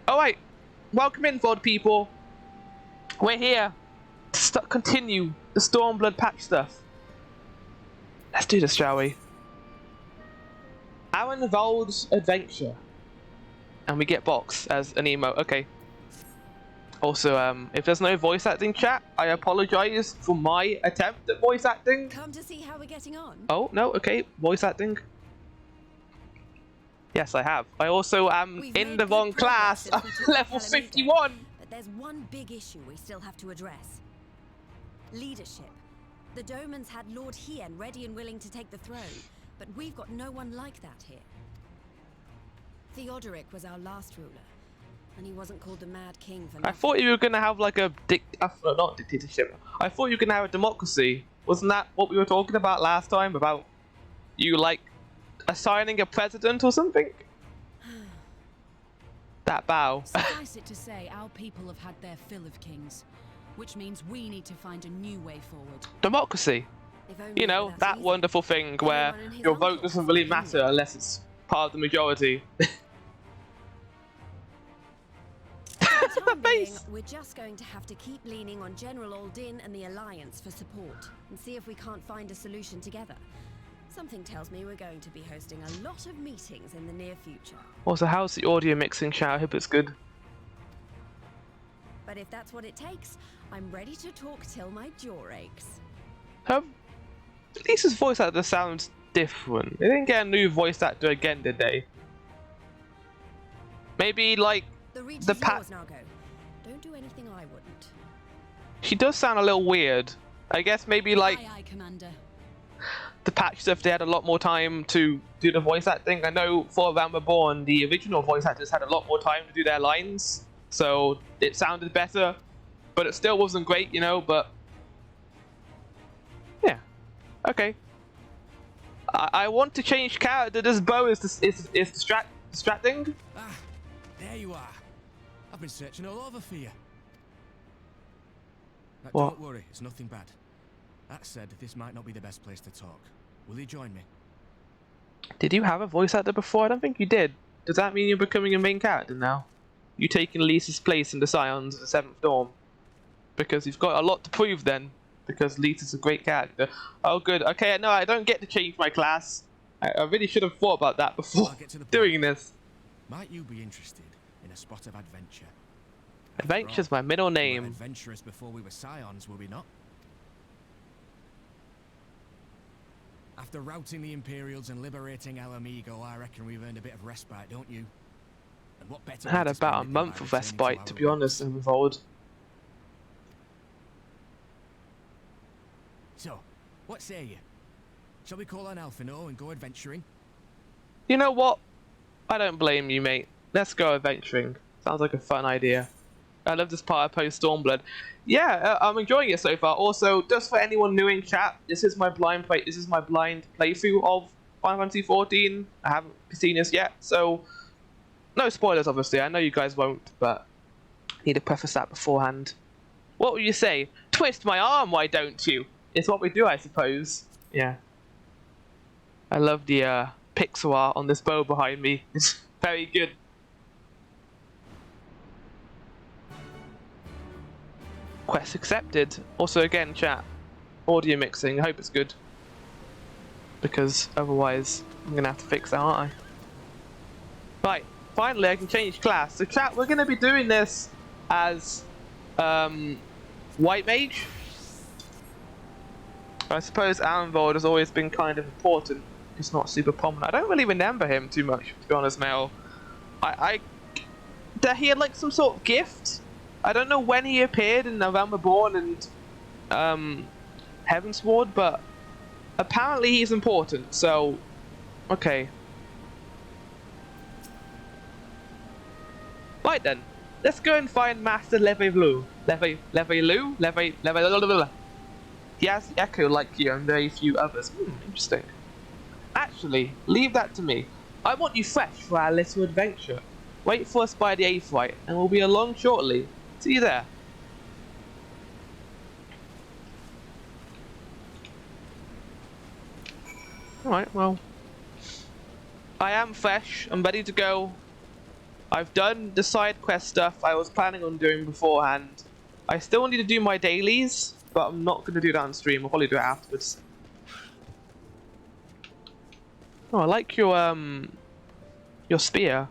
Alright, welcome in, VOD people. We're here to continue the Stormblood patch stuff. Let's do this, shall we? Aaron Vold's adventure. And we get Box as an emote. Okay. Also, if there's no voice acting chat, I apologize for my attempt at voice acting. Come to see how we're getting on. Oh, no, okay, voice acting. Yes, I have. I also am in the wrong class. I'm level 51. But there's one big issue we still have to address. Leadership. The Domans had Lord Hien ready and willing to take the throne, but we've got no one like that here. Theodoric was our last ruler, and he wasn't called the Mad King for nothing. I thought you were gonna have like a not dictatorship. I thought you were gonna have a democracy. Wasn't that what we were talking about last time? About you like assigning a president or something? That bow. Suffice it to say, our people have had their fill of kings, which means we need to find a new way forward. Democracy. You know, that wonderful thing where your vote doesn't really matter unless it's part of the majority. For the time being, we're just going to have to keep leaning on General Aldin and the Alliance for support, and see if we can't find a solution together. Something tells me we're going to be hosting a lot of meetings in the near future. Also, how's the audio mixing, chat? I hope it's good. But if that's what it takes, I'm ready to talk till my jaw aches. Lisa's voice actor sounds different. They didn't get a new voice actor again, did they? Maybe like the yours, Nago. Don't do anything I wouldn't. She does sound a little weird. I guess maybe like Aye, aye, Commander. The patch stuff, they had a lot more time to do the voice acting. I know for Realm Reborn, the original voice actors had a lot more time to do their lines, so it sounded better, but it still wasn't great, you know. But yeah, okay. I want to change character. This bow is distracting. Ah, there you are. I've been searching all over for you. Don't worry, it's nothing bad. That said, this might not be the best place to talk. Will you join me? Did you have a voice actor before? I don't think you did. Does that mean you're becoming a main character now? You taking Lisa's place in the Scions of the Seventh Dawn? Because you've got a lot to prove then. Because Lisa's a great character. Oh good, okay, no, I don't get to change my class. I really should have thought about that before doing this. Might you be interested in a spot of adventure? Adventure's my middle name. We were adventurous before we were Scions, were we not? After routing the Imperials and liberating El Amigo, I reckon we've earned a bit of respite, don't you? And what better I had about a month of respite, to be honest, in Revolt. So, what say you? Shall we call on Alphino and go adventuring? You know what? I don't blame you, mate. Let's go adventuring. Sounds like a fun idea. I love this part of post Stormblood. Yeah, I'm enjoying it so far. Also, just for anyone new in chat, this is my blind playthrough of Final Fantasy XIV. I haven't seen this yet, so no spoilers, obviously. I know you guys won't, but I need to preface that beforehand. What would you say? Twist my arm, why don't you? It's what we do, I suppose. Yeah. I love the pixel art on this bow behind me. It's very good. Quest accepted. Also, again, chat. Audio mixing. I hope it's good. Because otherwise, I'm gonna have to fix that, aren't I? Right. Finally, I can change class. So, chat, we're gonna be doing this as White Mage. I suppose Arenvold has always been kind of important. It's not super prominent. I don't really remember him too much, to be honest, Mel. That he had like some sort of gift. I don't know when he appeared in November Born and Heavensward, but apparently he's important. So, okay. Right then, let's go and find Master Levelu. He has the echo like you and very few others. Interesting. Actually, leave that to me. I want you fresh for our little adventure. Wait for us by the Aetheryte, and we'll be along shortly. See you there. Alright, well. I am fresh. I'm ready to go. I've done the side quest stuff I was planning on doing beforehand. I still need to do my dailies, but I'm not going to do that on stream. I'll probably do it afterwards. Oh, I like your spear.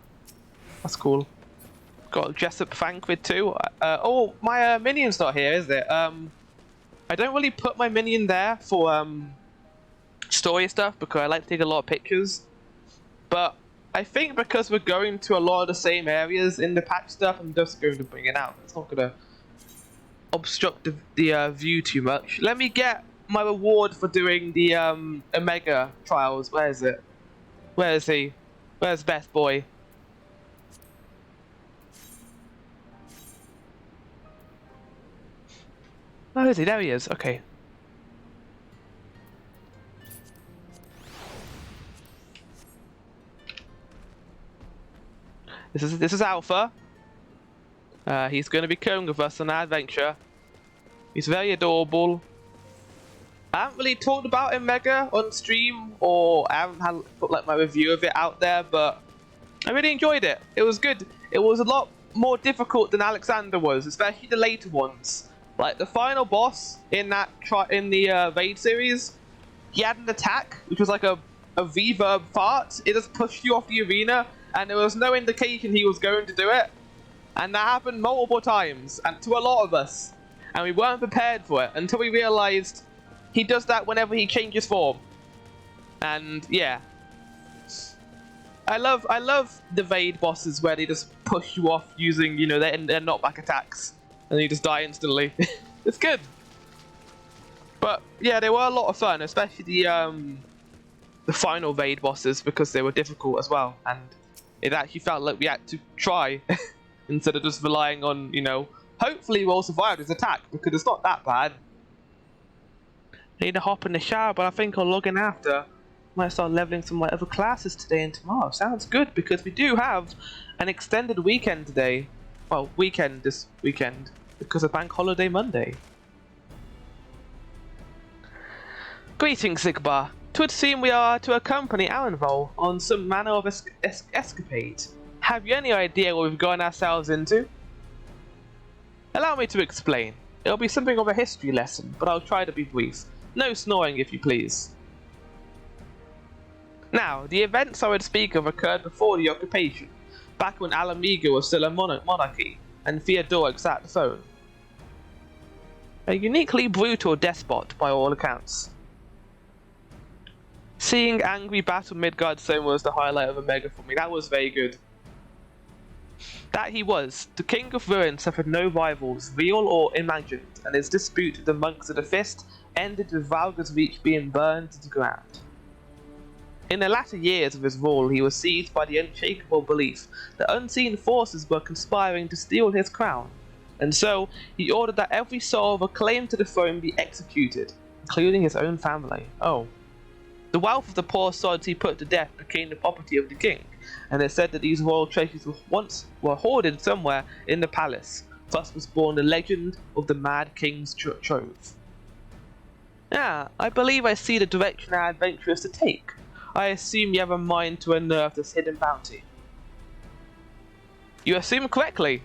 That's cool. Got Jessup Thancred too. Oh, my minion's not here, is it? I don't really put my minion there for story stuff because I like to take a lot of pictures. But I think because we're going to a lot of the same areas in the patch stuff, I'm just going to bring it out. It's not going to obstruct the view too much. Let me get my reward for doing the Omega trials. Where is it? Where is he? Where's Best Boy? Where is he? There he is. Okay. This is Alpha. He's going to be coming with us on our adventure. He's very adorable. I haven't really talked about Omega on stream, or I haven't had put like my review of it out there, but I really enjoyed it. It was good. It was a lot more difficult than Alexander was, especially the later ones. Like the final boss in that raid series, he had an attack which was like a V-verb fart. It just pushed you off the arena, and there was no indication he was going to do it. And that happened multiple times, and to a lot of us, and we weren't prepared for it until we realized he does that whenever he changes form. And yeah, I love the raid bosses where they just push you off using, you know, their knockback attacks, and you just die instantly. It's good. But yeah, they were a lot of fun, especially the final raid bosses, because they were difficult as well, and it actually felt like we had to try instead of just relying on, you know, hopefully we'll survive this attack, because it's not that bad. I need to hop in the shower, but I think I'll log in after. Might start leveling some of my other classes today and tomorrow. Sounds good, because we do have an extended weekend today. Well, weekend this weekend, because of Bank Holiday Monday. Greetings, Zigbar. 'Twould seem we are to accompany Alanvol on some manner of escapade. Have you any idea what we've gotten ourselves into? Allow me to explain. It'll be something of a history lesson, but I'll try to be brief. No snoring, if you please. Now, the events I would speak of occurred before the occupation, back when Alamigo was still a monarchy, and Theodoric sat the throne. A uniquely brutal despot, by all accounts. Seeing angry battle Midgardstone was the highlight of Omega for me. That was very good. That he was. The King of Ruin suffered no rivals, real or imagined, and his dispute with the monks of the Fist ended with Valga's Reach being burned to the ground. In the latter years of his rule, he was seized by the unshakable belief that unseen forces were conspiring to steal his crown, and so he ordered that every soul with a claim to the throne be executed, including his own family. Oh. The wealth of the poor sods he put to death became the property of the king, and it said that these royal treasures were hoarded somewhere in the palace. Thus was born the legend of the Mad King's Trove. Ah, I believe I see the direction our adventure is to take. I assume you have a mind to unearth this hidden bounty. You assume correctly.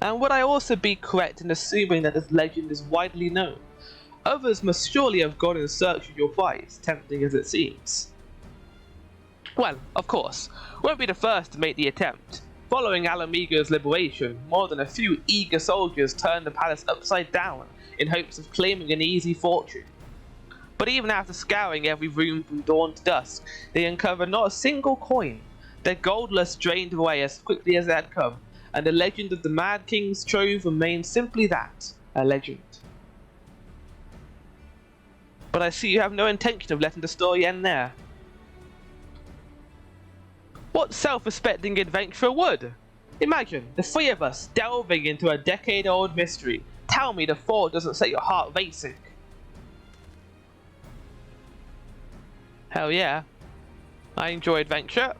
And would I also be correct in assuming that this legend is widely known? Others must surely have gone in search of your prize, tempting as it seems. Well, of course, won't be the first to make the attempt. Following Alamigo's liberation, more than a few eager soldiers turned the palace upside down in hopes of claiming an easy fortune. But even after scouring every room from dawn to dusk, they uncovered not a single coin. Their gold lust drained away as quickly as it had come, and the legend of the Mad King's Trove remained simply that, a legend. But I see you have no intention of letting the story end there. What self-respecting adventurer would? Imagine, the three of us delving into a decade-old mystery. Tell me the thought doesn't set your heart racing. Hell yeah. I enjoy adventure.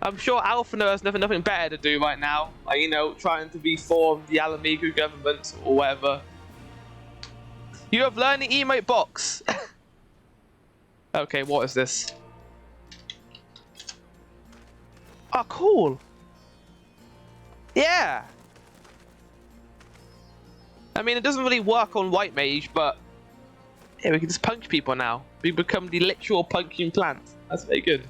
I'm sure Alphino has nothing better to do right now. Like, you know, trying to reform the Alamigo government or whatever. You have learned the emote box. Okay, what is this? Oh, cool. Yeah. I mean, it doesn't really work on white mage, but yeah, we can just punch people now. We become the literal punching plant. That's very good.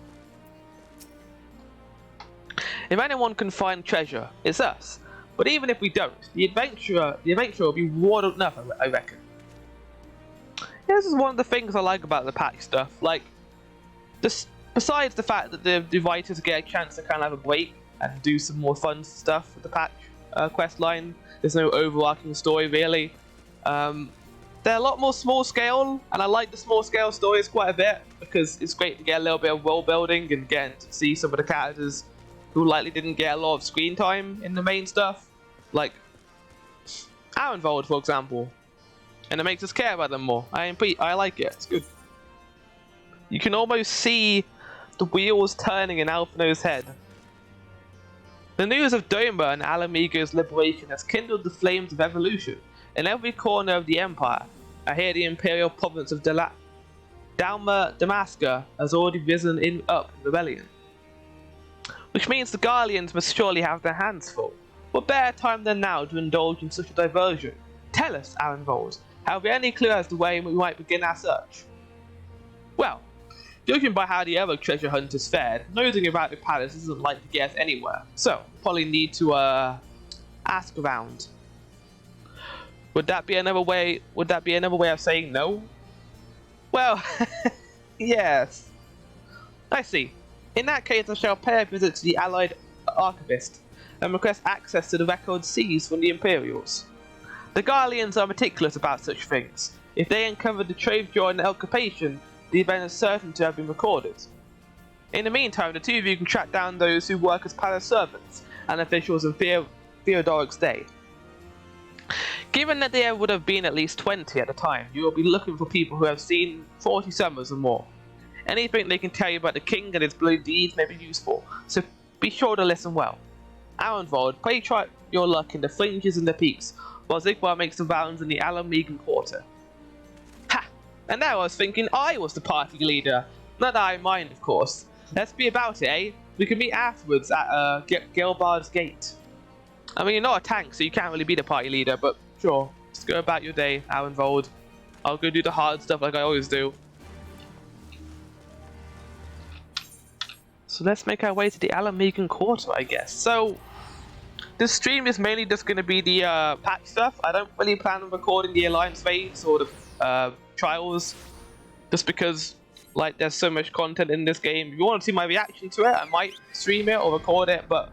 If anyone can find treasure, it's us. But even if we don't, the adventurer will be rewarded enough, I reckon. Yeah, this is one of the things I like about the patch stuff. Like, just besides the fact that the writers get a chance to kind of have a break and do some more fun stuff with the patch quest line. There's no overarching story really. They're a lot more small scale, and I like the small scale stories quite a bit because it's great to get a little bit of world building and get to see some of the characters who likely didn't get a lot of screen time in the main stuff, like Arenvold, for example. And it makes us care about them more. I like it. It's good. You can almost see the wheels turning in Alphino's head. The news of Doma and Alamigo's liberation has kindled the flames of evolution in every corner of the Empire. I hear the Imperial province of Dalma Damaska has already risen up in rebellion. Which means the Garleans must surely have their hands full. What better time than now to indulge in such a diversion? Tell us, Arenvold, have we any clue as to where we might begin our search? Well, judging by how the other treasure hunters fared, nosing about the palace isn't likely to get us anywhere, so probably need to ask around. Would that be another way of saying no? Well, yes. I see. In that case, I shall pay a visit to the Allied Archivist and request access to the records seized from the Imperials. The Garleans are meticulous about such things. If they uncovered the trove during the occupation, the event is certain to have been recorded. In the meantime, the two of you can track down those who work as palace servants and officials in Theodoric's day. Given that there would have been at least 20 at the time, you will be looking for people who have seen 40 summers or more. Anything they can tell you about the king and his bloody deeds may be useful, so be sure to listen well. Arenvold, pray try your luck in the fringes and the peaks, while Zigbar makes the rounds in the Alamegan quarter. Ha! And now I was thinking I was the party leader. Not that I mind, of course. Let's be about it, eh? We can meet afterwards at Gelbard's Gate. I mean, you're not a tank, so you can't really be the party leader, but sure. Just go about your day, Arenvold. I'll go do the hard stuff like I always do. So let's make our way to the Alamegan Quarter, I guess. So, this stream is mainly just going to be the patch stuff. I don't really plan on recording the Alliance phase or the trials, just because like there's so much content in this game. If you want to see my reaction to it, I might stream it or record it, but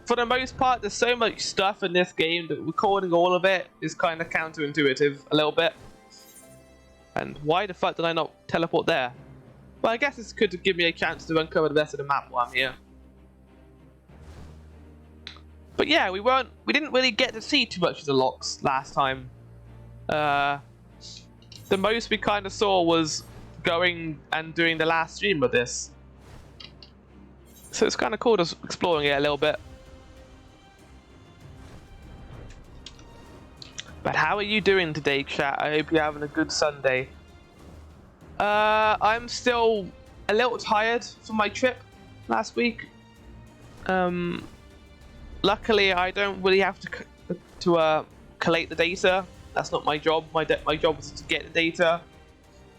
for the most part, there's so much stuff in this game that recording all of it is kind of counterintuitive a little bit. And why the fuck did I not teleport there? Well, I guess this could give me a chance to uncover the rest of the map while I'm here. But yeah, we didn't really get to see too much of the locks last time. The most we kind of saw was going and doing the last stream of this. So it's kind of cool just exploring it a little bit. But how are you doing today, chat? I hope you're having a good Sunday. I'm still a little tired from my trip last week. Luckily, I don't really have to collate the data. That's not my job. My job was to get the data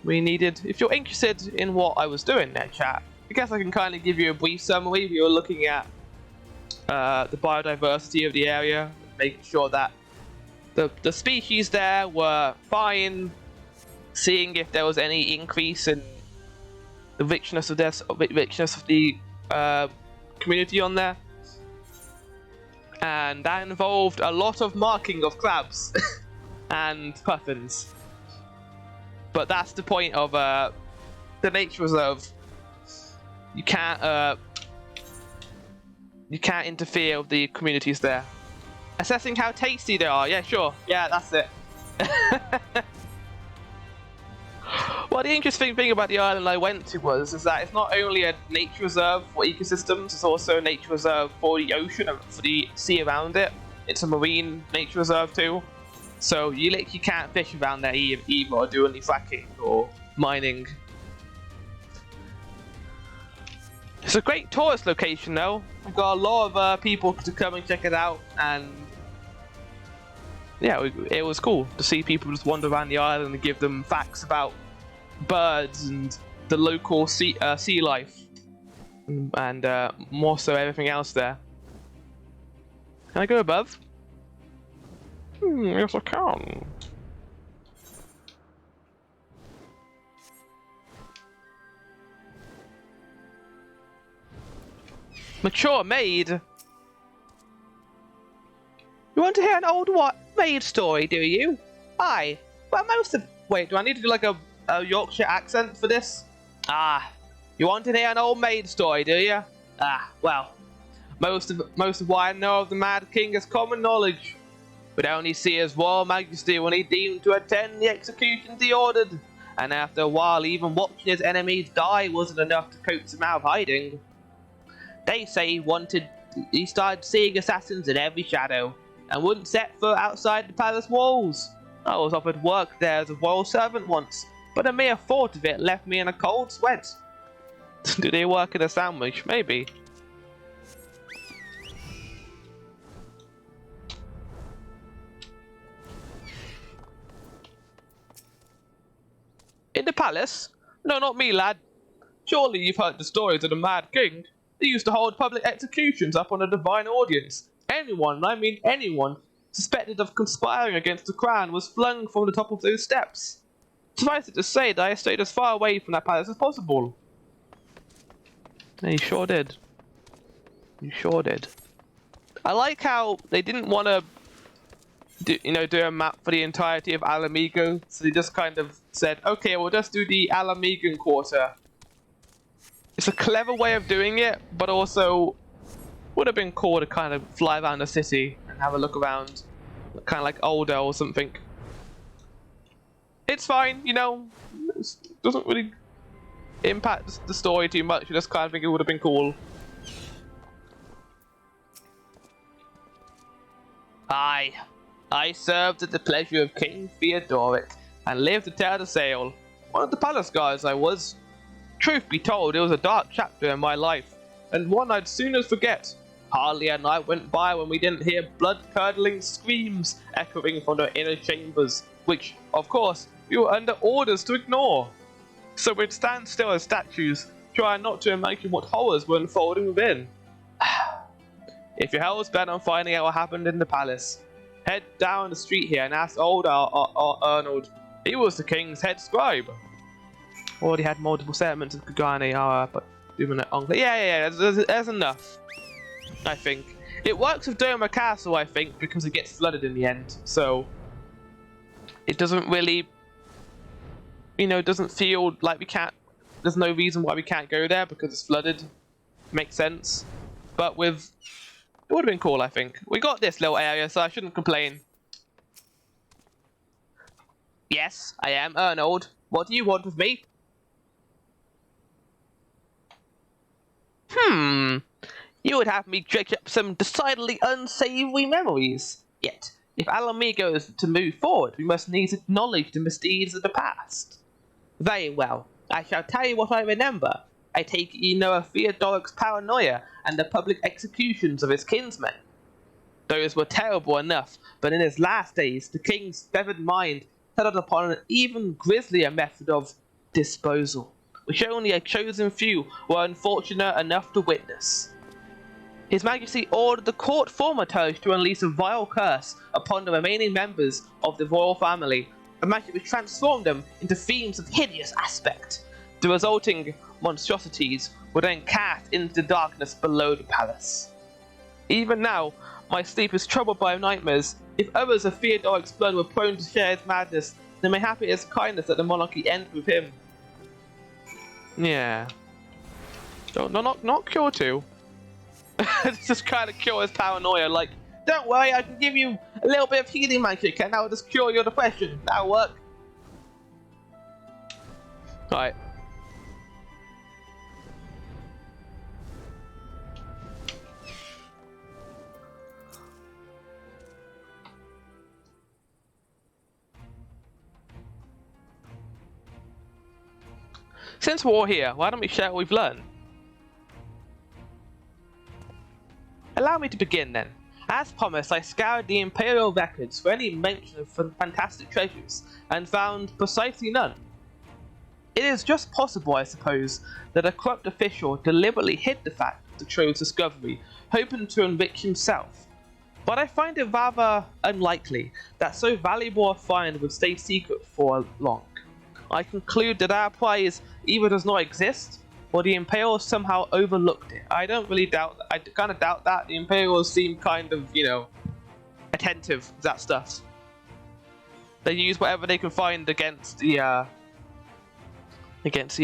we needed. If you're interested in what I was doing there, chat, I guess I can kind of give you a brief summary. We were looking at the biodiversity of the area, making sure that the species there were fine, seeing if there was any increase in the richness of the community on there. And that involved a lot of marking of crabs and puffins. But that's the point of the nature reserve. You can't interfere with the communities there. Assessing how tasty they are. Yeah, sure. Yeah, that's it. Well, the interesting thing about the island I went to is that it's not only a nature reserve for ecosystems, it's also a nature reserve for the ocean and for the sea around it. It's a marine nature reserve too. So you literally can't fish around there either or do any fracking or mining. It's a great tourist location though. We've got a lot of people to come and check it out, and yeah, it was cool to see people just wander around the island and give them facts about birds and the local sea life, and more so everything else there. Can I go above? Yes, I can. Mature maid? You want to hear an old maid story, do you? Aye. Well, most of... Wait, do I need to do like a Yorkshire accent for this? Ah. You want to hear an old maid story, do you? Ah, well. Most of what I know of the Mad King is common knowledge. Would only see his royal majesty when he deemed to attend the executions he ordered. And after a while, even watching his enemies die wasn't enough to coax him out of hiding. They say he started seeing assassins in every shadow, and wouldn't set foot outside the palace walls. I was offered work there as a royal servant once, but the mere thought of it left me in a cold sweat. Do they work in a sandwich? Maybe. In the palace? No, not me, lad. Surely you've heard the stories of the Mad King. They used to hold public executions up on a divine audience. Anyone, and I mean anyone, suspected of conspiring against the crown was flung from the top of those steps. Suffice it to say that I stayed as far away from that palace as possible. Yeah, you sure did. You sure did. I like how they didn't want to do a map for the entirety of Alamigo, so they just kind of said, okay, we'll just do the Alamigan quarter. It's a clever way of doing it, but also would have been cool to kind of fly around the city and have a look around, kind of like Older or something. It's fine, you know, it doesn't really impact the story too much. I just kind of think it would have been cool. Aye, I served at the pleasure of King Theodoric and lived to tell the tale. One of the palace guards I was. Truth be told, it was a dark chapter in my life, and one I'd sooner forget. Hardly a night went by when we didn't hear blood-curdling screams echoing from the inner chambers, which, of course, we were under orders to ignore. So we'd stand still as statues, trying not to imagine what horrors were unfolding within. If you're hell's bent on finding out what happened in the palace, head down the street here and ask old Arnold. He was the king's head scribe. Already had multiple settlements of Kagane, but doing it on. Yeah, there's enough. I think it works with Doma Castle. I think because it gets flooded in the end, so it doesn't really, doesn't feel like we can't. There's no reason why we can't go there because it's flooded. Makes sense. But it would have been cool. I think we got this little area, so I shouldn't complain. Yes, I am Arnold. What do you want with me? You would have me dredge up some decidedly unsavory memories. Yet, if Alamigo is to move forward, we must needs acknowledge the misdeeds of the past. Very well, I shall tell you what I remember. I take it you know of Theodoric's paranoia and the public executions of his kinsmen. Those were terrible enough, but in his last days, the king's fevered mind settled upon an even grislier method of disposal, which only a chosen few were unfortunate enough to witness. His Majesty ordered the court formatage to unleash a vile curse upon the remaining members of the royal family, a magic which transformed them into fiends of hideous aspect. The resulting monstrosities were then cast into the darkness below the palace. Even now, my sleep is troubled by nightmares. If others of Theodoric's blood were prone to share his madness, then may happy his kindness that the monarchy end with him. Yeah. Not cure too. Just kind of cure his paranoia. Like, don't worry, I can give you a little bit of healing magic, and that'll just cure your depression. That'll work. Right. Since we're all here, why don't we share what we've learned? Allow me to begin then. As promised, I scoured the Imperial records for any mention of fantastic treasures, and found precisely none. It is just possible, I suppose, that a corrupt official deliberately hid the fact of the trove's discovery, hoping to enrich himself. But I find it rather unlikely that so valuable a find would stay secret for long. I conclude that our prize either does not exist, or the Imperials somehow overlooked it. I don't really doubt that. I kind of doubt that. The Imperials seem kind of, attentive to that stuff. They use whatever they can find against the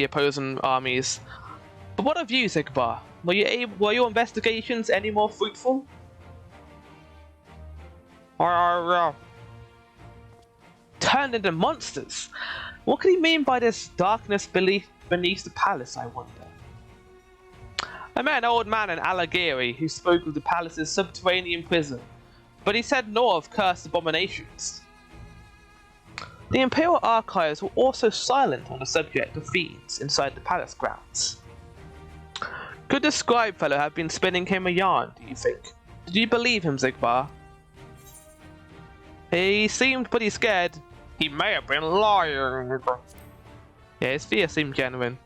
opposing armies. But what of you, Zigbar? Were your investigations any more fruitful? Turned into monsters? What could he mean by this darkness beneath the palace, I wonder? I met an old man in Alagiri who spoke of the palace's subterranean prison, but he said no of cursed abominations. The Imperial archives were also silent on the subject of fiends inside the palace grounds. Could the scribe fellow have been spinning him a yarn, do you think? Did you believe him, Zigbar? He seemed pretty scared. He may have been lying. Yeah, his fear seemed genuine.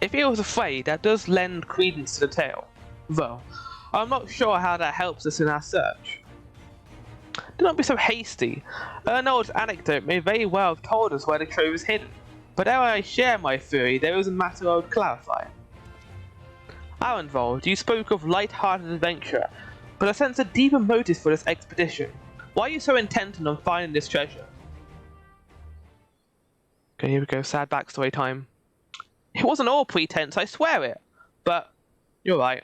If he was afraid, that does lend credence to the tale. Though, I'm not sure how that helps us in our search. Do not be so hasty. Arnold's anecdote may very well have told us where the trove is hidden. But ere I share my theory, there is a matter I would clarify. Arenvold, you spoke of light-hearted adventure, but I sense a deeper motive for this expedition. Why are you so intent on finding this treasure? Okay, here we go, sad backstory time. It wasn't all pretense, I swear it. But, you're right.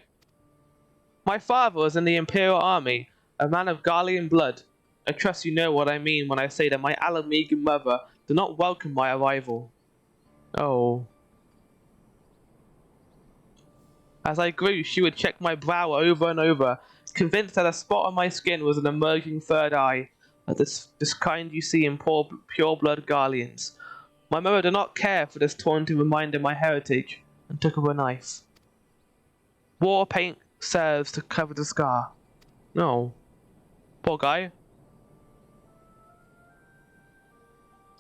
My father was in the Imperial Army, a man of Garlean blood. I trust you know what I mean when I say that my Alamegan mother did not welcome my arrival. Oh. As I grew, she would check my brow over and over, convinced that a spot on my skin was an emerging third eye, like this kind you see in pure-blood Garleans. My mother did not care for this taunting reminder of my heritage, and took up a knife. War paint serves to cover the scar. No. Poor guy.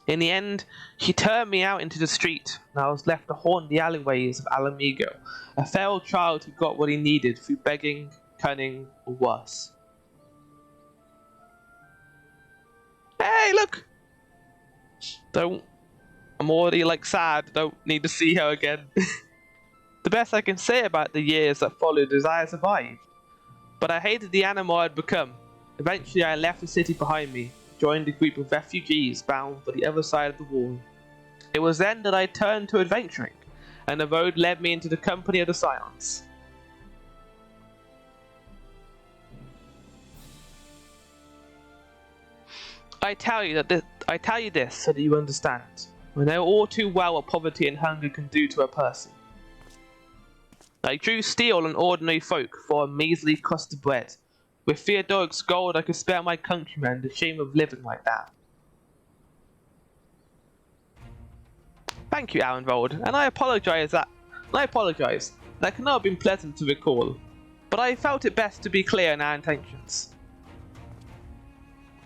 In the end, she turned me out into the street, and I was left to haunt the alleyways of Alamigo, a feral child who got what he needed through begging, cunning, or worse. Hey, look! I'm already, sad, don't need to see her again. The best I can say about the years that followed is I survived. But I hated the animal I'd become. Eventually I left the city behind me, joined a group of refugees bound for the other side of the wall. It was then that I turned to adventuring, and the road led me into the company of the Scions. I tell you this so that you understand. I know all too well what poverty and hunger can do to a person. I drew steel on ordinary folk for a measly crust of bread. With Theodoric's gold I could spare my countrymen the shame of living like that. Thank you, Arenvold, and I apologize. That cannot have been pleasant to recall, but I felt it best to be clear in our intentions.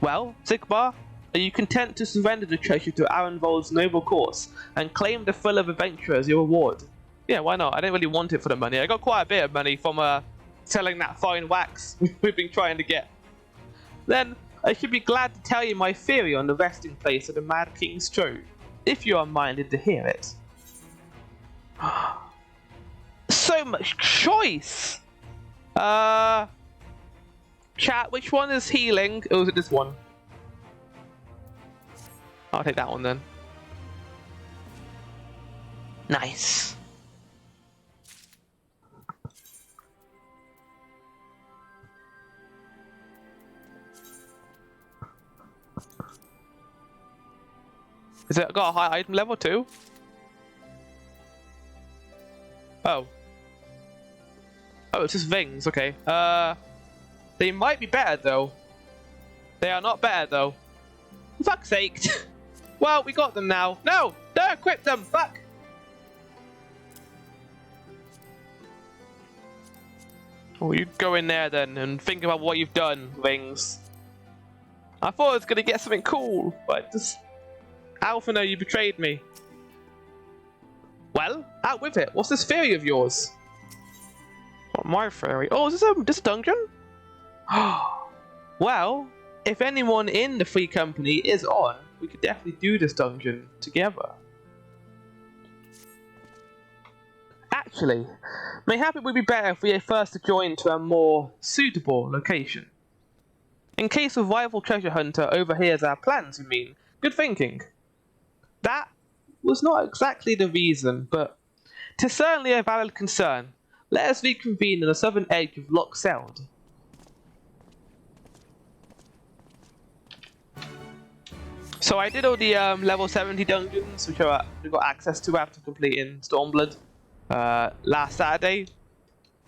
Well, Zigbar, are you content to surrender the treasure to Arenvold's noble cause, and claim the thrill of adventure as your reward? Yeah, why not? I didn't really want it for the money. I got quite a bit of money from selling that fine wax we've been trying to get. Then, I should be glad to tell you my theory on the resting place of the Mad King's trove, if you are minded to hear it. So much choice! Chat, which one is healing? Or is it this one? I'll take that one then. Nice. Is it got a high item level too? Oh. Oh, it's just Vings, okay. They might be better though. They are not better though. For fuck's sake. Well, we got them now. No! Don't equip them! Fuck! Well, you go in there then and think about what you've done, Wings. I thought I was gonna get something cool, but just... Alphino, you betrayed me. Well, out with it. What's this theory of yours? What, my theory? Oh, is this a dungeon? Well, if anyone in the Free Company is on, we could definitely do this dungeon together. Actually, mayhap it would be better if we had first joined to a more suitable location. In case a rival treasure hunter overhears our plans, you mean? Good thinking. That was not exactly the reason, but 'tis certainly a valid concern. Let us reconvene on the southern edge of Loch Seld. So I did all the level 70 dungeons, which we got access to after completing Stormblood last Saturday.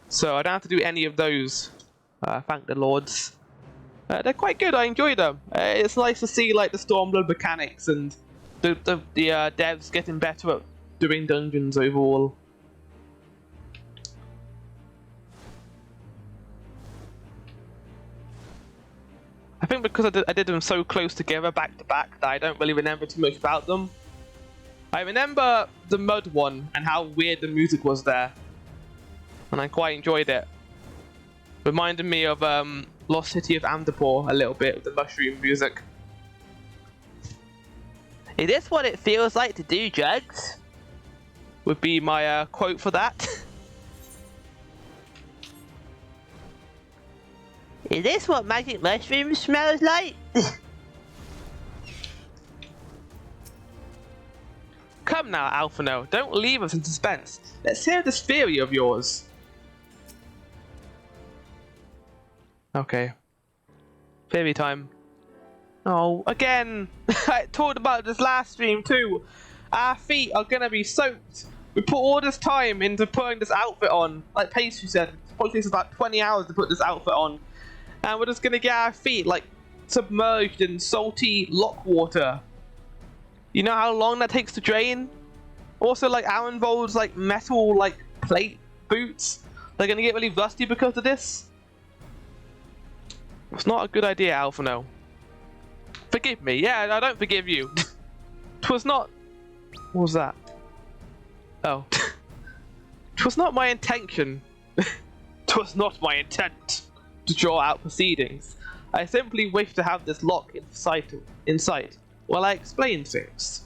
So I don't have to do any of those, thank the lords. They're quite good, I enjoy them. It's nice to see like the Stormblood mechanics and the devs getting better at doing dungeons overall. I think because I did them so close together, back to back, that I don't really remember too much about them. I remember the mud one and how weird the music was there, and I quite enjoyed it. Reminded me of Lost City of Amdapor a little bit with the mushroom music. Is this what it feels like to do drugs? Would be my quote for that. Is this what magic mushrooms smells like? Come now, Alphino, don't leave us in suspense. Let's hear this theory of yours. Okay. Theory time. Oh, again! I talked about this last stream too. Our feet are gonna be soaked. We put all this time into putting this outfit on. Like Pastry said, it probably takes about 20 hours to put this outfit on. And we're just gonna get our feet like submerged in salty lock water. You know how long that takes to drain? Also, like Arenvold's like metal like plate boots, they're gonna get really rusty because of this. It's not a good idea, Alphino. Forgive me. Yeah, I don't forgive you. 'Twas not. What was that? Oh. 'Twas not my intention. 'Twas not my intent to draw out proceedings. I simply wish to have this lock in sight while I explain things.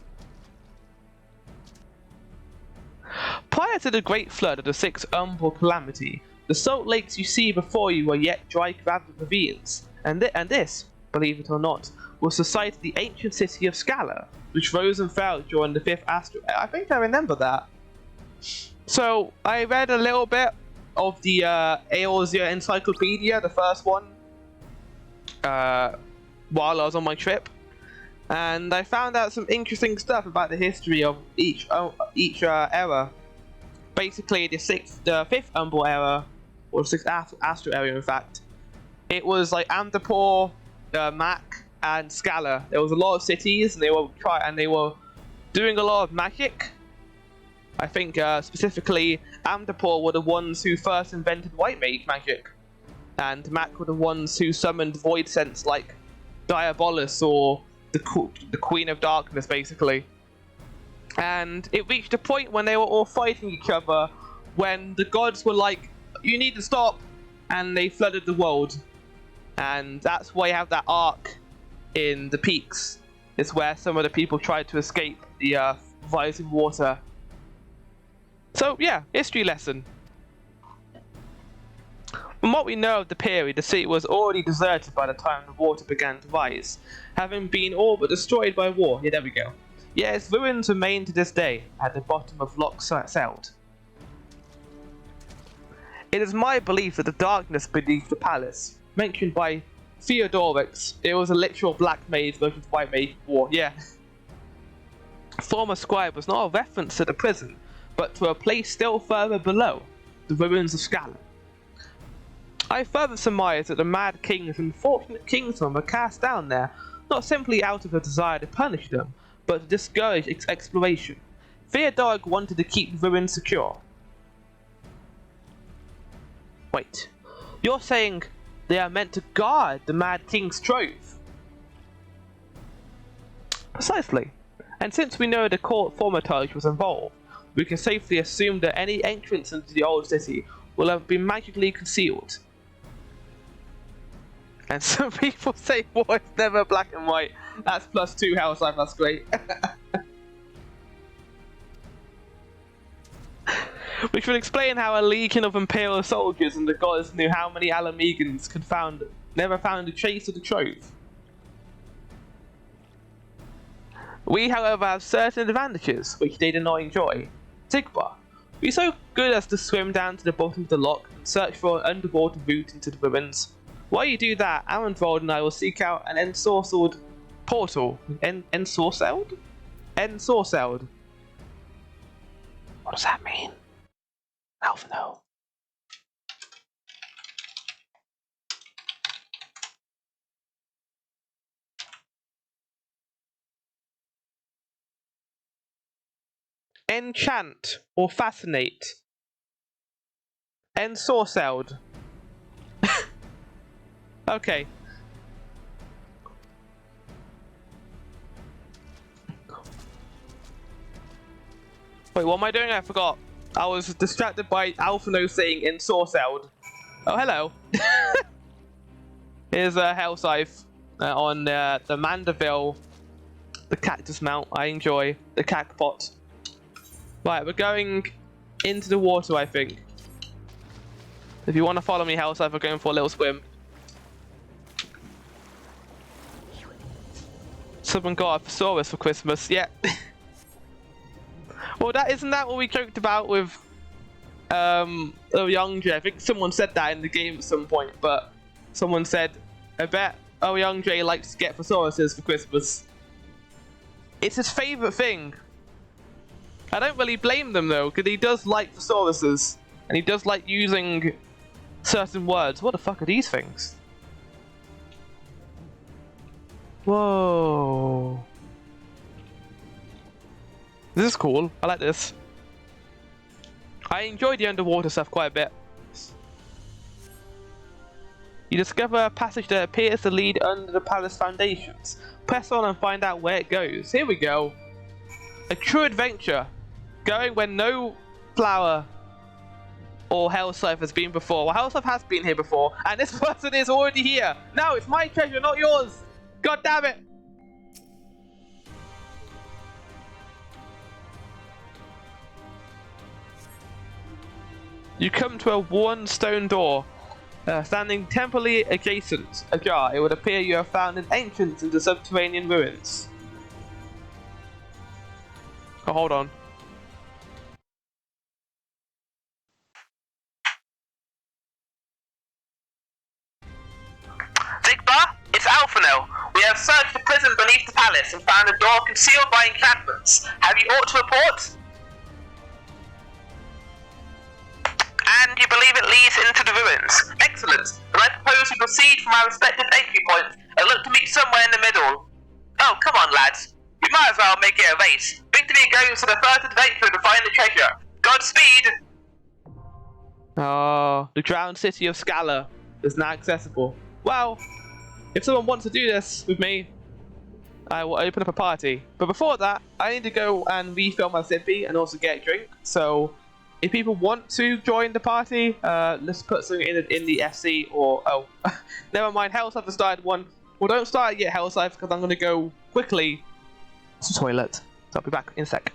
Prior to the Great Flood of the Sixth Umbral Calamity, the salt lakes you see before you were yet dry gravel ravines, and this, believe it or not, was the site of the ancient city of Scala, which rose and fell during the 5th asteroid. I think I remember that. So, I read a little bit of the Eorzea Encyclopedia, the first one, while I was on my trip, and I found out some interesting stuff about the history of each era. Basically, the 5th Umbral era, or the 6th Astro area, in fact, it was like Amdapor, Mac, and Scala. There was a lot of cities, and they were doing a lot of magic. I think specifically Amdapor were the ones who first invented white mage magic, and Mac were the ones who summoned void sense like Diabolus or the Queen of Darkness, basically. And it reached a point when they were all fighting each other, when the gods were like, "You need to stop," and they flooded the world. And that's why you have that arc in the peaks. It's where some of the people tried to escape the rising water. So yeah, history lesson. From what we know of the period, the city was already deserted by the time the water began to rise, having been all but destroyed by war. Yeah, there we go. Yet its ruins remain to this day at the bottom of Loch Seld. It is my belief that the darkness beneath the palace, mentioned by Theodorix, it was a literal black mage versus white mage war, yeah. Former scribe was not a reference to the prison, but to a place still further below, the ruins of Scala. I further surmise that the Mad King's unfortunate kingsmen were cast down there, not simply out of a desire to punish them, but to discourage exploration. Theodoric wanted to keep the ruins secure. Wait, You're saying they are meant to guard the Mad King's trove? Precisely. And since we know the court thaumaturge was involved, we can safely assume that any entrance into the old city will have been magically concealed. And some people say war is never black and white. That's +2 health life, that's great. Which would explain how a legion of Imperial soldiers and the gods knew how many Alamegans never found a trace of the trove. We, however, have certain advantages which they did not enjoy. Tigbar, be so good as to swim down to the bottom of the lock and search for an underwater route into the ruins. While you do that, Arenvold and I will seek out an ensorcelled portal. Ensorcelled? Ensorcelled. What does that mean? Alpha no. Enchant or fascinate. Ensorcelled. Okay. Wait, what am I doing? I forgot. I was distracted by Alphino saying ensorcelled. Oh, hello. Here's a Hell Scythe on the Mandeville, the cactus mount. I enjoy the cacpot. Right, we're going into the water, I think. If you want to follow me, Hell Scythe, we're going for a little swim. Someone got a thesaurus for Christmas, yeah. Well, isn't that what we joked about with Young Jay? I think someone said that in the game at some point, but someone said, I bet Young Jay likes to get thesauruses for Christmas. It's his favourite thing. I don't really blame them though, because he does like thesauruses, and he does like using certain words. What the fuck are these things? Whoa. This is cool. I like this. I enjoy the underwater stuff quite a bit. You discover a passage that appears to lead under the palace foundations. Press on and find out where it goes. Here we go. A true adventure. Going where no flower or Hell Scythe has been before. Well, Hell Scythe has been here before, and this person is already here. No, it's my treasure, not yours. God damn it. You come to a worn stone door, standing temporarily adjacent, ajar. It would appear you have found an entrance into subterranean ruins. Oh, hold on. Tigbar, it's Alphino. We have searched the prison beneath the palace and found a door concealed by enchantments. Have you aught to report? And you believe it leads into the ruins. Excellent. Then I propose we proceed from our respective entry points and look to meet somewhere in the middle. Oh, come on, lads. We might as well make it a race. Victory goes to the first adventurer to find the treasure. Godspeed! Oh, the drowned city of Scala is now accessible. Well, if someone wants to do this with me, I will open up a party. But before that, I need to go and refill my sippy and also get a drink. So, if people want to join the party, let's put something in the SC or... Oh, never mind, Hell Scythe has started one. Well, don't start it yet, Hell Scythe, because I'm going to go quickly to the toilet. So I'll be back in a sec.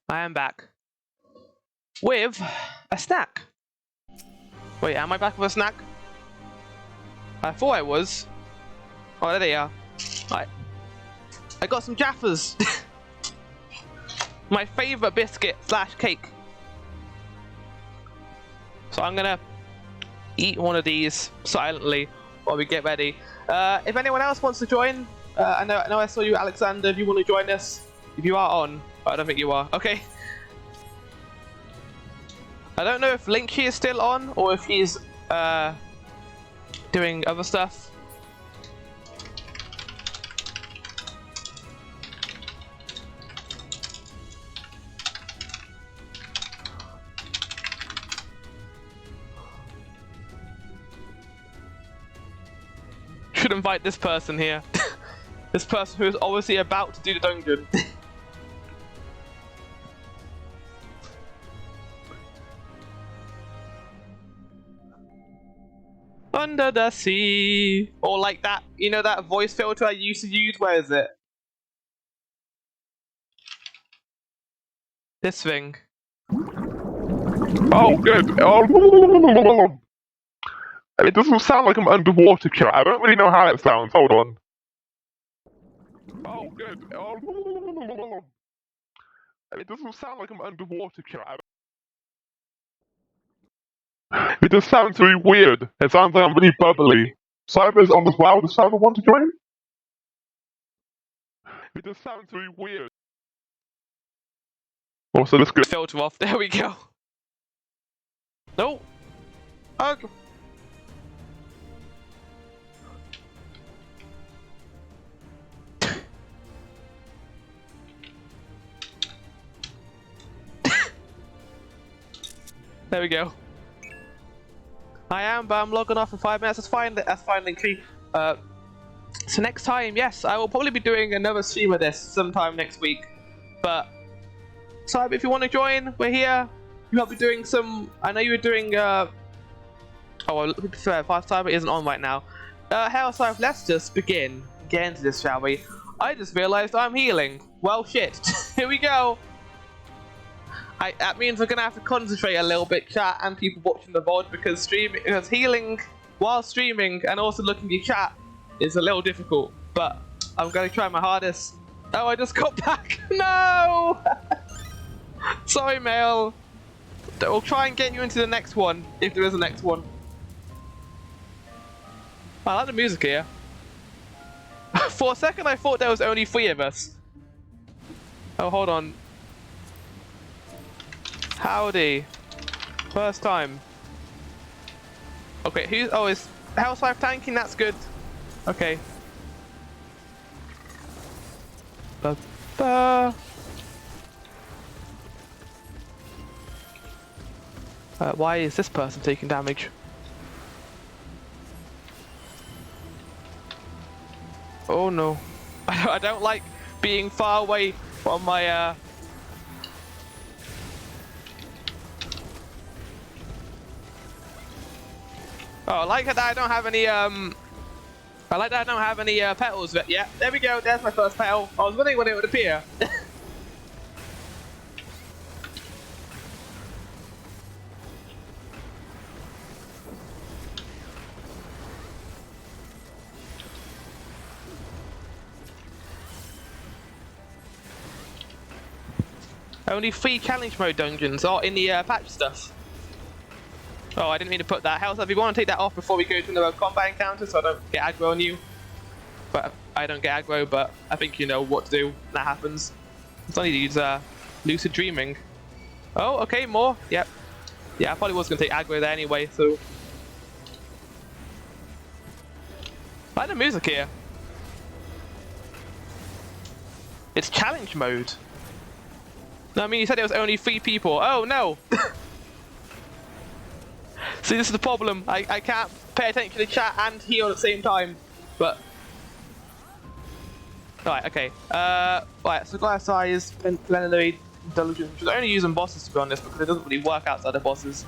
I am back. With a snack. Wait, am I back with a snack? I thought I was. Oh, there they are. Right. I got some Jaffas. My favourite biscuit / cake. So I'm gonna eat one of these silently while we get ready. If anyone else wants to join, I know I saw you, Alexander. If you want to join us, if you are on, I don't think you are. Okay. I don't know if Linky is still on or if he's doing other stuff. Should invite this person here. This person who is obviously about to do the dungeon. Under the sea. Or like that, you know that voice filter I used to use? Where is it? This thing. Oh, good. It doesn't sound like I'm underwater, chat. I don't really know how it sounds. Hold on. Oh, good. It doesn't sound like I'm underwater, chat. It just sounds really weird. It sounds like I'm really bubbly. Cyber's on as well. Does Cyber want to join? It just sounds really weird. Oh, so let's go. Filter off. There we go. No. Okay. There we go. I am, but I'm logging off in 5 minutes. That's fine. That's fine, Linky. So next time, yes, I will probably be doing another stream of this sometime next week. But so if you want to join, we're here. You might be doing some. I know you were doing. Oh, well, Fast Cyber isn't on right now. Hell, so let's just begin. Get into this, shall we? I just realised I'm healing. Well, shit. Here we go. That means we're gonna have to concentrate a little bit, chat, and people watching the VOD, because healing while streaming and also looking at your chat is a little difficult. But I'm gonna try my hardest. Oh, I just got back. No. Sorry, Mail. We'll try and get you into the next one if there is a next one. I like the music here. For a second, I thought there was only 3 of us. Oh, hold on. Howdy. First time. Okay, who's... Oh, is House Life tanking? That's good. Okay. Why is this person taking damage? Oh no. I don't like being far away from my Oh, I like that I don't have any petals, but yeah, there we go, there's my first petal. I was wondering when it would appear. Only 3 challenge mode dungeons are in the patch stuff. Oh, I didn't mean to put that. House, if you want to take that off before we go to another combat encounter so I don't get aggro on you. But I don't get aggro, but I think you know what to do when that happens. It's only to use lucid dreaming. Oh, okay, more. Yep. Yeah, I probably was going to take aggro there anyway, so... I like the music here. It's challenge mode. No, I mean, you said it was only 3 people. Oh, no! See, this is the problem. I can't pay attention to chat and heal at the same time. But... Alright, okay. Right, so glass size, plenary intelligence, which is only using bosses to be honest, because it doesn't really work outside of bosses.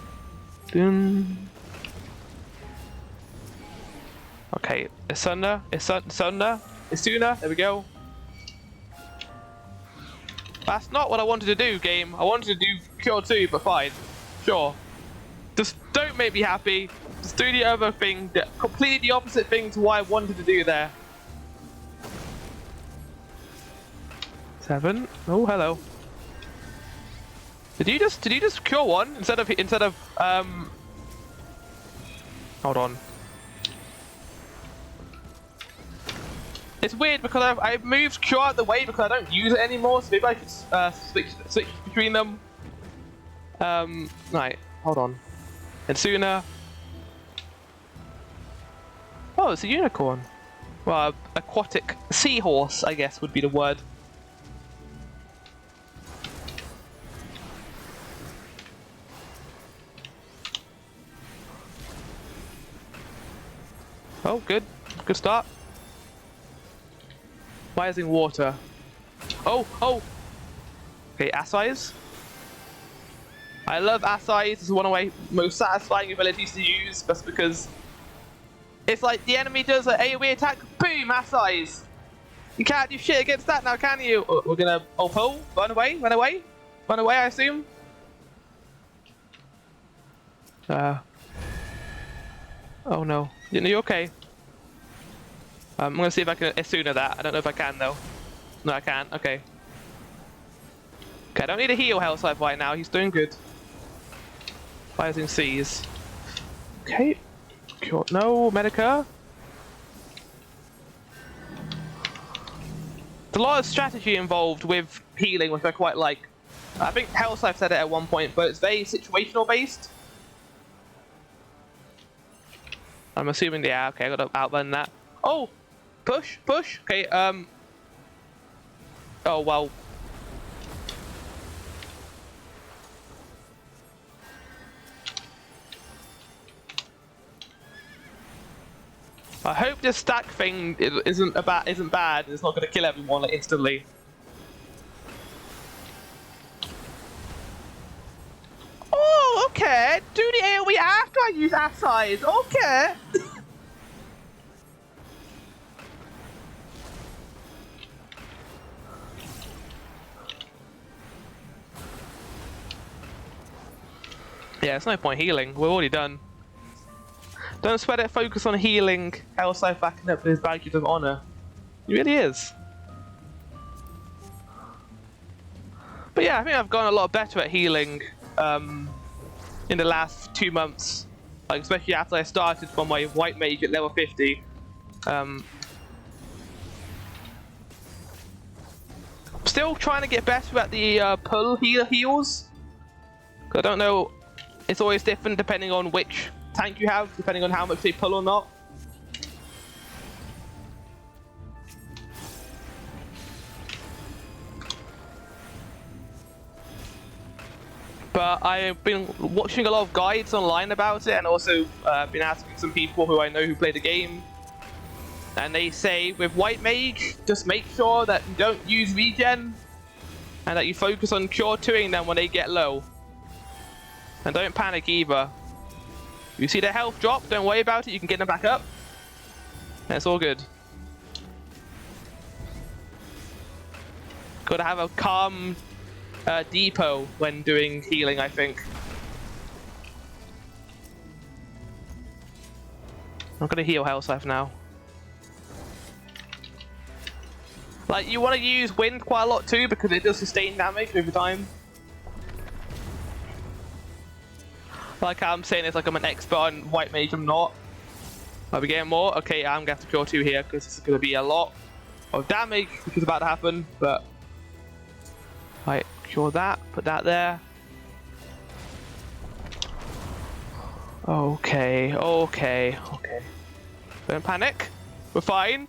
Dun. Okay, Isuna, there we go. That's not what I wanted to do, game. I wanted to do Cure 2, but fine. Sure. Just don't make me happy. Just do the other thing, completely the opposite thing to what I wanted to do there. 7. Oh, hello. Did you just cure one instead of hold on. It's weird because I've moved cure out of the way because I don't use it anymore, so maybe I could switch between them. Right, hold on. And sooner. Oh, it's a unicorn. Well, aquatic seahorse, I guess, would be the word. Oh, good. Good start. Rising water. Oh, oh! Okay, Assay's. I love Assay's. It's one of my most satisfying abilities to use, just because it's like the enemy does an AoE attack, boom, Assay's. You can't do shit against that now, can you? We're gonna pull, run away, run away, run away, I assume. Oh no, you okay? I'm gonna see if I can Asuna that. I don't know if I can though. No, I can't. Okay. Okay, I don't need a heal Hellscythe right now. He's doing good. Rising Seas. Okay. No, Medica. There's a lot of strategy involved with healing, which I quite like. I think Hellscythe said it at one point, but it's very situational based. I'm assuming, yeah, okay, I gotta outrun that. Oh! Push, push! Okay, oh, well. I hope this stack thing isn't bad. It's not gonna kill everyone like instantly. Oh, okay. Do the AoE after I use Assay's. Okay. Yeah, it's no point healing. We're already done. Don't sweat it, focus on healing. Hellscythe backing up with his badges of honor. He really is. But yeah, I think I've gotten a lot better at healing in the last 2 months. Like, especially after I started from my white mage at level 50. Still trying to get better at the pull heals. I don't know, it's always different depending on which tank you have, depending on how much they pull or not. But I've been watching a lot of guides online about it, and also been asking some people who I know who play the game. And they say with white mage, just make sure that you don't use regen, and that you focus on cure 2ing them when they get low. And don't panic either. You see their health drop, don't worry about it, you can get them back up. And it's all good. Gotta have a calm depot when doing healing, I think. I'm gonna heal Hellscythe now. Like, you want to use wind quite a lot too, because it does sustain damage over time. Like I'm saying, it's like I'm an expert on white mage, I'm not. Are we getting more? Okay, I'm gonna have to cure 2 here, because this is gonna be a lot of damage, which is about to happen, but... Right, cure that, put that there. Okay, okay, okay. Don't panic, we're fine.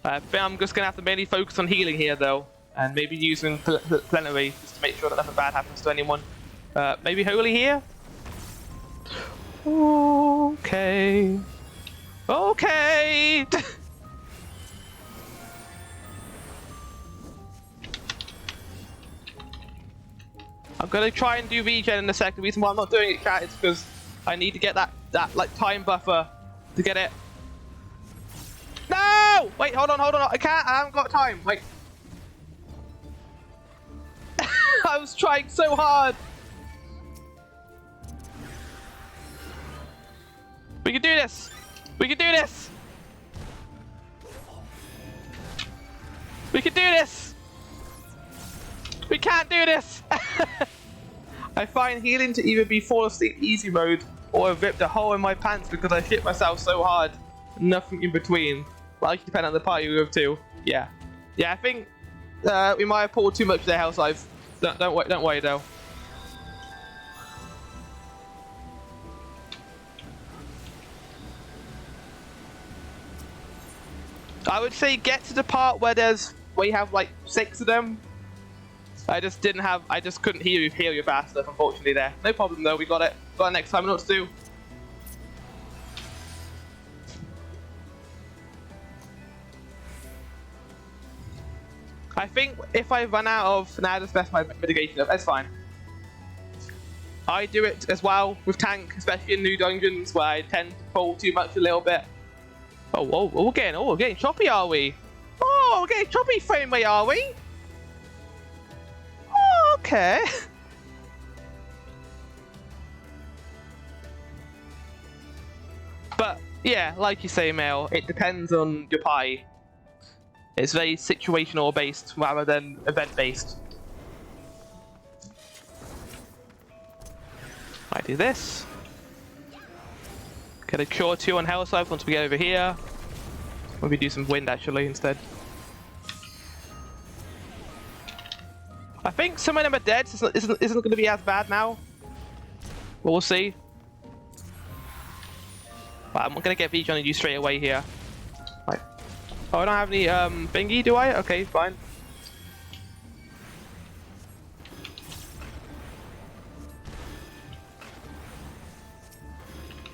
I think I'm just gonna have to mainly focus on healing here though, and maybe using plenary just to make sure that nothing bad happens to anyone. Maybe holy here? Okay. Okay! I'm gonna try and do regen in a second. The reason why I'm not doing it, chat, is because I need to get that like time buffer to get it. No! Wait, hold on, I can't, I haven't got time, wait. I was trying so hard. We can do this. We can do this. We can do this! We can't do this! I find healing to either be fall asleep easy mode or have ripped a hole in my pants because I shit myself so hard. Nothing in between. Well, it depends on the party we go to. Yeah. Yeah, I think we might have pulled too much of their health life. Don't worry though. I would say get to the part where you have like 6 of them. I just couldn't heal you fast enough, unfortunately there. No problem though, we got it. Got it next time, I know what to do. I think if I run out of, nah, just best my mitigation up, that's fine. I do it as well with tank, especially in new dungeons where I tend to pull too much a little bit. Oh, we're getting choppy, are we? Oh, we're getting choppy frame rate, are we? Oh, okay. But yeah, like you say, Mel, it depends on your party. It's very situational based rather than event based. I do this. Get a cure 2 on health life once we get over here. Maybe do some wind actually instead. I think some of them are dead, so isn't going to be as bad now. But we'll see. But I'm not going to get Beach on you straight away here. Right. Oh, I don't have any thingy, do I? Okay, fine.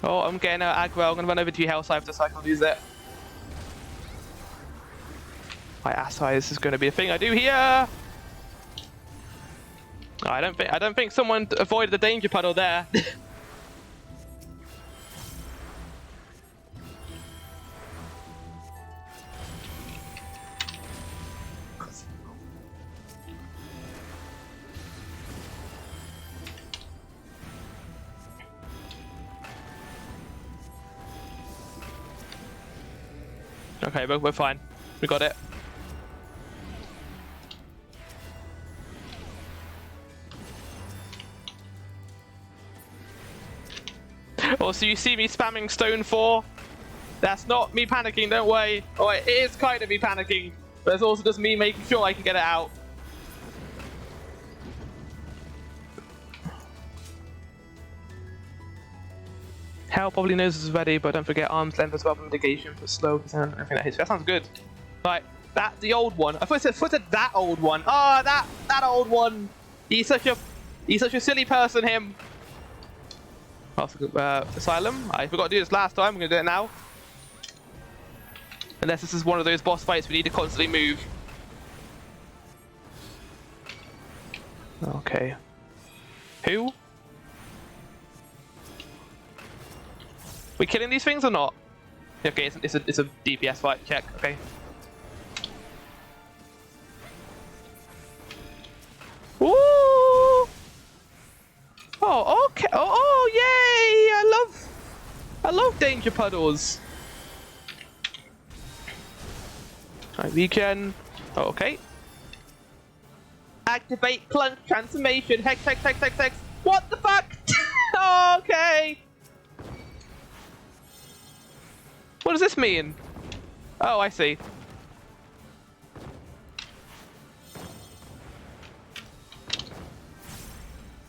Oh, I'm getting aggro. I'm going to run over to your health life so I can use it. My ass high, this is going to be a thing I do here. I don't think someone avoided the danger puddle there. Okay, we're fine. We got it. Also, you see me spamming stone 4? That's not me panicking, don't worry. Oh, it is kind of me panicking, but it's also just me making sure I can get it out. Hell probably knows this is ready, but don't forget arm's length as well for mitigation for slow and everything that hits. That sounds good. Right, that's the old one. I thought it said that old one. Oh, that old one. He's such a silly person, him. Asylum. I forgot to do this last time. I'm gonna do it now. Unless this is one of those boss fights we need to constantly move. Okay. Who? We killing these things or not? Okay, it's a DPS fight. Check. Okay. Woo! Oh, okay. Oh, yay! I love danger puddles. Right, regen. Oh, okay. Activate plunge transformation. Hex. What the fuck? Okay. What does this mean? Oh, I see.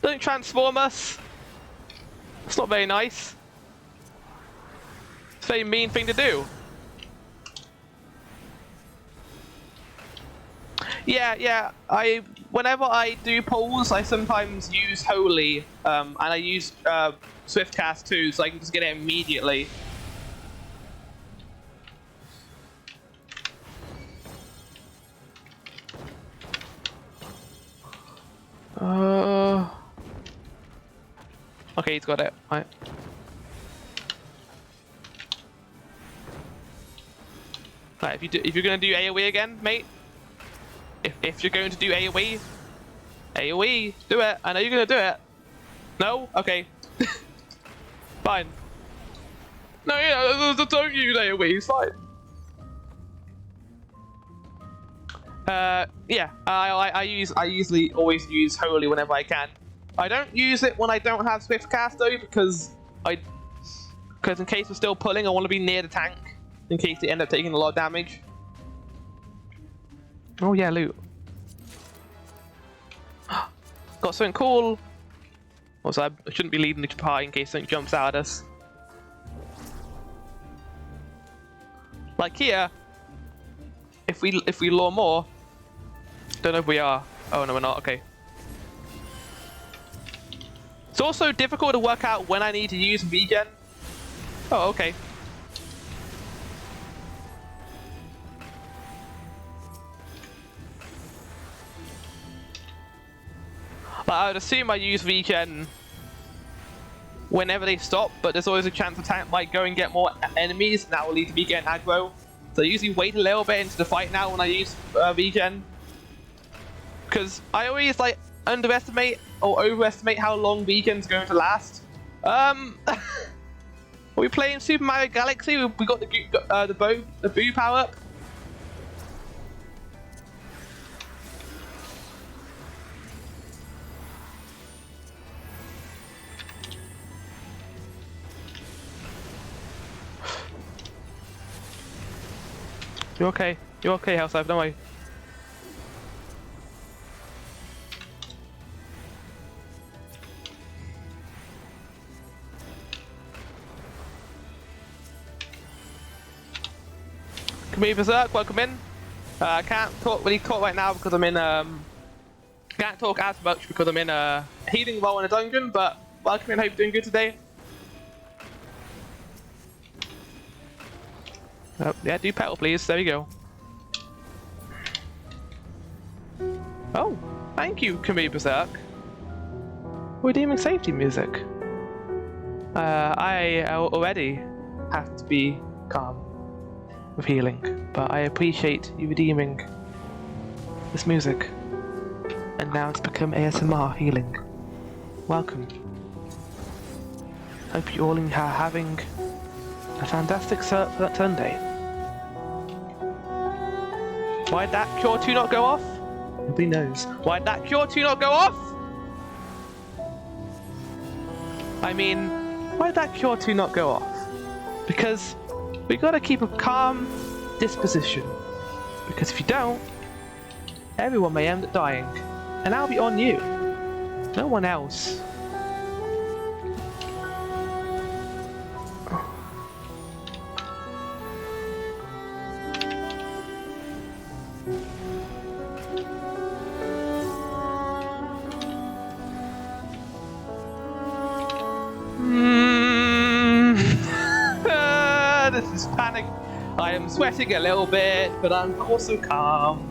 Don't transform us. It's not very nice. It's a very mean thing to do. Yeah. Whenever I do pulls, I sometimes use Holy, and I use Swift Cast too, so I can just get it immediately. Okay, he's got it. Right. Right, if you're gonna do AoE again, mate. If you're going to do AoE, do it. I know you're gonna do it. No? Okay. Fine. No, yeah, don't use AoE. It's fine. Yeah. I usually always use Holy whenever I can. I don't use it when I don't have Swift Cast though, because in case we're still pulling, I want to be near the tank in case they end up taking a lot of damage. Oh yeah, loot. Got something cool. Also, I shouldn't be leading the party in case something jumps out at us. Like here, if we lure more, don't know if we are. Oh no, we're not. Okay. It's also difficult to work out when I need to use regen. Oh, okay. But I would assume I use regen whenever they stop, but there's always a chance the tank might go and get more enemies, and that will lead to me getting aggro. So I usually wait a little bit into the fight now when I use regen. Because I always like underestimate or overestimate how long regen's going to last. Are we playing Super Mario Galaxy? We got the boo power up. You're okay. You're okay, Housewife, don't worry. Come here, Berserk, welcome in. I can't really talk right now because I'm in can't talk as much because I'm in a healing role in a dungeon, but welcome in, hope you're doing good today. Oh, yeah, do petal please, there we go. Oh, thank you, Kamei Berserk. Redeeming safety music. I already have to be calm with healing, but I appreciate you redeeming this music. And now it's become ASMR healing. Welcome. Hope you all are having a fantastic Sunday. Why'd that cure 2 not go off? Nobody knows. Why'd that cure 2 not go off? I mean, why'd that cure 2 not go off? Because we gotta keep a calm disposition. Because if you don't, everyone may end up dying. And that'll be on you. No one else. This is panic. I am sweating a little bit, but I'm also calm.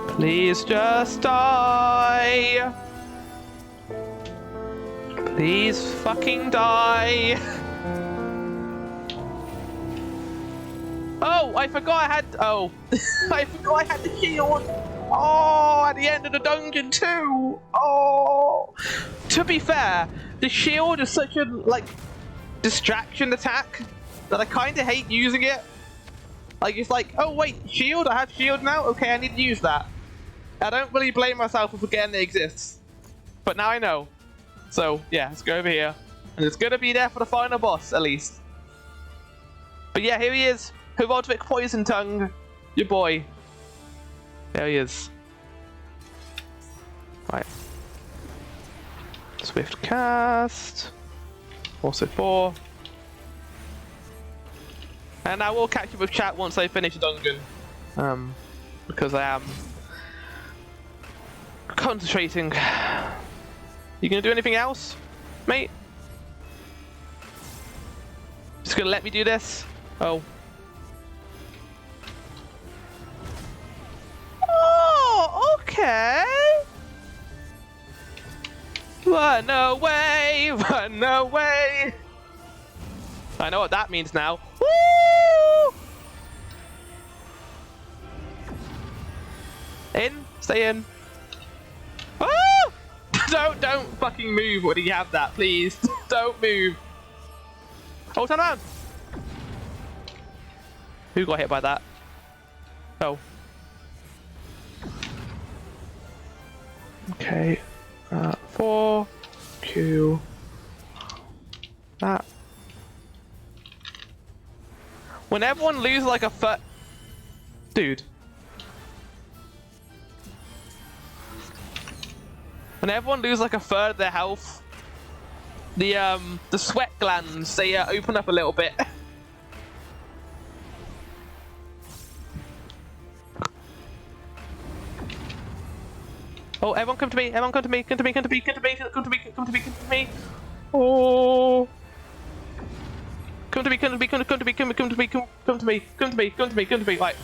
Please just die. Please fucking die. Oh, I forgot I had. Oh, I forgot I had the shield. Oh, at the end of the dungeon too. Oh, to be fair, the shield is such a distraction attack that I kind of hate using it. Like it's like, oh wait, shield. I have shield now. Okay, I need to use that. I don't really blame myself for forgetting it exists, but now I know. So yeah, let's go over here, and it's gonna be there for the final boss at least. But yeah, here he is. Herodic Poison Tongue, your boy. There he is. Right. Swift cast. Also 4. And I will catch up with chat once I finish the dungeon. Because I am concentrating. You gonna do anything else, mate? Just gonna let me do this? Oh. Oh, okay. Run away, run away. I know what that means now. Woo! In. Stay in. Oh! Don't fucking move when you have that, please. Don't move. Oh, turn around. Who got hit by that? Oh. Okay. 4. Q. That. When everyone loses like a foot, dude. When everyone loses like a third of their health, the sweat glands they open up a little bit. Oh, everyone come to me! Everyone come to me! Come to me! Come to me! Come to me! Come to me! Come to me! Come to me! Oh! Come to me! Come to me! Come to me! Come to me! Come to me! Come to me! Come to me! Come to me! Like.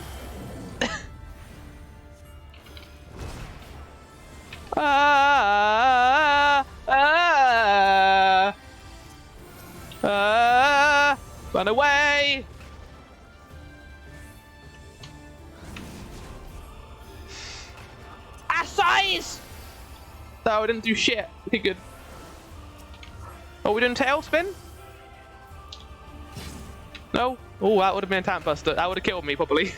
Run away! Size! No, I didn't do shit. Okay, good. Oh, we doing tailspin? No? Oh, that would have been a tank buster. That would have killed me, probably.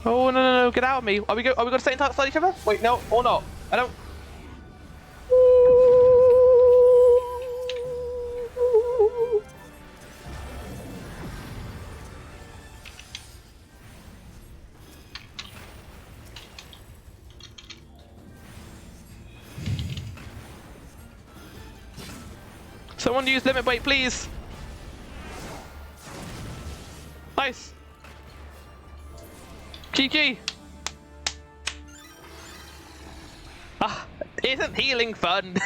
Oh, no, get out of me. Are we gonna stay inside each other? Wait, no, or not. I don't... Someone use limit break, please. Nice. GG. Ah, isn't healing fun?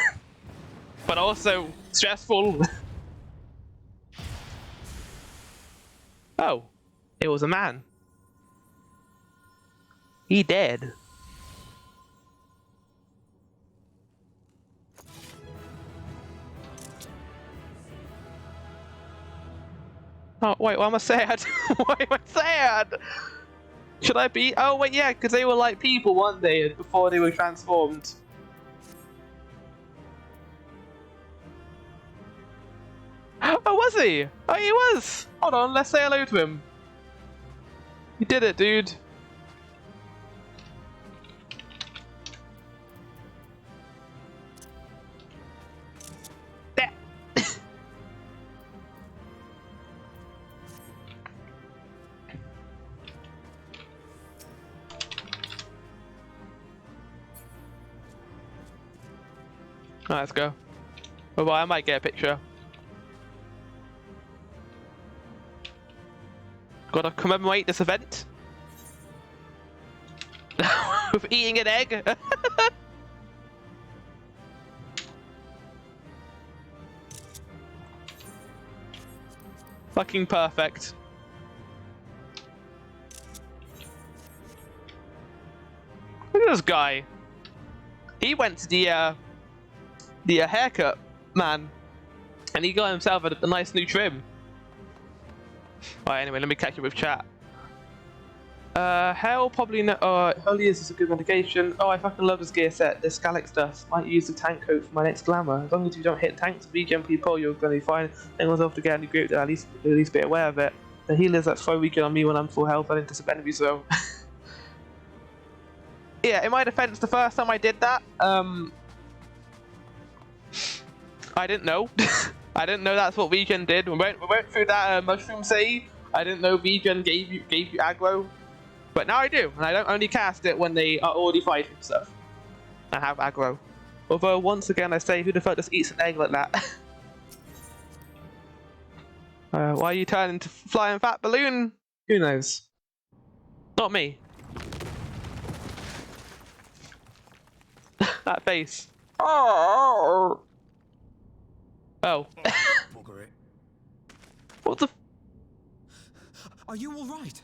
But also stressful. Oh, it was a man. He dead. Oh, wait, why am I sad? Why am I sad? Should I be? Oh, wait, yeah, because they were like people, weren't they, before they were transformed. Oh, was he? Oh, he was! Hold on, let's say hello to him. You did it, dude. There. Alright, let's go. Oh, well, I might get a picture. Gotta commemorate this event. With eating an egg. Fucking perfect. Look at this guy. He went to the haircut man, and he got himself a nice new trim. Alright, anyway, let me catch up with chat. Hell probably no. Holy is a good medication. Oh, I fucking love this gear set. This Scalix dust. Might use the tank coat for my next glamour. As long as you don't hit tanks, regen people, you're gonna be fine. Think myself to get any group that at least be aware of it. The healers that throw regen on me when I'm full health, I didn't disappoint you, so. Yeah, in my defense, the first time I did that, I didn't know. I didn't know that's what regen did. We went through that mushroom city. I didn't know regen gave you aggro. But now I do, and I don't only cast it when they are already fighting stuff. I have aggro. Although, once again, I say, who the fuck just eats an egg like that? Why you turn into flying fat balloon? Who knows? Not me. That face. Oh. Oh. Bugger it. What the? Are you all right?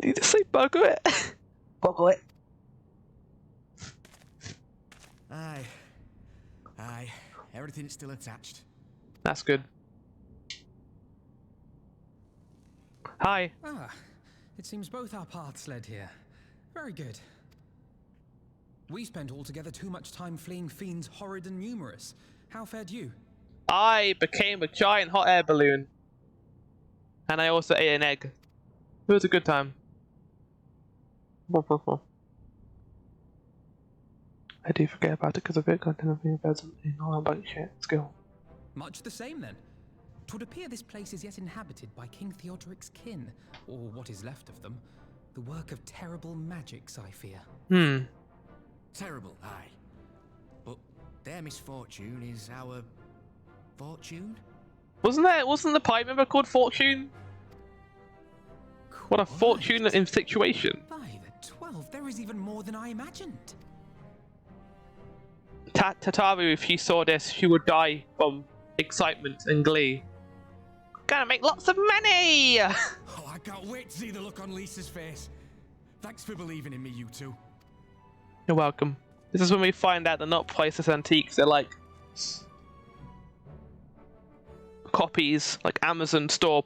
Did you just say bugger it? Bugger it. Aye. Everything's still attached. That's good. Hi. Ah, It seems both our paths led here. Very good. We spent altogether too much time fleeing fiends horrid and numerous. How fared you? I became a giant hot air balloon. And I also ate an egg. It was a good time. I do forget about it because of it. Content of about something all about shit. Let's go. Much the same then. 'Twould appear this place is yet inhabited by King Theodoric's kin, or what is left of them. The work of terrible magics, I fear. Terrible, aye. But their misfortune is our fortune? Wasn't the pipe member called Fortune? What a fortune in situation. By the 12, there is even more than I imagined. Tataru, if she saw this, she would die from excitement and glee. Gonna make lots of money! Oh, I can't wait to see the look on Lisa's face. Thanks for believing in me, you two. You're welcome. This is when we find out they're not priceless antiques, they're like copies, like Amazon store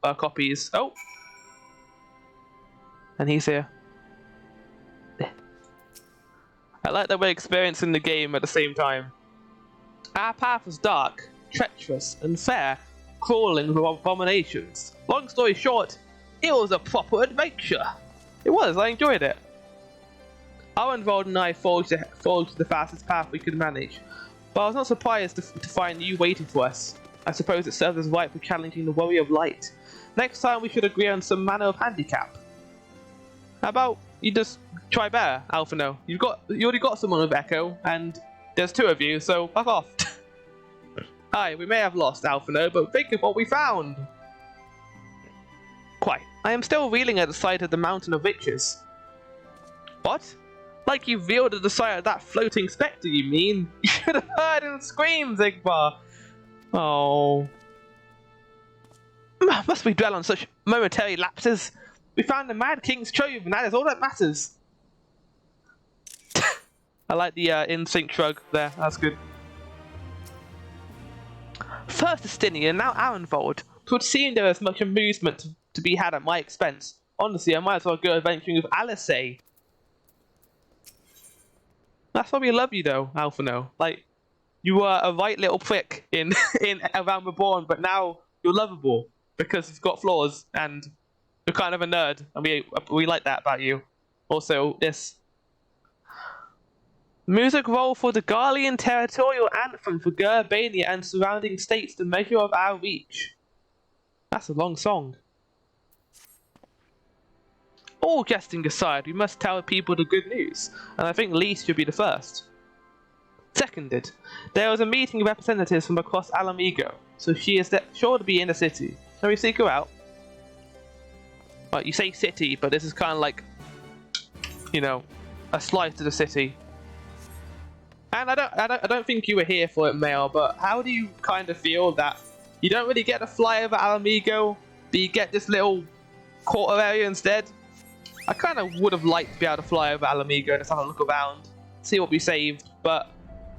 copies. Oh! And he's here. I like that we're experiencing the game at the same time. Our path was dark, treacherous, and fair, crawling with abominations. Long story short, it was a proper adventure. It was, I enjoyed it. Arenvold and I forged the fastest path we could manage, but I was not surprised to find you waiting for us. I suppose it served us right for challenging the Warrior of Light. Next time we should agree on some manner of handicap. How about you just try better, Alphino? You already got someone with Echo, and there's two of you, so fuck off. Aye, we may have lost Alphino, but think of what we found. Quite. I am still reeling at the sight of the Mountain of Witches. What? Like you reeled at the sight of that floating spectre, you mean? You should have heard him scream, Zigbar. Oh. Must we dwell on such momentary lapses? We found the Mad King's trove, and that is all that matters. I like the in-sync shrug there. That's good. First Justinian, now Arenvold. 'Twould seem there is much amusement to be had at my expense. Honestly, I might as well go adventuring with Alice. That's why we love you, though, Alphino. Like, you were a right little prick in Around Reborn, but now you're lovable because you've got flaws and you're kind of a nerd, and we like that about you. Also, this music roll for the Garlean territorial anthem for Gerbania and surrounding states, the measure of our reach. That's a long song. All jesting aside, we must tell people the good news, and I think Lise should be the first. Seconded, there was a meeting of representatives from across Alamigo, so she is sure to be in the city. Shall we seek her out? Well, you say city, but this is kind of like, you know, a slice of the city. And I don't think you were here for it, Mail, but how do you kind of feel that you don't really get to fly over Alamigo, but you get this little quarter area instead? I kind of would have liked to be able to fly over Alamigo and just have a look around, see what we saved, but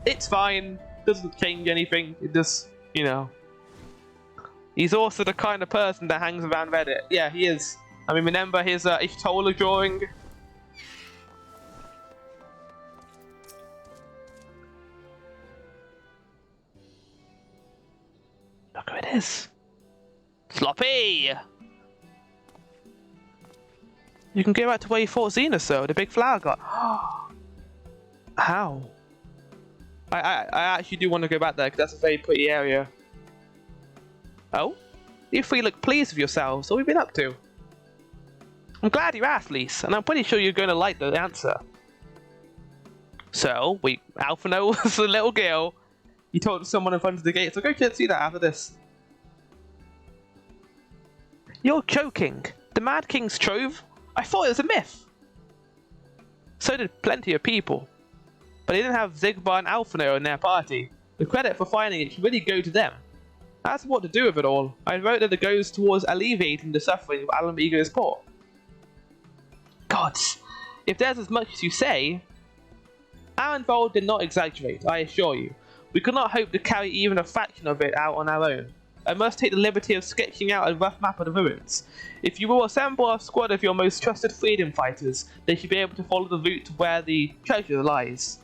it's fine. Doesn't change anything. It just, you know. He's also the kind of person that hangs around Reddit. Yeah, he is. I mean, remember his Ishtola drawing? Look who it is. Sloppy! You can go back to where you fought Xenos, though, the big flower god. How? I actually do want to go back there, because that's a very pretty area. Oh? You three look pleased with yourselves. What have you been up to? I'm glad you asked, Lise, and I'm pretty sure you're going to like the answer. So, Alphino was a little girl. You told someone in front of the gate, so go see that after this. You're joking. The Mad King's trove? I thought it was a myth. So did plenty of people. But they didn't have Zigbar and Alphino in their party. The credit for finding it should really go to them. As for what to do with it all, I wrote that it goes towards alleviating the suffering of Alamigo's poor. Gods, if there's as much as you say... Arenvold did not exaggerate, I assure you. We could not hope to carry even a fraction of it out on our own. I must take the liberty of sketching out a rough map of the ruins. If you will assemble a squad of your most trusted freedom fighters, they should be able to follow the route to where the treasure lies.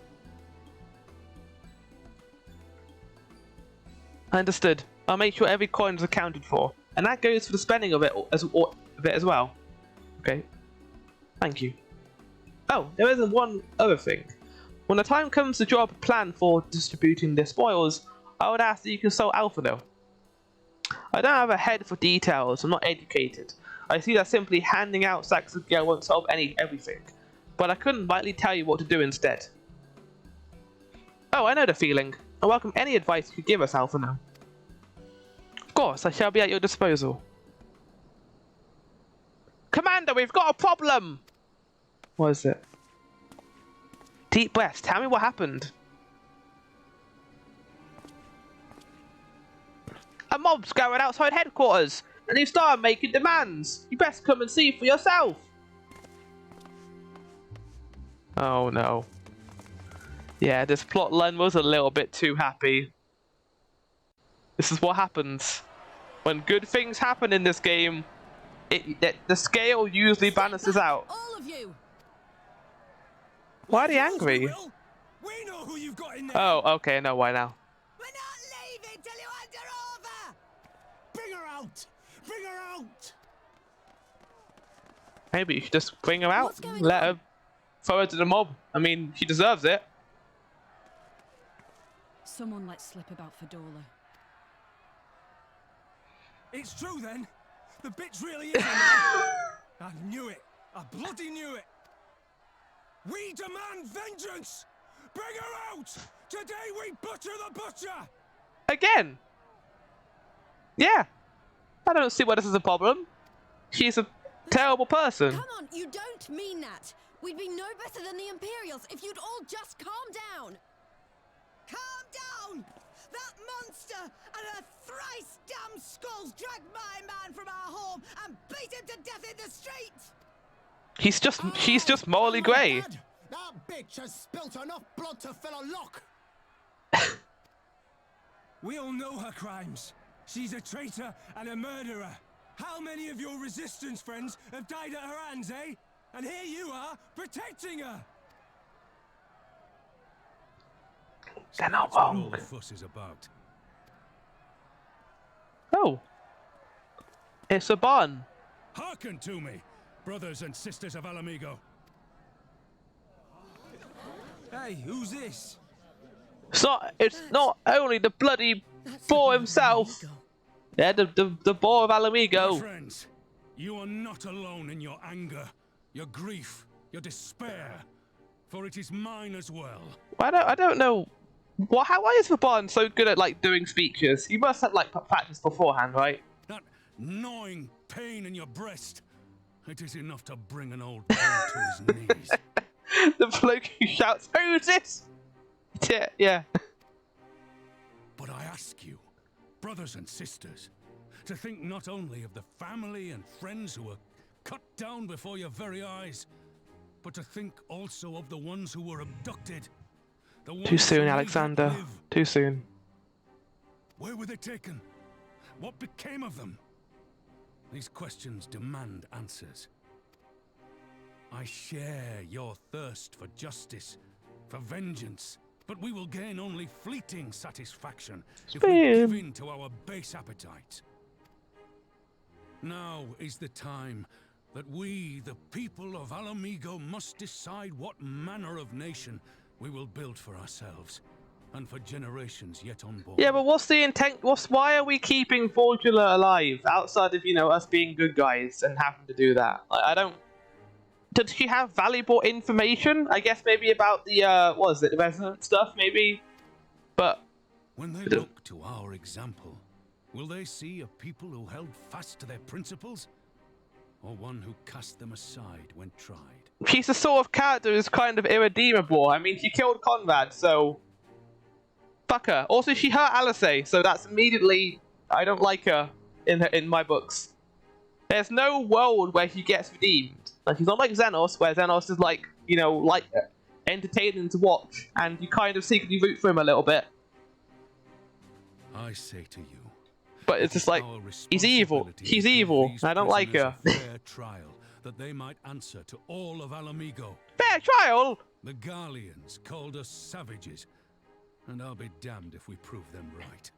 Understood. I'll make sure every coin is accounted for, and that goes for the spending of it as well. Okay. Thank you. Oh, there is one other thing. When the time comes to draw up a plan for distributing the spoils, I would ask that you consult Alphino. I don't have a head for details, I'm not educated. I see that simply handing out sacks of gear won't solve everything, but I couldn't rightly tell you what to do instead. Oh, I know the feeling. I welcome any advice you could give us, Alphino. Of course, I shall be at your disposal. Commander, we've got a problem! What is it? Deep breaths, tell me what happened. A mob's gathered outside headquarters, and they've started making demands. You best come and see for yourself. Oh no. Yeah, this plot line was a little bit too happy. This is what happens. When good things happen in this game, the scale usually balances out. All of you! Why are they angry? We know who you've got in there. Oh, okay, I know why now. We're not leaving till you hand her over! Bring her out! Bring her out! Maybe you should just bring her out. What's going Let on? her throw her to the mob. I mean, she deserves it. Someone let slip about Fedorla. It's true then. The bitch really is in there. I knew it. I bloody knew it. We demand vengeance! Bring her out! Today we butcher the butcher! Again. Yeah. I don't see why this is a problem. She's a terrible person. Come on, you don't mean that. We'd be no better than the Imperials if you'd all just calm down. Calm down! That monster and her thrice damned skulls dragged my man from our home and beat him to death in the street! She's just morally grey. Dad, that bitch has spilt enough blood to fill a lock. We all know her crimes. She's a traitor and a murderer. How many of your resistance friends have died at her hands, eh? And here you are, protecting her! They're not That's what all wrong. the fuss is about. Oh. It's a barn. Hearken to me, brothers and sisters of Alamigo. Hey, who's this? It's not only the bloody boar himself. Yeah, the boar of My Alamigo. friends, you are not alone in your anger, your grief, your despair, for it is mine as well. I don't know. Why is the barn so good at like doing speeches? You must have like practiced beforehand, right? That gnawing pain in your breast, it is enough to bring an old man to his knees. The bloke who shouts, "Who's this?" Yeah. But I ask you, brothers and sisters, to think not only of the family and friends who were cut down before your very eyes, but to think also of the ones who were abducted. The ones Too soon, who may not Alexander. live. Too soon. Where were they taken? What became of them? These questions demand answers. I share your thirst for justice, for vengeance, but we will gain only fleeting satisfaction if we give in to our base appetites. Now is the time that we, the people of Alamigo, must decide what manner of nation we will build for ourselves, and for generations yet unborn. Yeah, but what's the intent? Why are we keeping Formula alive outside of us being good guys and having to do that? Like, I don't. Did she have valuable information? I guess maybe about the what is it, the resonant stuff, maybe. But when they look to our example, will they see a people who held fast to their principles, or one who cast them aside when tried? she's the sort of character who's kind of irredeemable. I mean, she killed Conrad, so fuck her. Also, she hurt Alice, so that's immediately I don't like her in my books. There's no world where she gets redeemed. Like, she's not like Xenos, where Xenos is like, like entertaining to watch, and you kind of secretly root for him a little bit. I say to you, But it's just like, Our he's evil. responsibility He's to give evil. these I don't like prisoners her. a fair trial, that they might answer to all of Alamigo. Fair trial? The Garleans called us savages, and I'll be damned if we prove them right.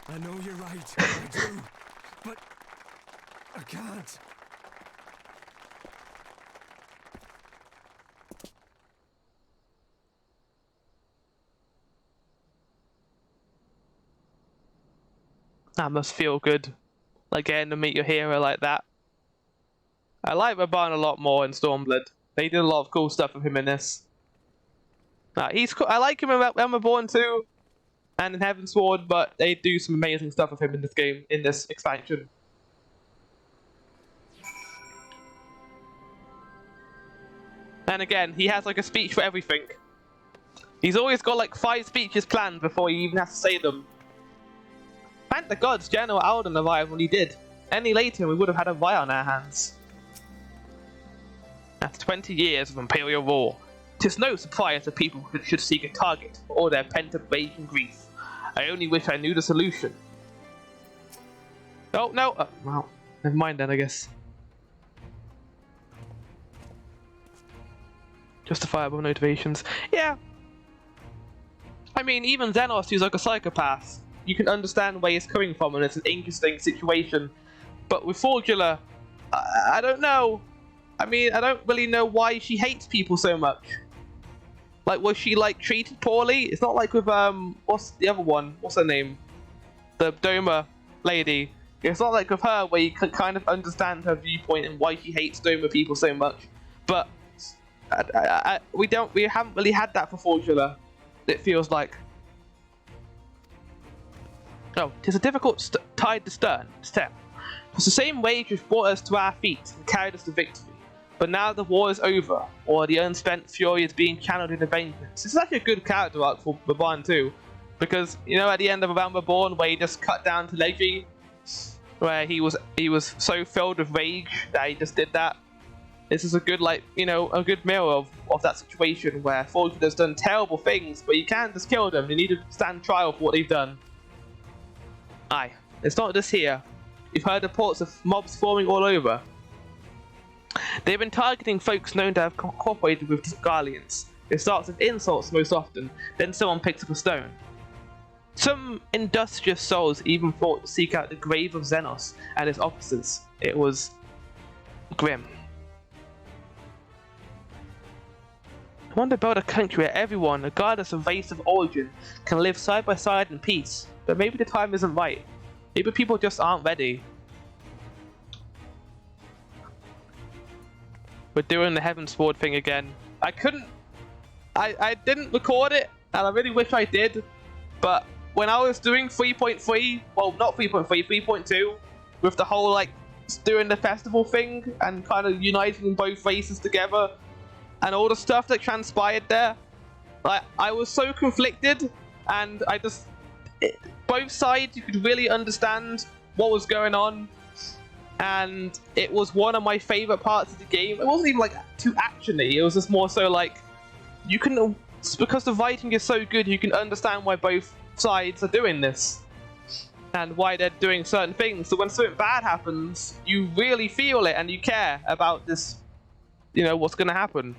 I know you're right, I do, but I can't. That must feel good. Like getting to meet your hero like that. I like Raban a lot more in Stormblood. They did a lot of cool stuff with him in this. He's cool. I like him in Realm Reborn too, and in Heavensward, but they do some amazing stuff with him in this game, in this expansion. And again, he has like a speech for everything. He's always got like 5 speeches planned before he even has to say them. Thank the gods General Alden arrived when he did. Any later we would have had a riot on our hands. After 20 years of Imperial rule, 'tis no surprise that people should seek a target for all their pent-up rage and grief. I only wish I knew the solution. Oh, no! Well, never mind then, I guess. Justifiable motivations. Yeah. I mean, even Xenos, who's like a psychopath, you can understand where he's coming from, and it's an interesting situation. But with Formula, I don't know. I mean, I don't really know why she hates people so much. Like, was she like treated poorly? It's not like with what's the other one? What's her name? The Doma lady. It's not like with her where you can kind of understand her viewpoint and why she hates Doma people so much. But we haven't really had that for Formula. It feels like. Oh, 'tis a difficult tide to step. 'Twas the same wage which brought us to our feet and carried us to victory. But now the war is over, or the unspent fury is being channeled into vengeance. This is actually a good character arc for Raban too, because you know at the end of Realm Reborn where he just cut down to Leggy, where he was so filled with rage that he just did that. This is a good a good mirror of that situation where Fortune has done terrible things, but you can't just kill them. You need to stand trial for what they've done. Aye, it's not just here. You've heard reports of mobs forming all over. They've been targeting folks known to have cooperated with the Garleans. It starts with insults most often, then someone picks up a stone. Some industrious souls even thought to seek out the grave of Xenos and his officers. It was grim. I want to build a country where everyone, regardless of race or origin, can live side by side in peace. But maybe the time isn't right. Maybe people just aren't ready. We're doing the Heavensward thing again. I didn't record it, and I really wish I did. But when I was doing 3.3, well, not 3.3, 3.2, with the whole like doing the festival thing and kind of uniting both races together, and all the stuff that transpired there, like I was so conflicted, and both sides you could really understand what was going on. And it was one of my favorite parts of the game. It wasn't even like too actiony. It was just more so like because the writing is so good, you can understand why both sides are doing this and why they're doing certain things. So when something bad happens, you really feel it and you care about this, what's going to happen.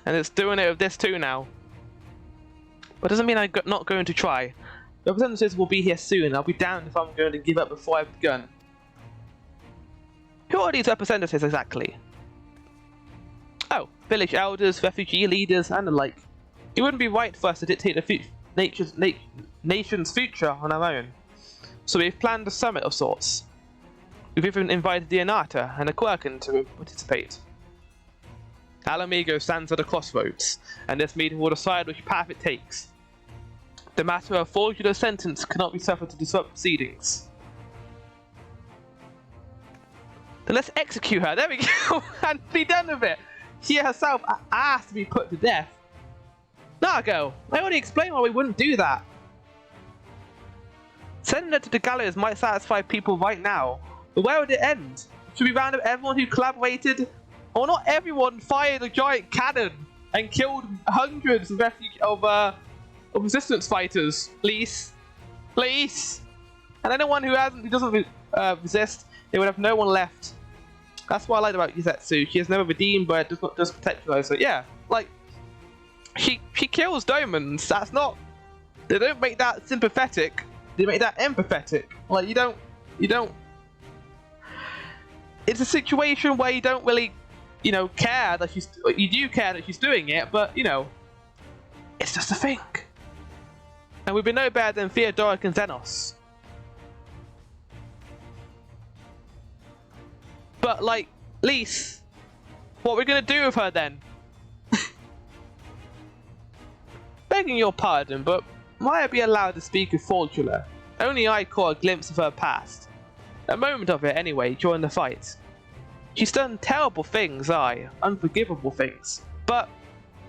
And it's doing it with this too now. But doesn't mean I'm not going to try. Representatives will be here soon. I'll be damned if I'm going to give up before I've begun. Who are these representatives exactly? Oh, village elders, refugee leaders, and the like. It wouldn't be right for us to dictate the nation's future on our own. So we've planned a summit of sorts. We've even invited the Anata and the Quirkin to participate. Alamigo stands at a crossroads, and this meeting will decide which path it takes. The matter of forgery sentence cannot be suffered to disrupt proceedings. Then let's execute her. There we go. And be done with it. She herself asked to be put to death. Nargo, I already explained why we wouldn't do that. Sending her to the gallows might satisfy people right now, but where would it end? Should we round up everyone who collaborated? Or not everyone fired a giant cannon and killed hundreds of resistance fighters, please? Please? And anyone who doesn't resist, they would have no one left. That's what I like about Yuzetsu. She has never redeemed, but does not just protect you. So yeah, like she kills Domans. That's not. They don't make that sympathetic. They make that empathetic. Like you don't. It's a situation where you don't really, care that she's. You do care that she's doing it, but it's just a thing. And we've been no better than Theodoric and Xenos. But like, Lise, what are we gonna do with her then? Begging your pardon, but might I be allowed to speak of Fortula? Only I caught a glimpse of her past. A moment of it anyway, during the fight. She's done terrible things, unforgivable things. But,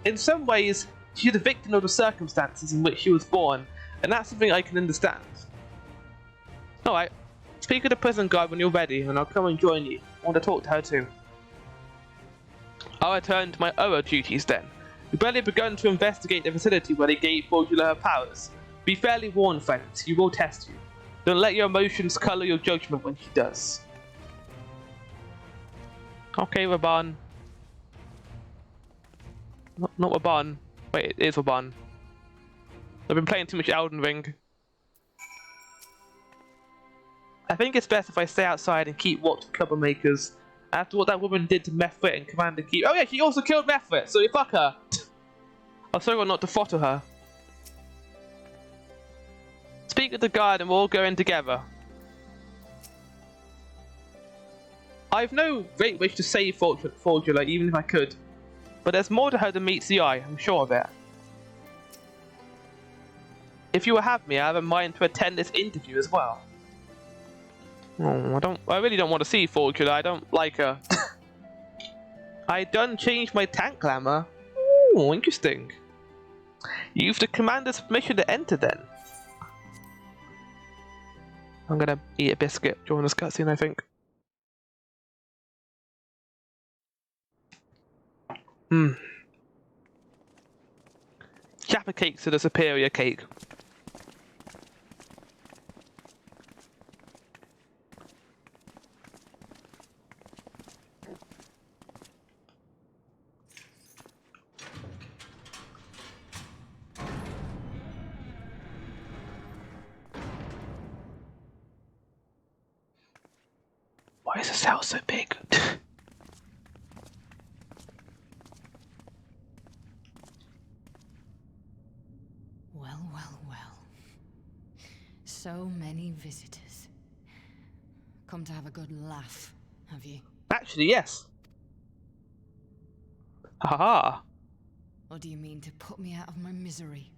in some ways, she's a victim of the circumstances in which she was born, and that's something I can understand. Alright, speak of the prison guard when you're ready, and I'll come and join you. I want to talk to her too. I'll return to my other duties then. We've barely begun to investigate the facility where they gave Fortula her powers. Be fairly warned, friends, he will test you. Don't let your emotions colour your judgment when he does. Okay, Raban. Not Raban. Wait, it is Raban. I've been playing too much Elden Ring. I think it's best if I stay outside and keep watch of troublemakers. After what that woman did to Methrit and Commander Key. Oh yeah, she also killed Methrit, so fuck her. I'll sorry not to throttle her. Speak with the guard and we'll all go in together. I've no great wish to save Fortula, even if I could. But there's more to her than meets the eye, I'm sure of it. If you will have me, I have a mind to attend this interview as well. Oh, I really don't want to see Fortula, I don't like her. I done changed my tank glamour. Ooh, interesting. You've the commander's permission to enter then. I'm gonna eat a biscuit during this cutscene, I think. Jaffa cakes are the superior cake. Why is this house so big? Well. So many visitors. Come to have a good laugh, have you? Actually, yes. Haha. Or do you mean to put me out of my misery?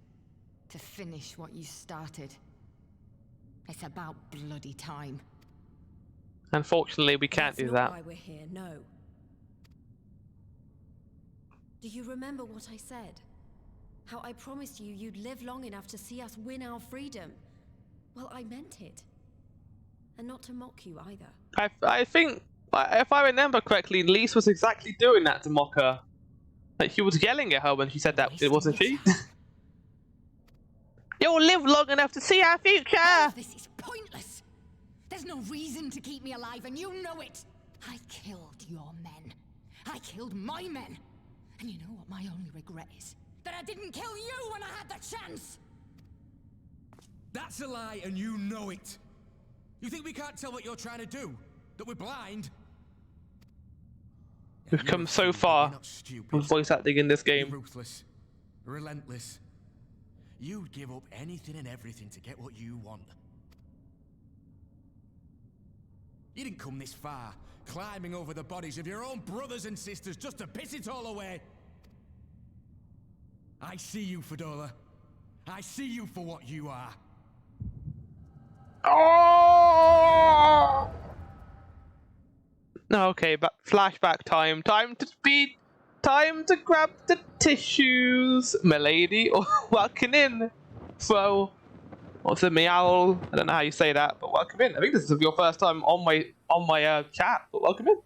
To finish what you started? It's about bloody time. Unfortunately, we can't do that. That's not why we're here, no. Do you remember what I said? How I promised you you'd live long enough to see us win our freedom? Well, I meant it. And not to mock you either. I think, if I remember correctly, Lise was exactly doing that to mock her. Like, she was yelling at her when she said that, wasn't she? You'll live long enough to see our future! All of this is pointless! There's no reason to keep me alive, and you know it! I killed your men. I killed my men. And you know what my only regret is? That I didn't kill you when I had the chance! That's a lie, and you know it. You think we can't tell what you're trying to do? That we're blind? We've come so far with voice acting in this game. Ruthless, relentless. You'd give up anything and everything to get what you want. You didn't come this far, climbing over the bodies of your own brothers and sisters just to piss it all away. I see you, Fedora. I see you for what you are. Oh! Okay, but flashback time. Time to grab the tissues, milady, or walking in. So, What's a meow? I don't know how you say that, but welcome in. I think this is your first time on my chat, but welcome in.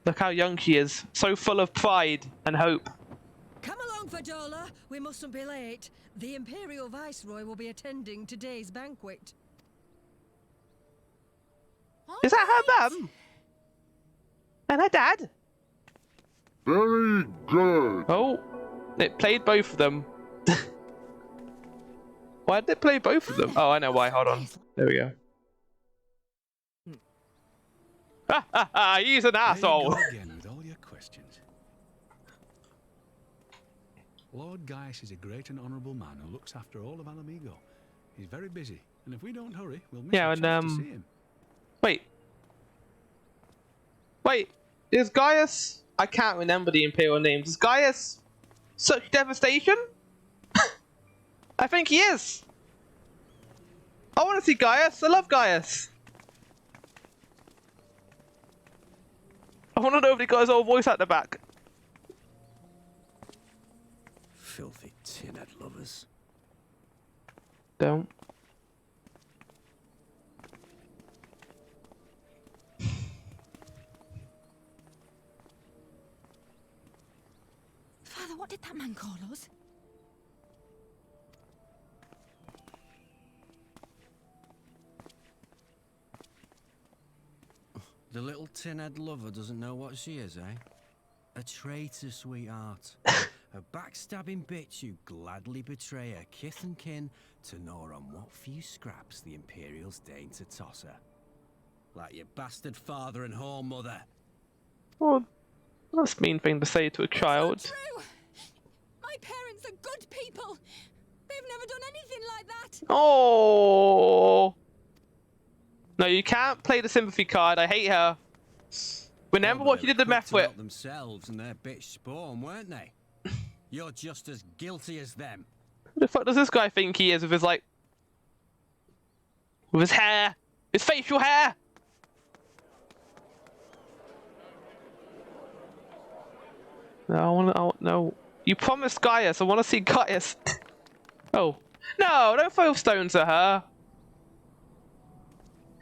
Look how young she is, so full of pride and hope. Come along, Fadola. We mustn't be late. The Imperial Viceroy will be attending today's banquet. Is that her mum? And her dad? Very good. Oh, it played both of them. Why did it play both of them? Oh, I know why. Hold on. There we go. Ha ha ha! He's an asshole. There you go again with all your questions. Lord Gaius is a great and honourable man who looks after all of Alamigo. He's very busy, and if we don't hurry, we'll miss a chance to see him. Wait, is Gaius? I can't remember the Imperial names. Is Gaius such devastation? I think he is. I want to see Gaius. I love Gaius. I want to know if he got his old voice at the back. Filthy tin-head lovers. Don't. Father, what did that man call us? The little tin-head lover doesn't know what she is, eh? A traitor, sweetheart. A backstabbing bitch who gladly betray her kith and kin to gnaw on what few scraps the Imperials deign to toss her. Like your bastard father and whore mother. Well, that's a mean thing to say to a child. It's not true! My parents are good people! They've never done anything like that! Oh. No, you can't play the sympathy card. I hate her. Remember what she did to meth with. Themselves and their bitch spawn, weren't they? You're just as guilty as them. Who the fuck does this guy think he is with his, like... with his hair? His facial hair? No, no. You promised Gaius. I want to see Gaius. Oh. No, don't throw stones at her.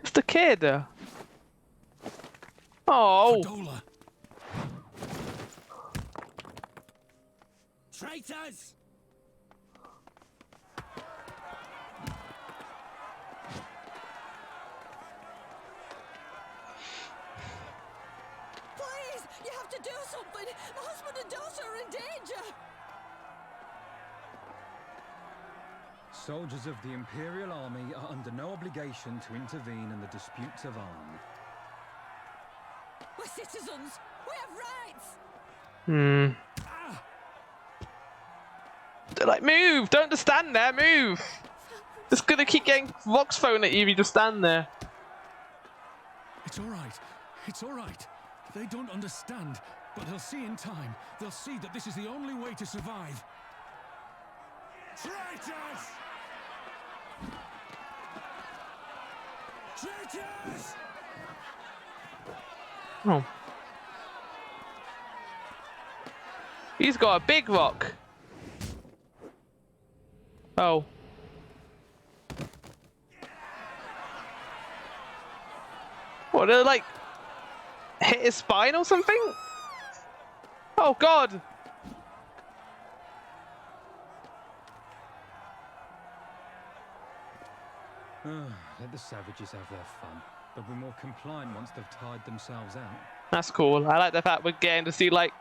Just a kid. Oh. Fadola. Traitors! Please, you have to do something. My husband and daughter are in danger. Soldiers of the Imperial Army are under no obligation to intervene in the disputes of arm. We're citizens. We have rights. Like, move! Don't just stand there, move! Just gonna keep getting rocks thrown at you if you just stand there. It's all right. It's all right. They don't understand, but they'll see in time. They'll see that this is the only way to survive. Traitors! Traitors! Oh. He's got a big rock. Oh. What, did it, like, hit his spine or something? Oh, God. Let the savages have their fun. They'll be more compliant once they've tired themselves out. That's cool. I like the fact we're getting to see, like,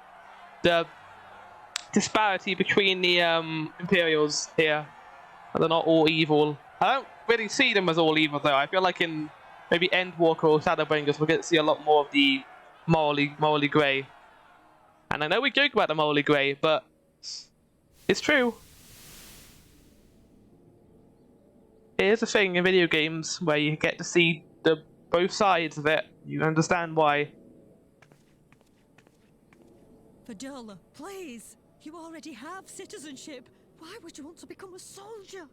the disparity between the Imperials here. They're not all evil. I don't really see them as all evil, though. I feel like in maybe Endwalker or Shadowbringers, we'll get to see a lot more of the morally grey. And I know we joke about the morally grey, but it's true. It is a thing in video games where you get to see the both sides of it. You understand why. Fadola, please. You already have citizenship. Why would you want to become a soldier?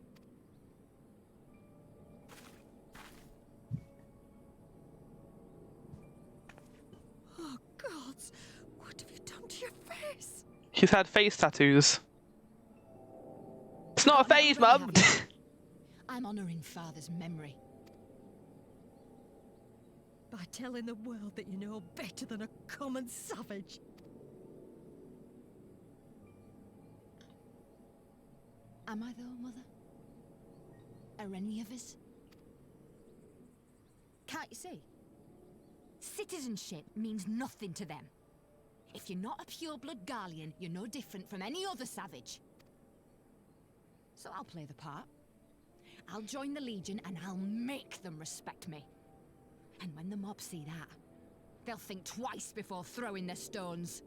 Oh, gods. What have you done to your face? She's had face tattoos. It's not a phase, Mum. I'm honoring Father's memory. By telling the world that you know better than a common savage. Am I though, Mother? Are any of us? Can't you see? Citizenship means nothing to them. If you're not a pure-blood Garlean, you're no different from any other savage. So I'll play the part. I'll join the Legion and I'll make them respect me. And when the mob see that, they'll think twice before throwing their stones.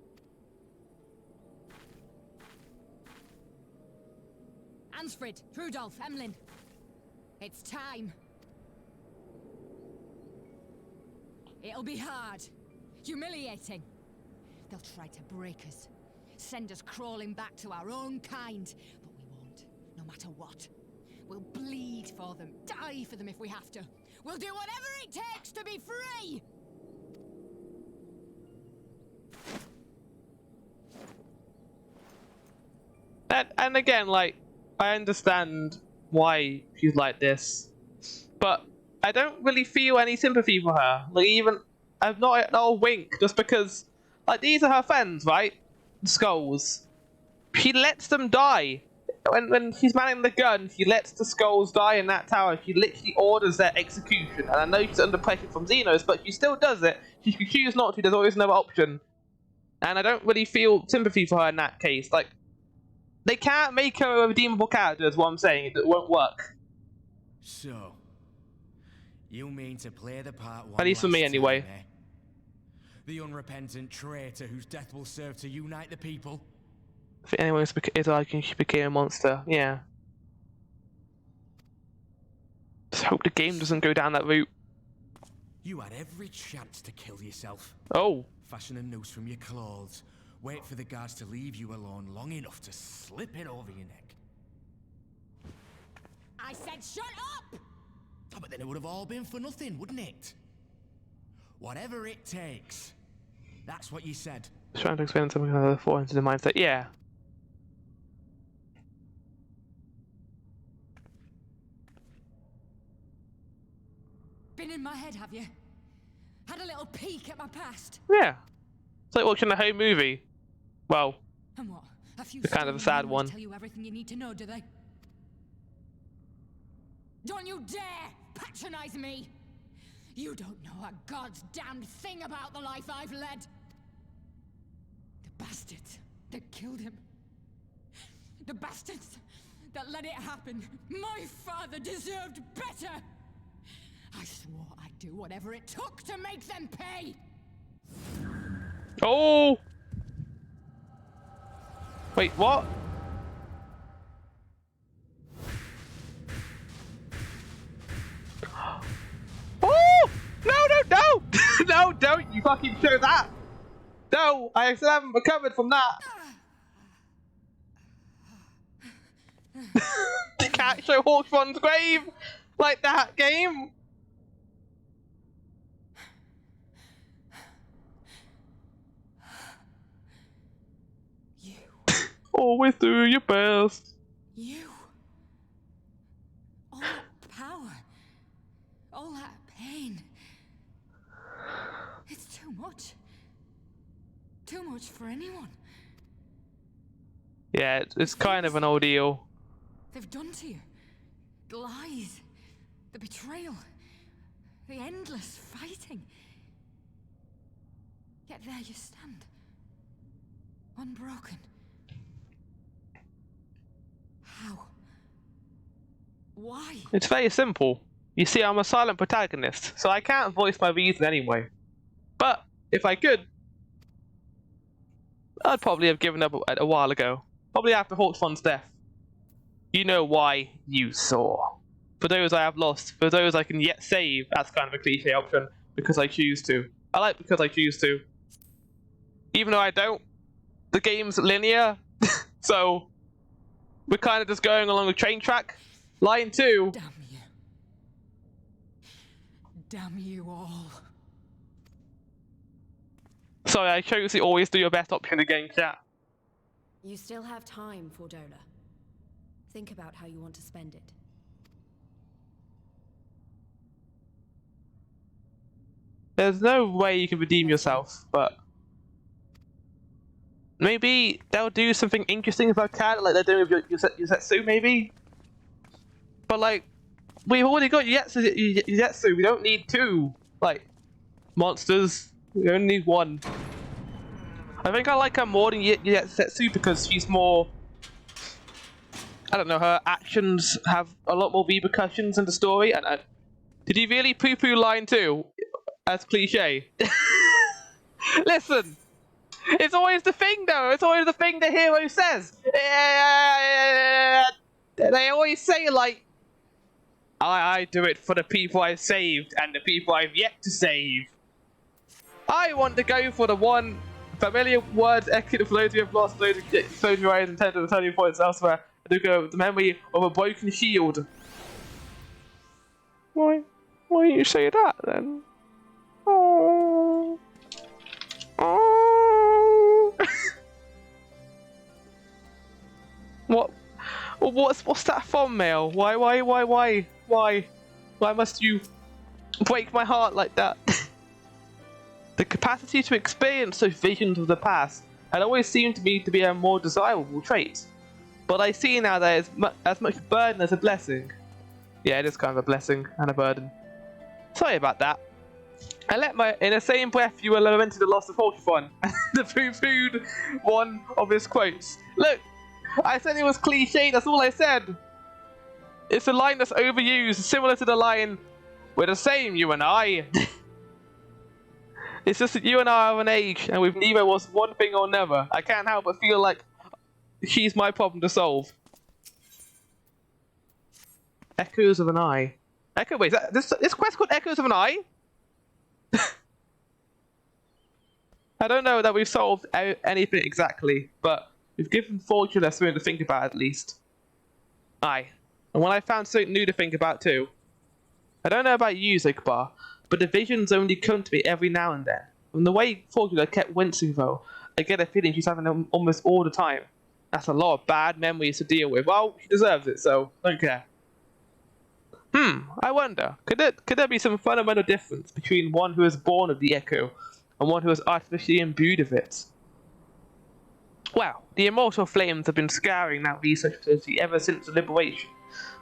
Ansfrid, Rudolph, Emlyn. It's time. It'll be hard. Humiliating. They'll try to break us. Send us crawling back to our own kind. But we won't, no matter what. We'll bleed for them, die for them if we have to. We'll do whatever it takes to be free! And again, like, I understand why she's like this, but I don't really feel any sympathy for her. Like, even I've not a wink, just because, like, these are her friends, right? Skulls. She lets them die. When she's manning the gun, she lets the skulls die in that tower. She literally orders their execution. And I know she's under pressure from Xenos, but she still does it. She can choose not to. There's always another option. And I don't really feel sympathy for her in that case. Like, they can't make her a redeemable character, is what I'm saying. It won't work. So, you mean to play the part one At least for me, last anyway. time, eh? The unrepentant traitor whose death will serve to unite the people? If anyone is arguing she became a monster, yeah. Just hope the game doesn't go down that route. You had every chance to kill yourself. Oh. Fashion a noose from your clothes. Wait for the guards to leave you alone long enough to slip it over your neck. I said shut up! Oh, but then it would have all been for nothing, wouldn't it? Whatever it takes. That's what you said. Trying to explain something that fall into the mindset. Yeah. Been in my head, have you? Had a little peek at my past? Yeah. It's like watching a home movie. Well, And what? A few kind of a sad one. Tell you everything you need to know, do they? Don't you dare patronize me! You don't know a god's damned thing about the life I've led. The bastards that killed him. The bastards that let it happen. My father deserved better. I swore I'd do whatever it took to make them pay. Oh! Wait, what? Oh! No, no, no! No, don't you fucking show that! No, I still haven't recovered from that! You can't show Hawthorne's grave like that, game! Always do your best. You. All that power. All that pain. It's too much. Too much for anyone. Yeah, it's kind of an ordeal. They've done to you. The lies. The betrayal. The endless fighting. Yet there you stand. Unbroken. How? Why? It's very simple. You see, I'm a silent protagonist, so I can't voice my reason anyway. But, if I could, I'd probably have given up a while ago. Probably after Hawthorne's death. You know why you saw. For those I have lost, for those I can yet save, that's kind of a cliche option, because I choose to. I like because I choose to. Even though I don't, the game's linear, so we're kind of just going along a train track. Line 2. Damn you. Damn you all. Sorry, I chose to always do your best option again, chat. You still have time, Fordola. Think about how you want to spend it. There's no way you can redeem yourself, but maybe they'll do something interesting if I can, like they're doing with your Yuzetsu, maybe? But like, we've already got Yuzetsu, we don't need two, like, monsters. We only need one. I think I like her more than Yuzetsu because she's more... I don't know, her actions have a lot more repercussions in the story, and did you really poo-poo line 2? As cliche. Listen! It's always the thing though, it's always the thing the hero says. They always say like, I do it for the people I've saved and the people I've yet to save. I want to go for the one familiar words echoed of loads we have lost, loads of exploding eyes and tend to turning points elsewhere. I do go with the memory of a broken shield. Why do you say that then? Oh. Oh. What's that thumbnail? Why must you break my heart like that? The capacity to experience those visions of the past had always seemed to me to be a more desirable trait, but I see now that it's as much a burden as a blessing. Yeah, it is kind of a blessing and a burden. Sorry about that. I let my, in the same breath you were lamenting the loss of Pokemon, the poo-pooed one of his quotes. Look, I said it was cliche, that's all I said. It's a line that's overused, similar to the line, we're the same, you and I. It's just that you and I are of an age, and we've neither was one thing or never. I can't help but feel like she's my problem to solve. Echoes of an Eye. Echo, wait, is this quest called Echoes of an Eye? I don't know that we've solved anything exactly, but we've given Fortuna something to think about at least. Aye. And when I found something new to think about too. I don't know about you, Zigbar, but the visions only come to me every now and then. From the way Fortuna kept wincing though, I get a feeling she's having them almost all the time. That's a lot of bad memories to deal with. Well, she deserves it, so don't care. I wonder, could there be some fundamental difference between one who is born of the Echo and one who is artificially imbued of it? Well, the immortal flames have been scouring that research facility ever since the liberation.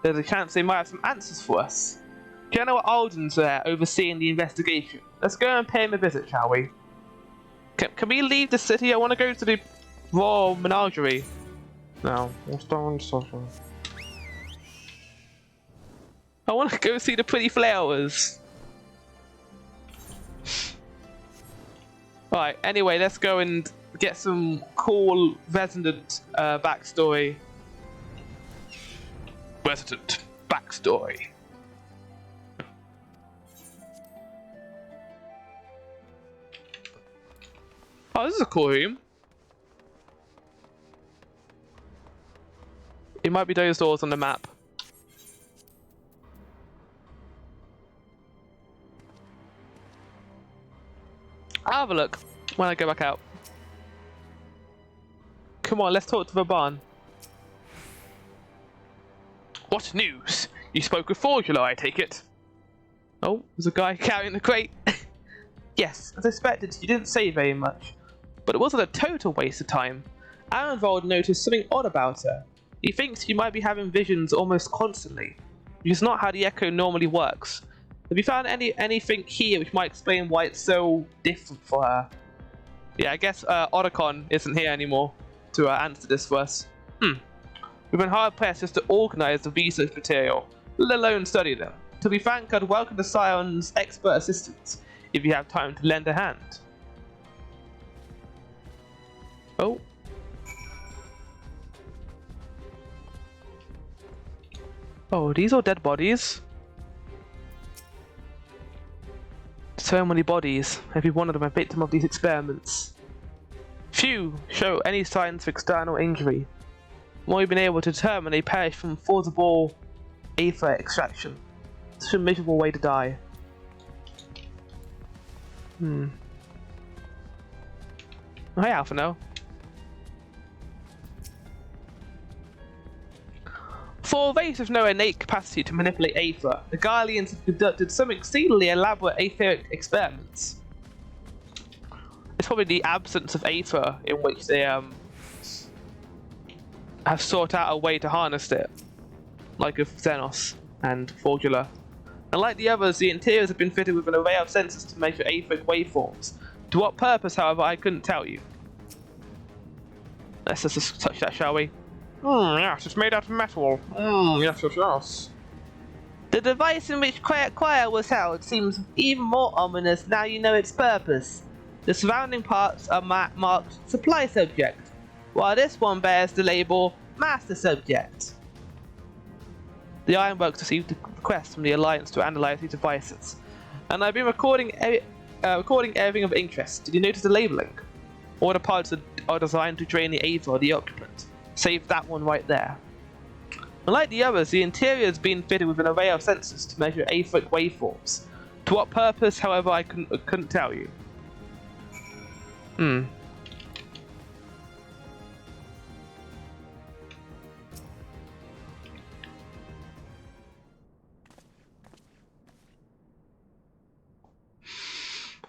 There's a chance they might have some answers for us. General Alden's there overseeing the investigation. Let's go and pay him a visit, shall we? Can we leave the city? I want to go to the Royal Menagerie. No, what's on social? I want to go see the pretty flowers. Alright, anyway, let's go and get some cool resident backstory. Resident backstory. Oh, this is a cool room. It might be those doors on the map. I'll have a look when I go back out. Come on, let's talk to the barn. What news? You spoke with Formula, I take it. Oh, there's a guy carrying the crate. Yes, as expected, you didn't say very much. But it wasn't a total waste of time. Arenvold noticed something odd about her. He thinks you might be having visions almost constantly, which is not how the Echo normally works. Have you found anything here which might explain why it's so different for her? Yeah, I guess Otacon isn't here anymore to answer this for us. We've been hard pressed just to organise the research material, let alone study them. To be frank, I'd welcome the Scion's expert assistance if you have time to lend a hand. Oh. Oh, these are dead bodies. So many bodies, every one of them a victim of these experiments. Few show any signs of external injury. From what we've been able to determine, they perished from forcible aether extraction. Such a miserable way to die. Hi, Alpha, no. For a race with no innate capacity to manipulate aether, the Garleans have conducted some exceedingly elaborate aetheric experiments. It's probably the absence of aether in which they have sought out a way to harness it, like of Xenos and Formula. Unlike the others, the interiors have been fitted with an array of sensors to measure aetheric waveforms. To what purpose, however, I couldn't tell you. Let's just touch that, shall we? Yes, it's made out of metal. Yes. The device in which Choir was held seems even more ominous now you know its purpose. The surrounding parts are marked Supply Subject, while this one bears the label Master Subject. The Ironworks received a request from the Alliance to analyze these devices, and I've been recording everything of interest. Did you notice the labeling? All the parts are designed to drain the aether or the occupant. Save that one right there. Unlike the others, the interior has been fitted with an array of sensors to measure aetheric waveforms. To what purpose, however, I couldn't tell you.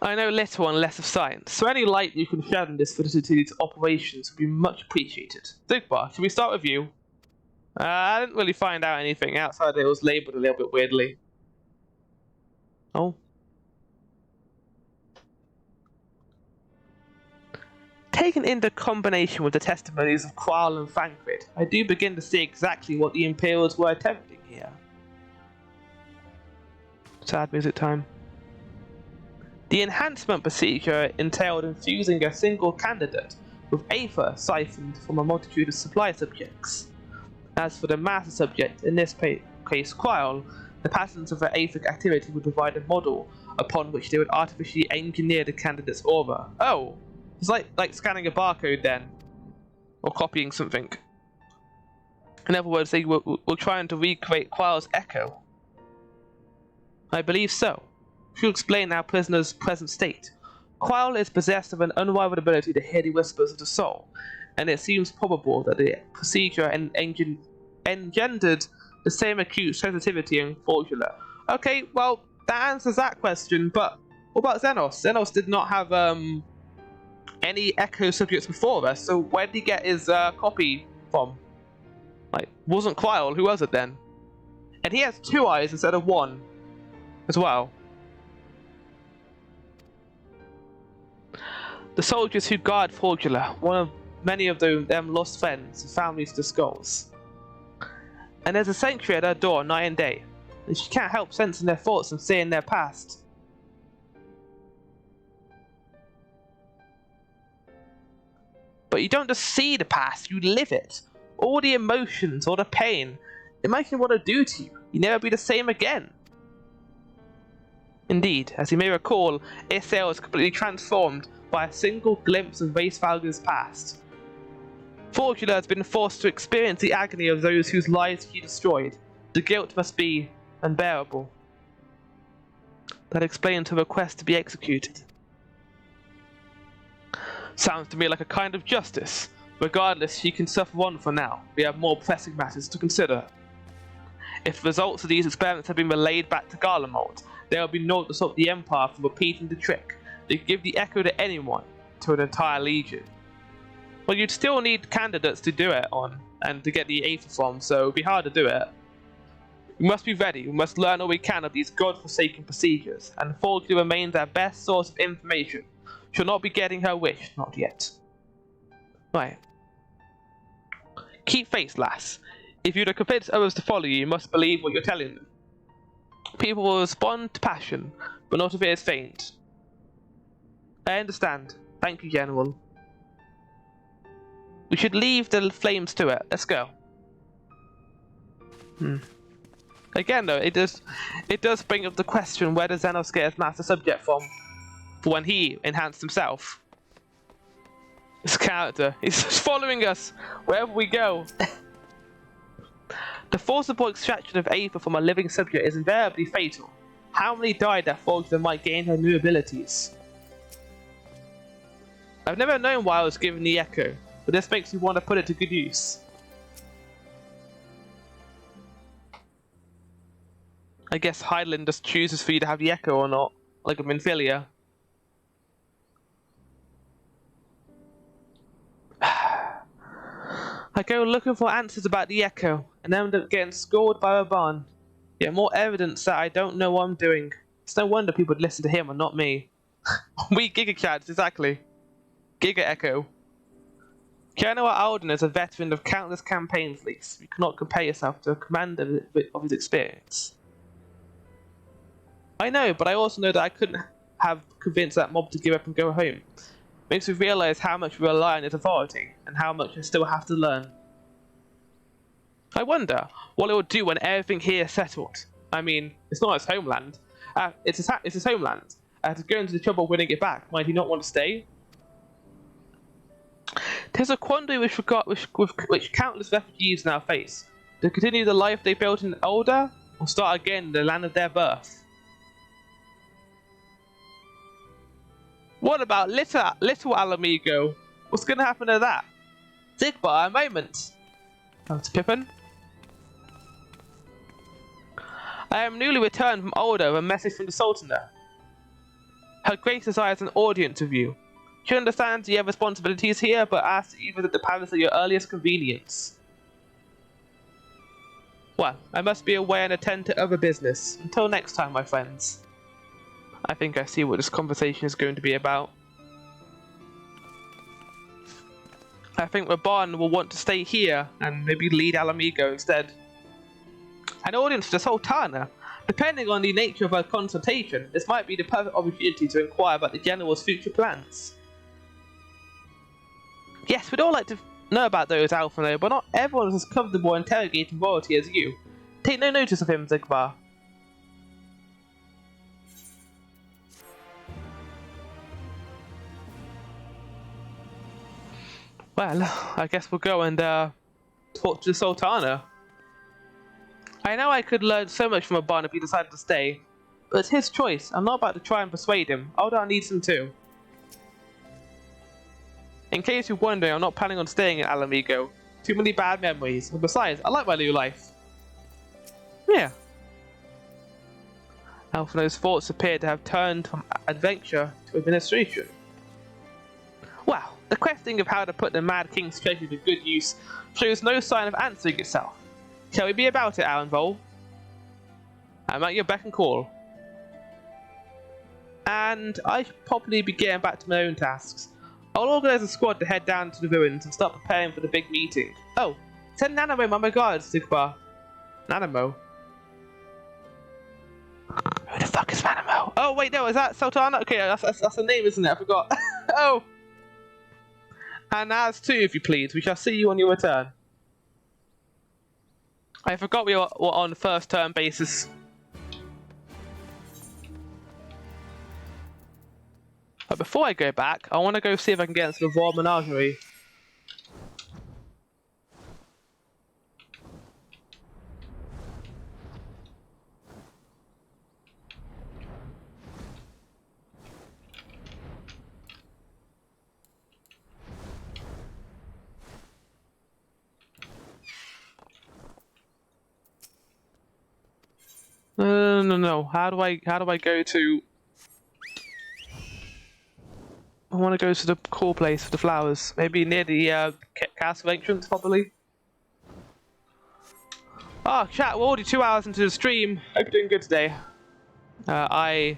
I know little and less of science, so any light you can shed on this facility's operations would be much appreciated. Zigbar, should we start with you? I didn't really find out anything outside it was labelled a little bit weirdly. Oh. Taken into combination with the testimonies of Qual and Thancred, I do begin to see exactly what the Imperials were attempting here. Sad music time. The enhancement procedure entailed infusing a single candidate with aether siphoned from a multitude of supply subjects. As for the master subject, in this case Qual, the patterns of their aetheric activity would provide a model upon which they would artificially engineer the candidate's aura. Oh, it's like scanning a barcode then, or copying something. In other words, they were trying to recreate Qual's echo. I believe so. To explain our prisoner's present state, Qual is possessed of an unrivaled ability to hear the whispers of the soul, and it seems probable that the procedure engendered the same acute sensitivity in Formula. Okay, well, that answers that question, but what about Xenos? Xenos did not have any echo subjects before us, so where did he get his copy from? Like, wasn't Qual, who was it then? And he has 2 eyes instead of 1 as well. The soldiers who guard Formula, one of many of them lost friends and families to skulls. And there's a sentry at her door night and day, and she can't help sensing their thoughts and seeing their past. But you don't just see the past, you live it. All the emotions, all the pain. Imagine what it'll do to you. You'll never be the same again. Indeed, as you may recall, Isael was completely transformed by a single glimpse of Race Valga's past. Formula has been forced to experience the agony of those whose lives she destroyed. The guilt must be unbearable. That explains her request to be executed. Sounds to me like a kind of justice. Regardless, she can suffer one for now. We have more pressing matters to consider. If the results of these experiments have been relayed back to Garlemald, there will be no to stop the Empire from repeating the trick. They give the echo to anyone, to an entire legion. Well, you'd still need candidates to do it on, and to get the aether from, so it'd be hard to do it. We must be ready, we must learn all we can of these god-forsaken procedures, and Formula remains our best source of information. She'll not be getting her wish, not yet. Right. Keep faith, lass. If you're to convince others to follow you, you must believe what you're telling them. People will respond to passion, but not if it is feigned. I understand. Thank you, General. We should leave the flames to it. Let's go. Again, though, it does bring up the question: where does Xenos get his master subject from? For when he enhanced himself, this character, he's just following us wherever we go. The forcible extraction of aether from a living subject is invariably fatal. How many died that Formula might gain her new abilities? I've never known why I was given the echo, but this makes me want to put it to good use. I guess Hydaelyn just chooses for you to have the Echo or not, like a Minfilia. I go looking for answers about the Echo, and end up getting scored by Raban. Yet more evidence that I don't know what I'm doing. It's no wonder people would listen to him and not me. We Giga Chads, exactly. Giga Echo. Keanu Alden is a veteran of countless campaign fleets. You cannot compare yourself to a commander of his experience. I know, but I also know that I couldn't have convinced that mob to give up and go home. Makes me realize how much we rely on his authority, and how much I still have to learn. I wonder what it will do when everything here is settled. I mean, it's not his homeland. It's his homeland. To go into the trouble of winning it back, might he not want to stay? Tis a quandary which countless refugees now face. To continue the life they built in Elder, or start again in the land of their birth. What about little Alamigo? What's going to happen to that? Zigbar, a moment. Oh, it's Pippin. I am newly returned from Older with a message from the Sultana. Her Grace desires an audience with you. She understands you have responsibilities here, but asks that you visit the palace at your earliest convenience. Well, I must be away and attend to other business. Until next time, my friends. I think I see what this conversation is going to be about. I think Raban will want to stay here and maybe lead Alamigo instead. An audience for the Sultana. Depending on the nature of our consultation, this might be the perfect opportunity to inquire about the General's future plans. Yes, we'd all like to know about those, Alphino, but not everyone is as comfortable interrogating royalty as you. Take no notice of him, Zigbar. Well, I guess we'll go and talk to the Sultana. I know I could learn so much from Raban if he decided to stay, but it's his choice. I'm not about to try and persuade him. Aldar needs him too. In case you're wondering, I'm not planning on staying in Alamigo. Too many bad memories, and besides, I like my new life. Yeah. Alphino's thoughts appear to have turned from adventure to administration. Wow, the questioning of how to put the Mad King's treasure to good use shows no sign of answering itself. Shall we be about it, Arenvol? I'm at your beck and call. And I should probably be getting back to my own tasks. I'll organize a squad to head down to the ruins and start preparing for the big meeting. Oh, send Nanamo my regards, Zigbar. Nanamo? Who the fuck is Nanamo? Oh wait, no, is that Sultana? Okay, that's the name, isn't it? I forgot. Oh! And as too, if you please, we shall see you on your return. I forgot we were on first turn basis. But before I go back, I want to go see if I can get into the Royal Menagerie. No. How do I go to? I want to go to the cool place for the flowers. Maybe near the castle entrance, probably. Oh, chat, we're already 2 hours into the stream. Hope you're doing good today. I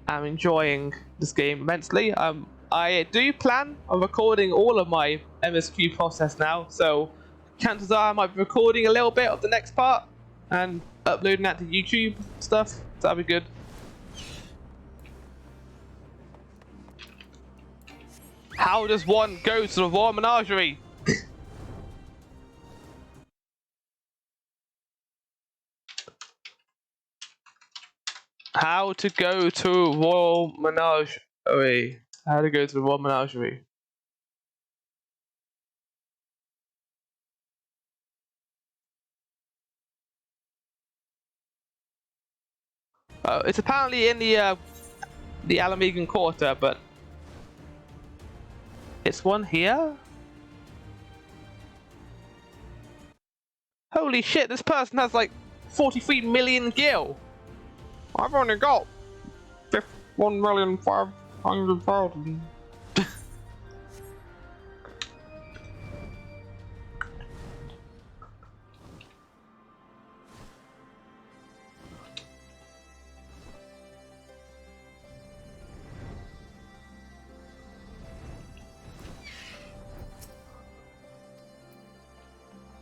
am enjoying this game immensely. I do plan on recording all of my MSQ process now, so chances are I might be recording a little bit of the next part and uploading that to YouTube stuff. So that'll be good. How does one go to the Royal Menagerie? How to go to Royal Menagerie. How to go to the Royal Menagerie. It's apparently in the Alamigan Quarter, but it's one here? Holy shit, this person has like 43 million gil. I've only got 1,500,000.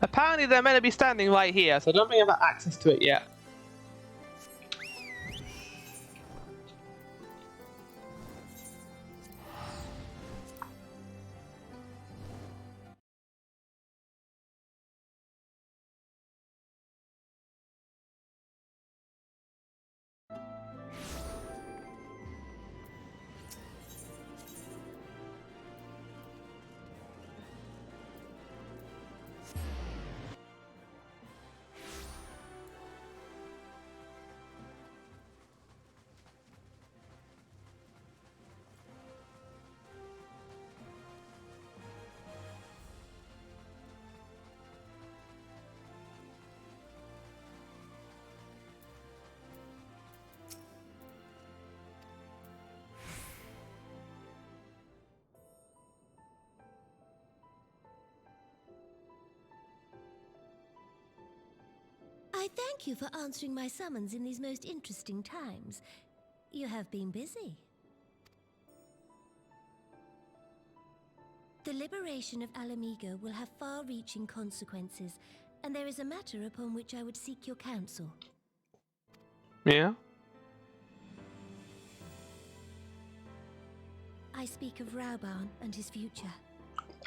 Apparently they're meant to be standing right here, so I don't think I've got access to it yet. I thank you for answering my summons in these most interesting times. You have been busy. The liberation of Alamigo will have far-reaching consequences, and there is a matter upon which I would seek your counsel. Yeah? I speak of Raubarn and his future.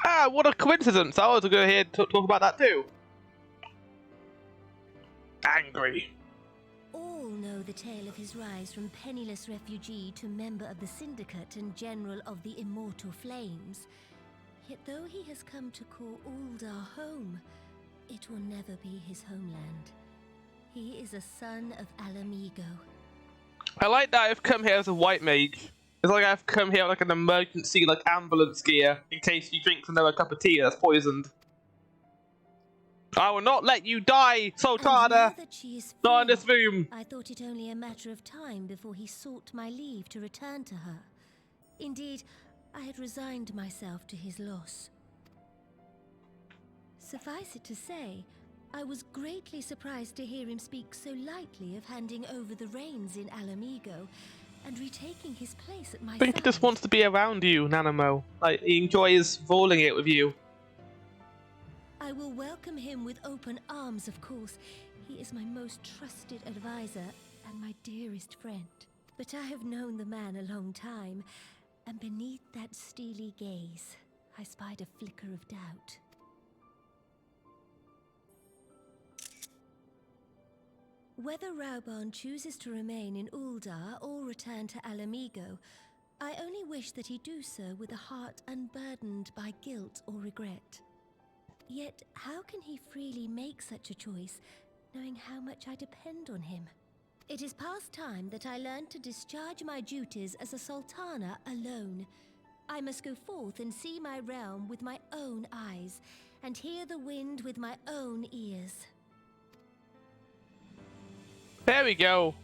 Ah, what a coincidence! I was going to go here to talk about that too. Angry. All know the tale of his rise from penniless refugee to member of the Syndicate and General of the Immortal Flames. Yet though he has come to call Uldar home, it will never be his homeland. He is a son of Alamigo. I like that I've come here as a white mage. It's like I've come here like an emergency, like ambulance gear, in case you drink another cup of tea that's poisoned. I will not let you die, Sultana! Not in this room! I thought it only a matter of time before he sought my leave to return to her. Indeed, I had resigned myself to his loss. Suffice it to say, I was greatly surprised to hear him speak so lightly of handing over the reins in Alamigo and retaking his place at my side. I think he just wants to be around you, Nanamo. Like, he enjoys rolling it with you. I will welcome him with open arms, of course. He is my most trusted advisor and my dearest friend. But I have known the man a long time, and beneath that steely gaze, I spied a flicker of doubt. Whether Raubarn chooses to remain in Uldar or return to Alamigo, I only wish that he do so with a heart unburdened by guilt or regret. Yet, how can he freely make such a choice, knowing how much I depend on him? It is past time that I learned to discharge my duties as a Sultana alone. I must go forth and see my realm with my own eyes, and hear the wind with my own ears. There we go.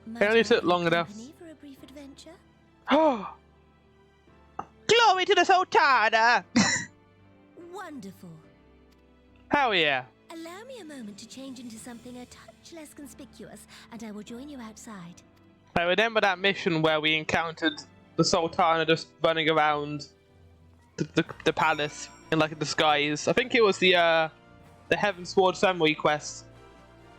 Might It only I took have long your enough. company for a brief adventure? Oh! Glory to the Sultana! Wonderful. Hell yeah. Allow me a moment to change into something a touch less conspicuous, and I will join you outside. I remember that mission where we encountered the Sultana just running around the palace in like a disguise. I think it was the Heaven Sword Samurai quest.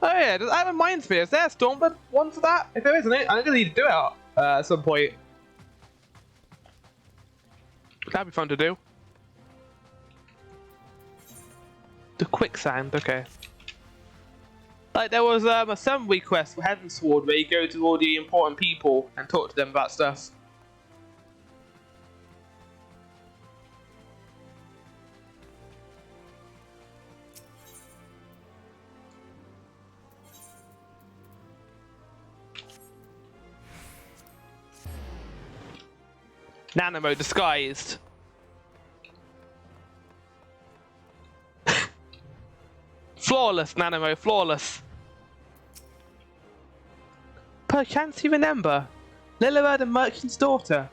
Oh yeah, that reminds me, is there a Stormblood one for that? If there isn't, I'm gonna need to do it at some point. That'd be fun to do. The quicksand, okay. Like there was a summary quest for Heaven Sword where you go to all the important people and talk to them about stuff. Nanamo disguised. Flawless, Nanamo, flawless. Perchance you remember? Lillard the Merchant's daughter.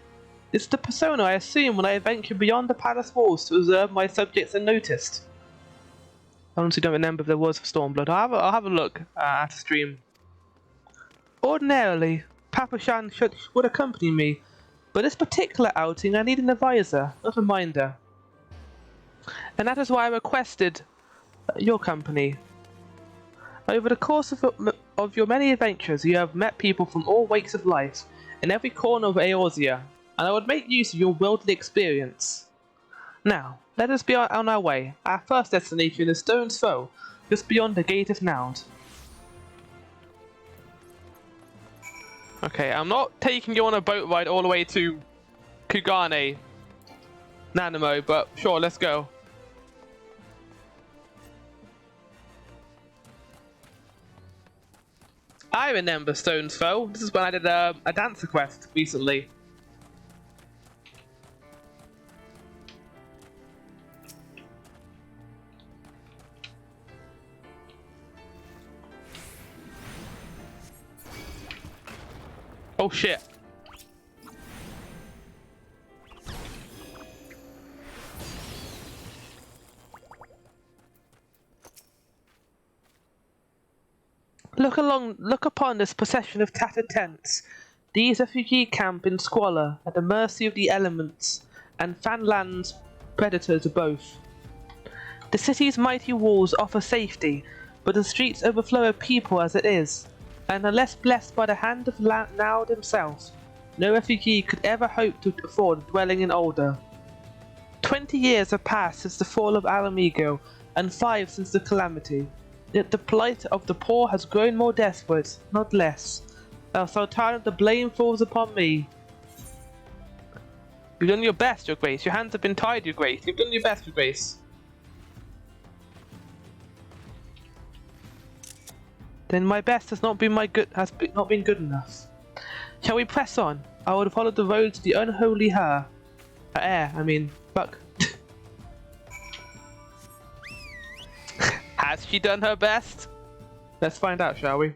It's the persona I assume when I venture beyond the palace walls to observe my subjects unnoticed. I honestly don't remember if there was Stormblood. I'll have a look at a stream. Ordinarily, Papa Shan would accompany me, but this particular outing I need an advisor, not a minder. And that is why I requested your company. Over the course of your many adventures, you have met people from all walks of life, in every corner of Eorzea, and I would make use of your worldly experience. Now, let us be on our way. Our first destination is Stone's Throw, just beyond the Gate of Naud. Okay, I'm not taking you on a boat ride all the way to Kugane, Nanamo, but sure, let's go. I remember Stone's Throw. This is when I did a dancer quest recently. Oh shit. Look upon this procession of tattered tents. These refugee camp in squalor, at the mercy of the elements, and Fanland's predators both. The city's mighty walls offer safety, but the streets overflow with people as it is, and unless blessed by the hand of Naud himself, no refugee could ever hope to afford dwelling in Ulder. 20 years have passed since the fall of Alamigo, and 5 since the calamity. Yet the plight of the poor has grown more desperate, not less. El Sultan, the blame falls upon me. You've done your best, Your Grace. Your hands have been tied, Your Grace. You've done your best, Your Grace. Then my best has not been good enough. Shall we press on? I would have followed the road to the unholy heir. Fuck. Has she done her best? Let's find out, shall we?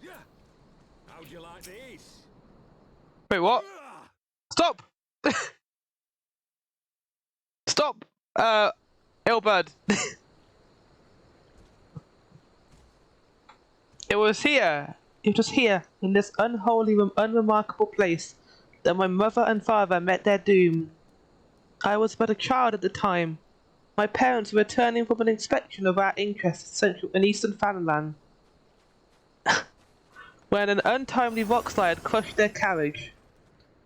Yeah. How'd you like this? Wait, what? Stop! Stop! Ilberd. It was here, in this unholy, unremarkable place, that my mother and father met their doom. I was but a child at the time. My parents were returning from an inspection of our interests in Central and Eastern Fanland, when an untimely rockslide crushed their carriage.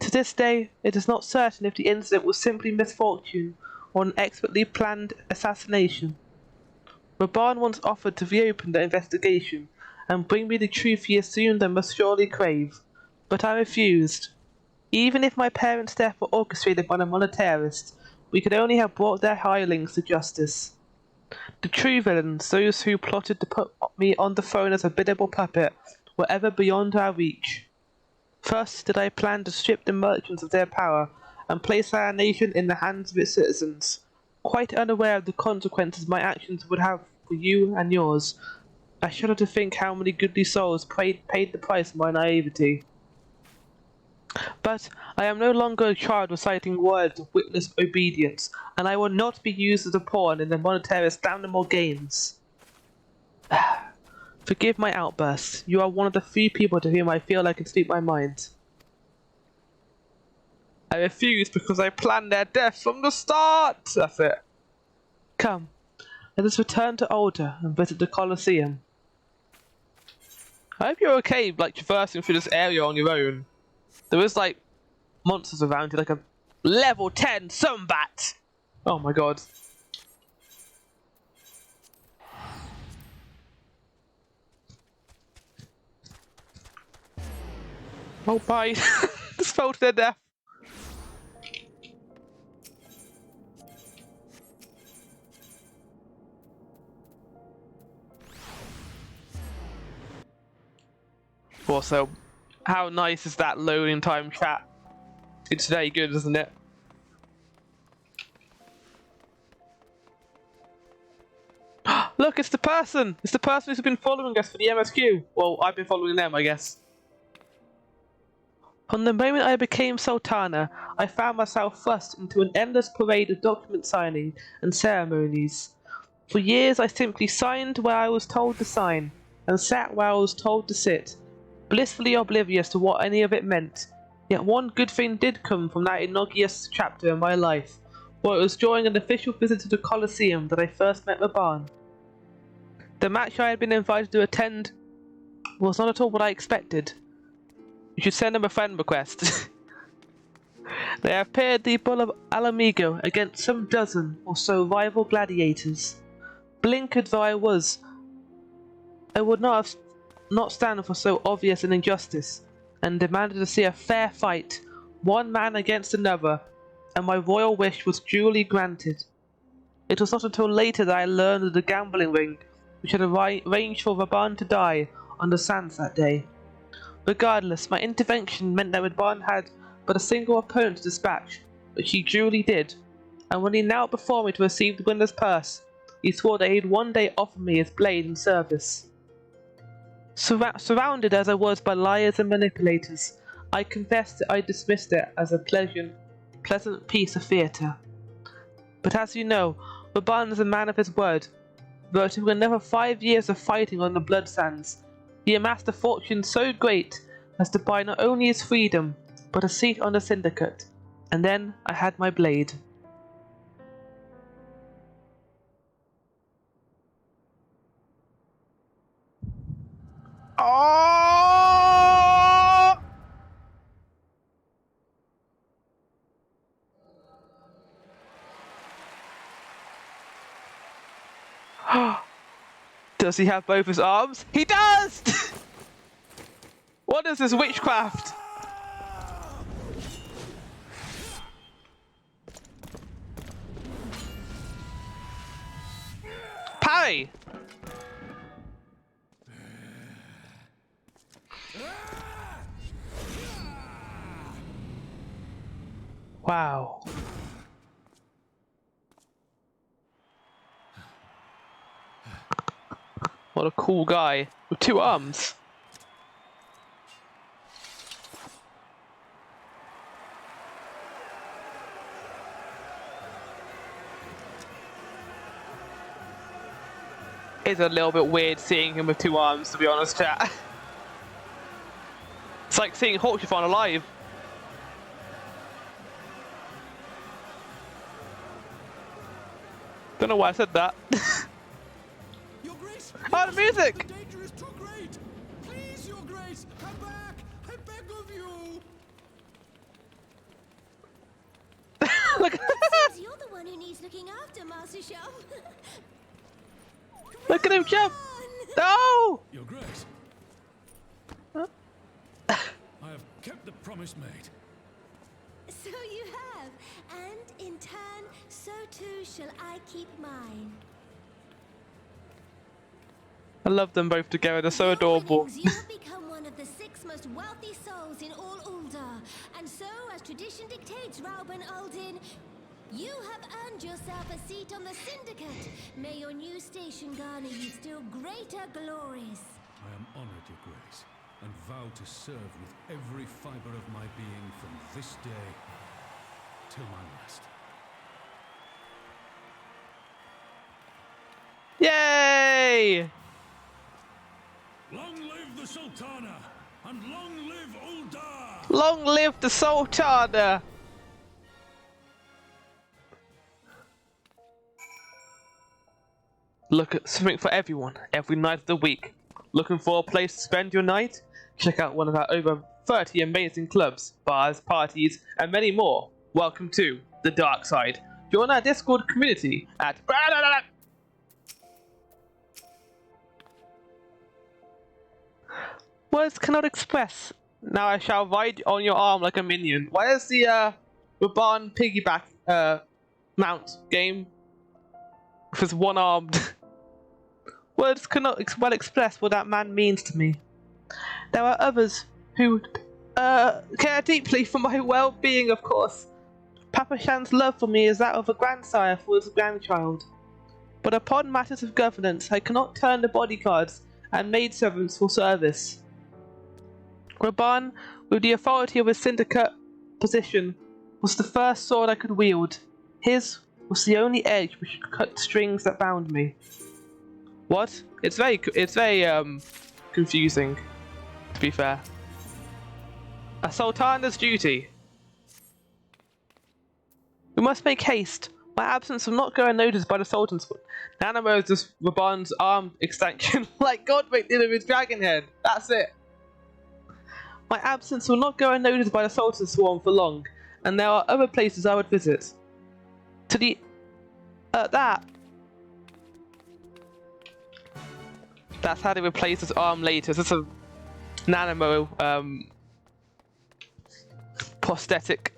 To this day, it is not certain if the incident was simply misfortune or an expertly planned assassination. Raban once offered to reopen the investigation and bring me the truth he assumed I must surely crave, but I refused. Even if my parents' death were orchestrated by the monetarist, we could only have brought their hirelings to justice. The true villains, those who plotted to put me on the throne as a biddable puppet, were ever beyond our reach. Thus did I plan to strip the merchants of their power and place our nation in the hands of its citizens, quite unaware of the consequences my actions would have for you and yours. I shudder to think how many goodly souls paid the price of my naivety. But I am no longer a child reciting words of witless obedience, and I will not be used as a pawn in the monetarist's damnable games. Forgive my outburst. You are one of the few people to whom I feel I can speak my mind. I refuse because I planned their death from the start! That's it. Come, let us return to Alder and visit the Colosseum. I hope you're okay, like, traversing through this area on your own. There is, like, monsters around you, like a level 10 Sunbat! Oh my god. Oh, bye. Just fell to their death. Also, how nice is that loading time chat? It's very good, isn't it? Look, it's the person! It's the person who's been following us for the MSQ. Well, I've been following them, I guess. From the moment I became Sultana, I found myself thrust into an endless parade of document signing and ceremonies. For years I simply signed where I was told to sign, and sat where I was told to sit, blissfully oblivious to what any of it meant. Yet one good thing did come from that innocuous chapter in my life, for it was during an official visit to the Colosseum that I first met Raban. The match I had been invited to attend was not at all what I expected. You should send him a friend request. They have paired the Bull of Alamigo against some dozen or so rival gladiators. Blinkered though I was, I would not stand for so obvious an injustice, and demanded to see a fair fight, one man against another, and my royal wish was duly granted. It was not until later that I learned of the gambling ring, which had arranged for Raban to die on the sands that day. Regardless, my intervention meant that Raban had but a single opponent to dispatch, which he duly did, and when he knelt before me to receive the winner's purse, he swore that he'd one day offer me his blade in service. Surrounded as I was by liars and manipulators, I confess that I dismissed it as a pleasant piece of theatre. But as you know, Raban is a man of his word. Though through another 5 years of fighting on the blood sands, he amassed a fortune so great as to buy not only his freedom, but a seat on the syndicate, and then I had my blade. Oh! Does he have both his arms? He does! What is this witchcraft? Parry! Wow. What a cool guy with 2 arms. It's a little bit weird seeing him with 2 arms, to be honest, chat. It's like seeing Hawkshifon alive. Don't know why I said that. Your Grace, oh, the music! the danger is too great. Please, Your Grace, come back. I beg of you. Look. Seems you're the one who needs looking after, Master Chef. Look at him jump! No! Your Grace. Huh? I have kept the promise made. So you have, and in turn, so too shall I keep mine. I love them both together, they're so adorable. You have become one of the 6 most wealthy souls in all Ulda, and so, as tradition dictates, Rauben Aldin, you have earned yourself a seat on the Syndicate. May your new station garner you still greater glories. I am honored, Your Grace, and vow to serve with every fiber of my being from this day till my last. Yay! And long live Uldar! Long live the Sultana! Look at something for everyone, every night of the week. Looking for a place to spend your night? Check out one of our over 30 amazing clubs, bars, parties, and many more. Welcome to the dark side. Join our Discord community at words cannot express. Now I shall ride on your arm like a minion. Why is the Raban piggyback mount game with one-armed? Words cannot well express what that man means to me. There are others who care deeply for my well-being, of course. Papa Shan's love for me is that of a grandsire for his grandchild. But upon matters of governance, I cannot turn the bodyguards and maidservants for service. Raban, with the authority of his syndicate position, was the first sword I could wield. His was the only edge which could cut strings that bound me. What? It's very confusing, to be fair. A sultana's duty. We must make haste. My absence will not go unnoticed by the sultan's. Nanamo is just Raban's arm extension, like Godric did with his dragon head. That's it. My absence will not go unnoticed by the sultan's swarm for long, and there are other places I would visit. To the That's how they replace his arm later. This is a Nanamo prosthetic.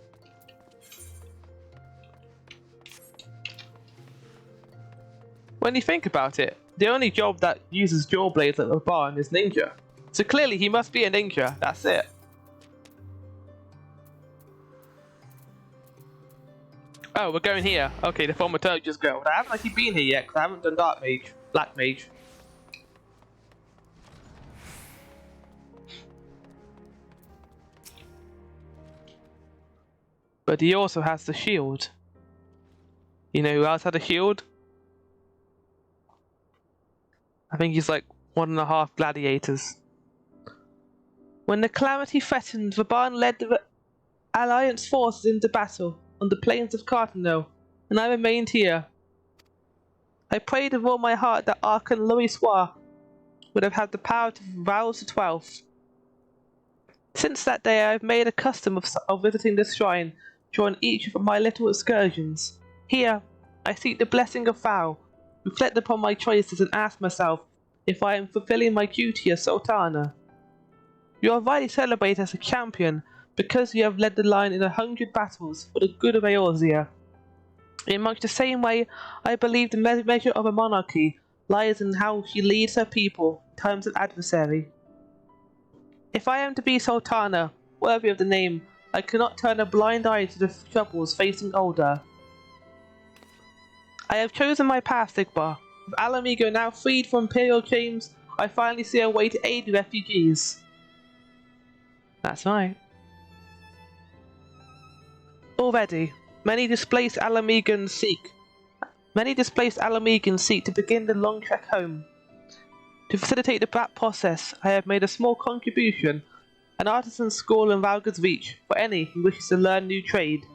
When you think about it, the only job that uses jaw blades like Raban is ninja. So clearly he must be a ninja, that's it. Oh, we're going here. Okay, the former just go. I haven't actually been here yet because I haven't done Dark Mage, Black Mage. But he also has the shield. You know who else had a shield? I think he's like 1.5 gladiators. When the calamity threatened, Raban led the Alliance forces into battle on the plains of Cartano, and I remained here. I prayed with all my heart that Archon Louis-Soir would have had the power to rouse the 12th. Since that day I have made a custom of visiting this shrine during each of my little excursions. Here, I seek the blessing of Phao, reflect upon my choices and ask myself if I am fulfilling my duty as Sultana. You are rightly celebrated as a champion because you have led the line in 100 battles for the good of Eorzea. In much the same way, I believe the measure of a monarchy lies in how she leads her people in times of adversary. If I am to be Sultana, worthy of the name, I cannot turn a blind eye to the troubles facing Uldar. I have chosen my path, Sigbar. With Alamigo now freed from Imperial chains, I finally see a way to aid the refugees. That's right. Already, many displaced Alamegans seek to begin the long trek home. To facilitate that process, I have made a small contribution, an artisan school in Valga's Reach, for any who wishes to learn new trade.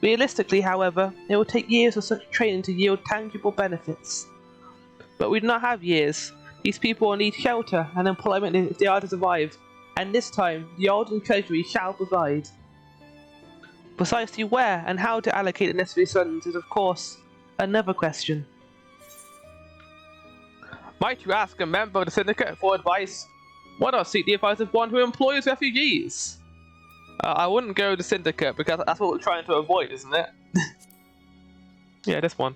Realistically, however, it will take years of such training to yield tangible benefits. But we do not have years. These people will need shelter and employment if they are to survive, and this time, the Alden Treasury shall provide. Precisely where and how to allocate the necessary funds is, of course, another question. Might you ask a member of the syndicate for advice? Why not seek the advice of one who employs refugees? I wouldn't go to the syndicate because that's what we're trying to avoid, isn't it? Yeah, this one.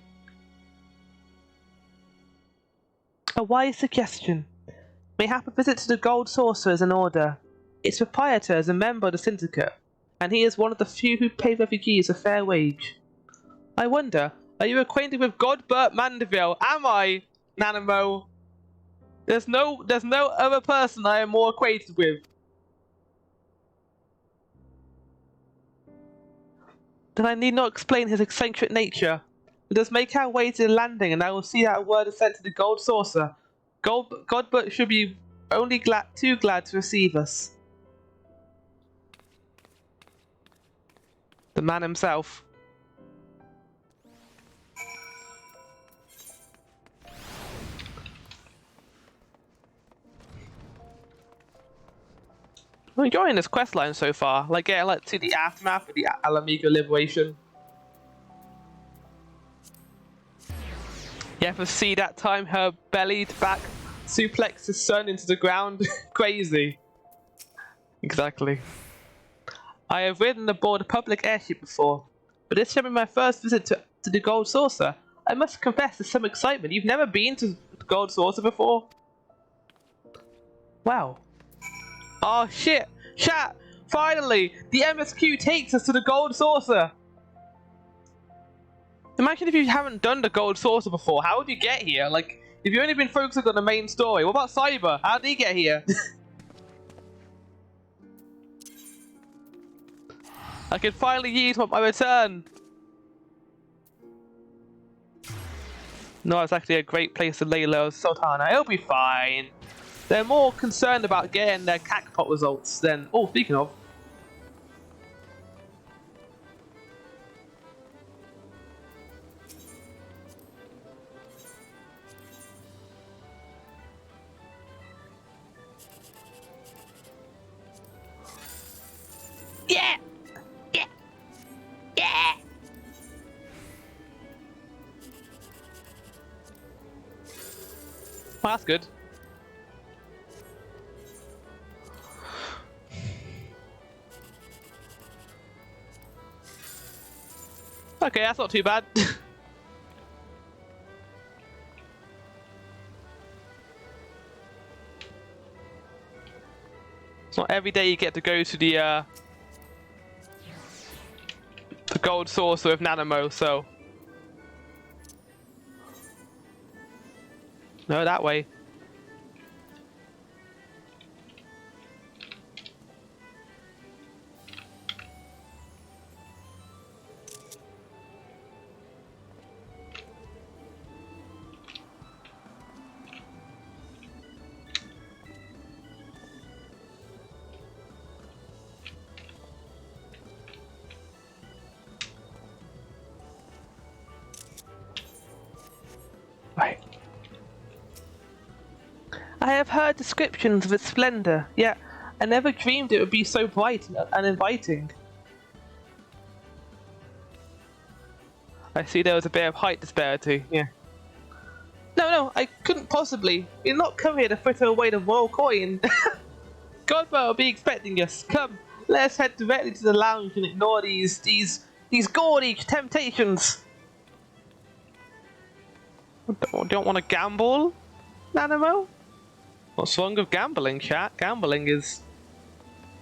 A wise suggestion. Mayhap a visit to the Gold Saucer is in order. Its proprietor is a member of the syndicate, and he is one of the few who pay refugees a fair wage. I wonder, are you acquainted with Godbert Mandeville? Am I, Nanamo? There's no other person I am more acquainted with. Then I need not explain his eccentric nature. Let us make our way to the landing, and I will see that a word is sent to the Gold Saucer. Godbert should be only too glad to receive us. The man himself. I'm enjoying this quest line so far. Like, getting like to the aftermath of the Alamigo liberation. You ever see that time her bellied back suplexed his son into the ground? Crazy. Exactly. I have ridden aboard a public airship before, but this shall be my first visit to the Gold Saucer. I must confess there's some excitement. You've never been to the Gold Saucer before? Wow. Oh shit! Chat! Finally! The MSQ takes us to the Gold Saucer! Imagine if you haven't done the Gold Saucer before, how would you get here? Like, if you've only been focusing on the main story, what about Cyber? How did he get here? I can finally use my return! No, it's actually a great place to lay low Sultana. It'll be fine. They're more concerned about getting their Cacpot results than... Oh, speaking of. Yeah! Yeah! Yeah! Well, that's good. Okay, that's not too bad. It's not every day you get to go to the Gold Saucer with Nanamo, so... No, that way. Right. I have heard descriptions of its splendor, yet I never dreamed it would be so bright and inviting. I see there was a bit of height disparity, yeah. No, I couldn't possibly. You're not come here to fritter away the royal coin. Godmother will be expecting us. Come, let us head directly to the lounge and ignore these gaudy temptations. Don't want to gamble, Nanamo? What's wrong with gambling, chat? Gambling is,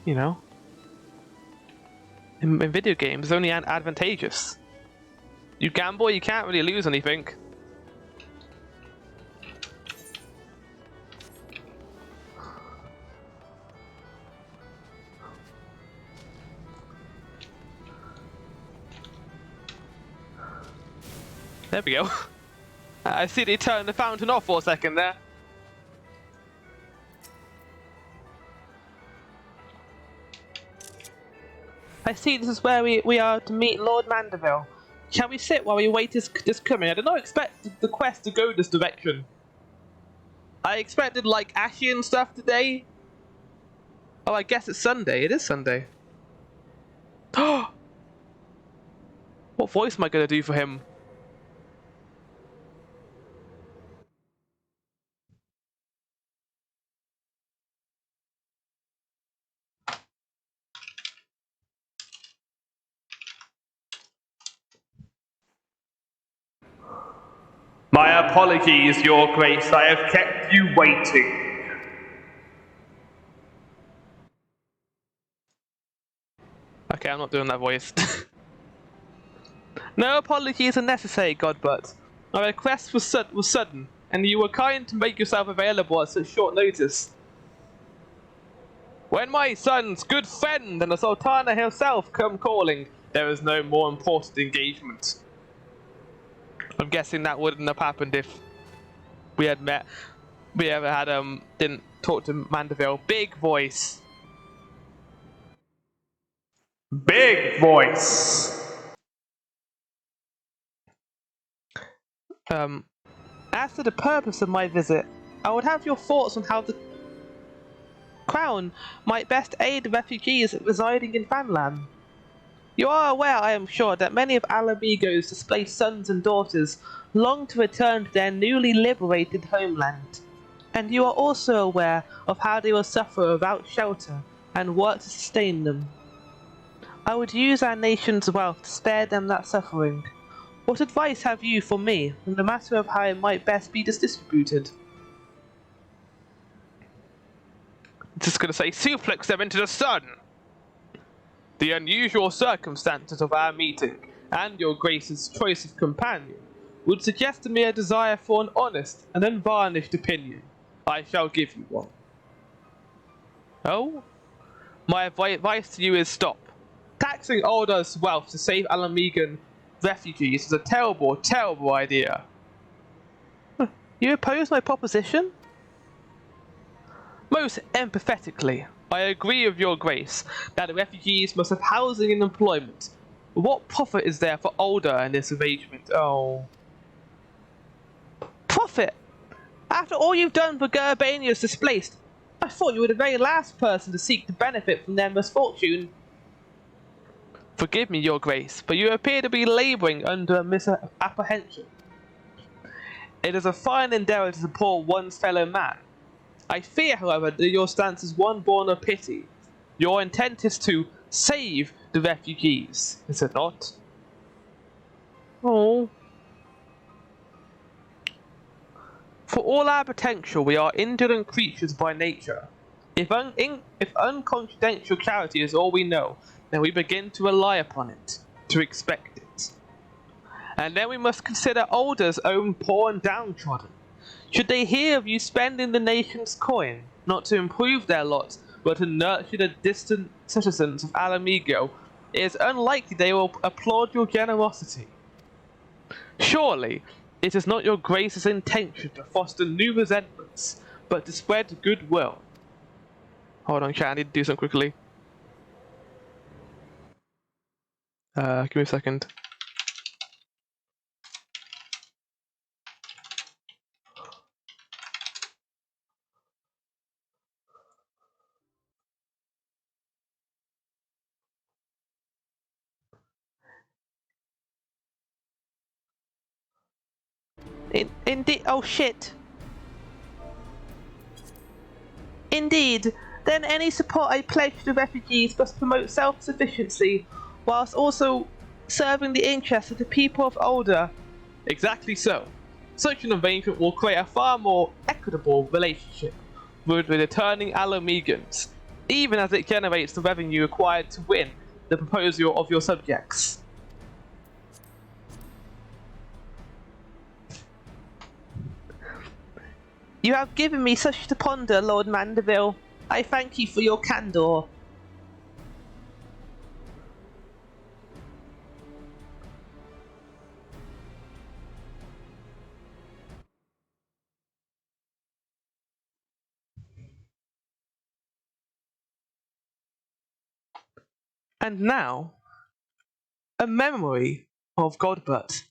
you know, in video games, only advantageous. You gamble, you can't really lose anything. There we go. I see they turned the fountain off for a second there. I see this is where we are to meet Lord Mandeville. Shall we sit while we wait his coming? I did not expect the quest to go this direction. I expected like Ashian stuff today. Oh, I guess it's Sunday. It is Sunday. What voice am I going to do for him? My apologies, Your Grace. I have kept you waiting. Okay, I'm not doing that voice. No apologies are necessary, Godbert. My request was sudden, and you were kind to make yourself available at such short notice. When my son's good friend and the Sultana herself come calling, there is no more important engagement. I'm guessing that wouldn't have happened if we had met. We ever had didn't talk to Mandeville. Big voice. Big voice. As to the purpose of my visit, I would have your thoughts on how the Crown might best aid the refugees residing in Vanland. You are aware, I am sure, that many of Alamigo's displaced sons and daughters long to return to their newly liberated homeland. And you are also aware of how they will suffer without shelter and work to sustain them. I would use our nation's wealth to spare them that suffering. What advice have you for me on the matter of how it might best be distributed? Just gonna say, suplex them into the sun! The unusual circumstances of our meeting, and your Grace's choice of companion, would suggest to me a desire for an honest and unvarnished opinion. I shall give you one. Oh? My advice to you is stop. Taxing Aldar's wealth to save Alamigan refugees is a terrible, terrible idea. You oppose my proposition? Most empathetically, I agree with your Grace that the refugees must have housing and employment. But what profit is there for Aldar in this arrangement? Oh. Profit? After all you've done for Gerbania's displaced, I thought you were the very last person to seek to benefit from their misfortune. Forgive me, your Grace, but you appear to be labouring under a misapprehension. It is a fine endeavour to support one's fellow man. I fear, however, that your stance is one born of pity. Your intent is to save the refugees, is it not? Oh. For all our potential, we are indolent creatures by nature. If unconfidential charity is all we know, then we begin to rely upon it, to expect it. And then we must consider Aldar's own poor and downtrodden. Should they hear of you spending the nation's coin, not to improve their lot, but to nurture the distant citizens of Alamigo, it is unlikely they will applaud your generosity. Surely, it is not your Grace's intention to foster new resentments, but to spread goodwill. Hold on, chat, I need to do something quickly. Give me a second. Indeed, oh shit. Indeed, then any support I pledge to the refugees must promote self-sufficiency, whilst also serving the interests of the people of Aldar. Exactly so. Such an arrangement will create a far more equitable relationship with the returning Alamegans, even as it generates the revenue required to win the proposal of your subjects. You have given me such to ponder, Lord Mandeville. I thank you for your candour. And now, a memory of Godbert.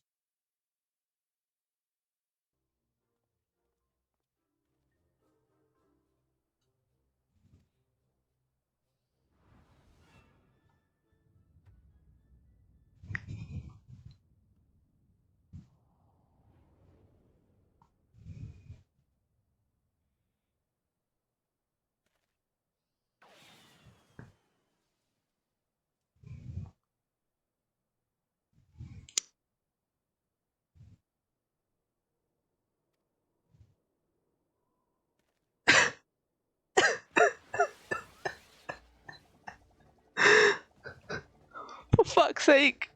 For fuck's sake.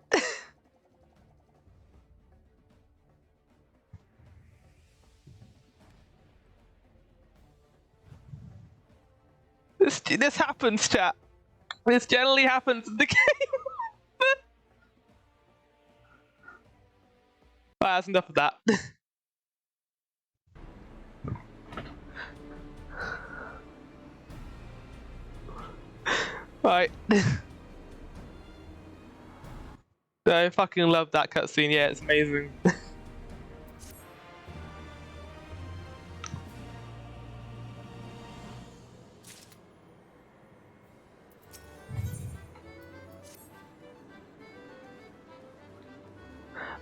This happens, chat. This generally happens in the game. Alright, that's enough of that. Right. I fucking love that cutscene. Yeah, it's amazing.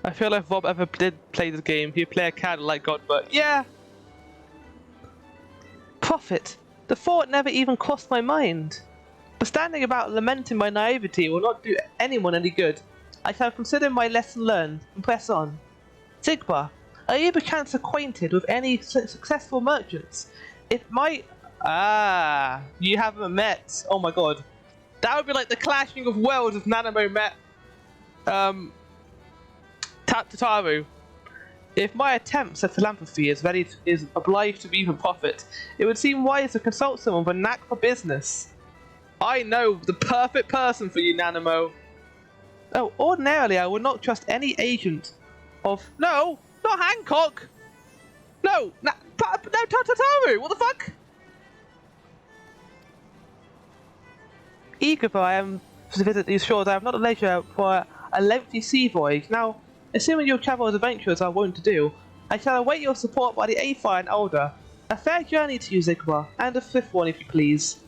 I feel like if Rob ever did play this game, he'd play a character like God, but yeah. Prophet, the thought never even crossed my mind. But standing about lamenting my naivety will not do anyone any good. I shall consider my lesson learned and press on. Sigbar, are you perchance acquainted with any successful merchants? It might... Ah, you haven't met. Oh my god. That would be like the clashing of worlds if Nanamo met... Tataru. If my attempts at philanthropy is obliged to be for profit, it would seem wise to consult someone with a knack for business. I know the perfect person for you, Nanamo. Oh, ordinarily I would not trust any agent of... No! Not Hancock! No! No, Tataru! What the fuck? Eager though I am to visit these shores, I have not the leisure for a lengthy sea voyage. Now, assuming your travel as adventurers are wont to do, I shall await your support by the A5 and older. A fair journey to you, Zigbar, and a swift one if you please.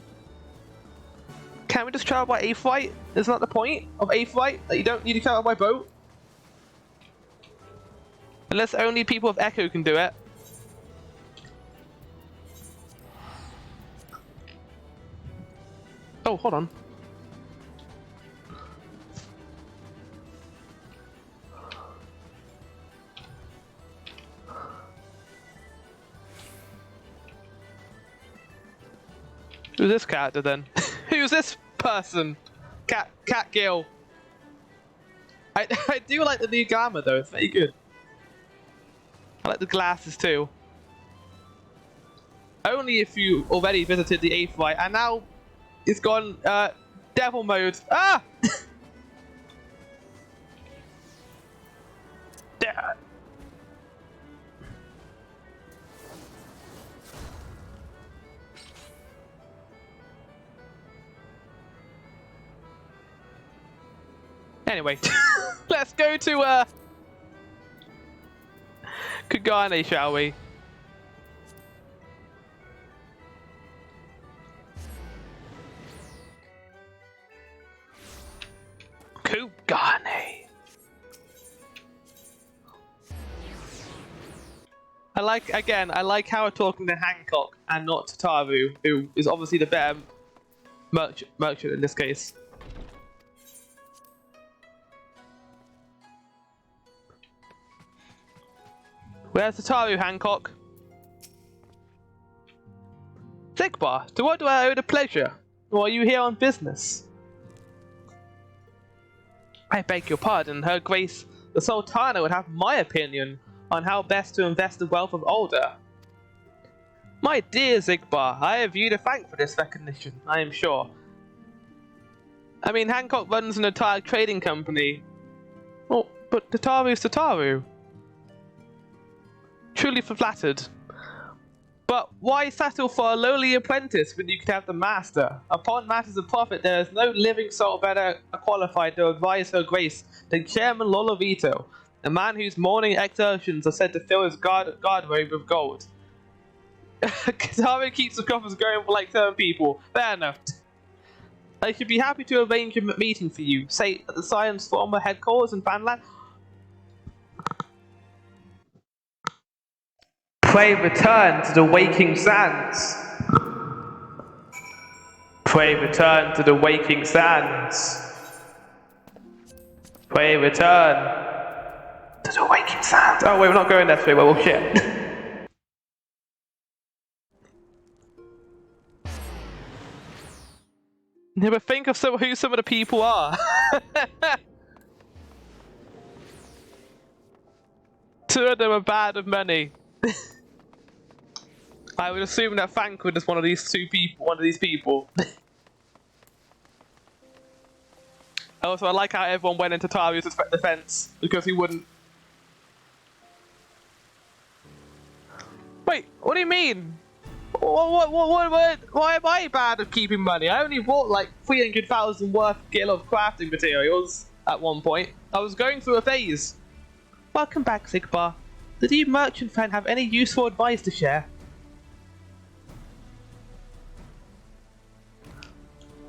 Can we just travel by A-Flight? Isn't that the point of A-Flight? That you don't need to travel by boat? Unless only people of Echo can do it. Oh, hold on. Who's this character then? Who's this person? Cat Gill. I do like the new glamour though, it's very good. I like the glasses too. Only if you already visited the 8th flight and now it's gone devil mode. Ah! Anyway, let's go to Kugane, shall we? Kugane. I like how we're talking to Hancock and not to Taru, who is obviously the better merchant in this case. Where's Tataru, Hancock? Sigbar, to what do I owe the pleasure? Or are you here on business? I beg your pardon, Her Grace the Sultana would have my opinion on how best to invest the wealth of Older. My dear Sigbar, I have you to thank for this recognition, I am sure. I mean, Hancock runs an entire trading company. Oh, but Tataru's Tataru. Truly flattered. But why settle for a lowly apprentice when you could have the master? Upon matters of profit, there is no living soul better qualified to advise Her Grace than Chairman Lolovito, a man whose morning exertions are said to fill his guard robe with gold. Kataru keeps the coffers going for like 7 people. Fair enough. I should be happy to arrange a meeting for you, say at the Science former headquarters in Vanland. Pray return to the waking sands. Pray return to the waking sands. Pray return to the waking sands. Oh wait, we're not going that way. Well, shit. Never think of who some of the people are. Two of them are bad of many. I would assume that Thancred is one of these people. Also, I like how everyone went into Taru's defense because he wouldn't. Wait, what do you mean? Why am I bad at keeping money? I only bought like 300,000 worth of crafting materials. at one point. I was going through a phase. Welcome back, Sigbar. Did you merchant friend have any useful advice to share?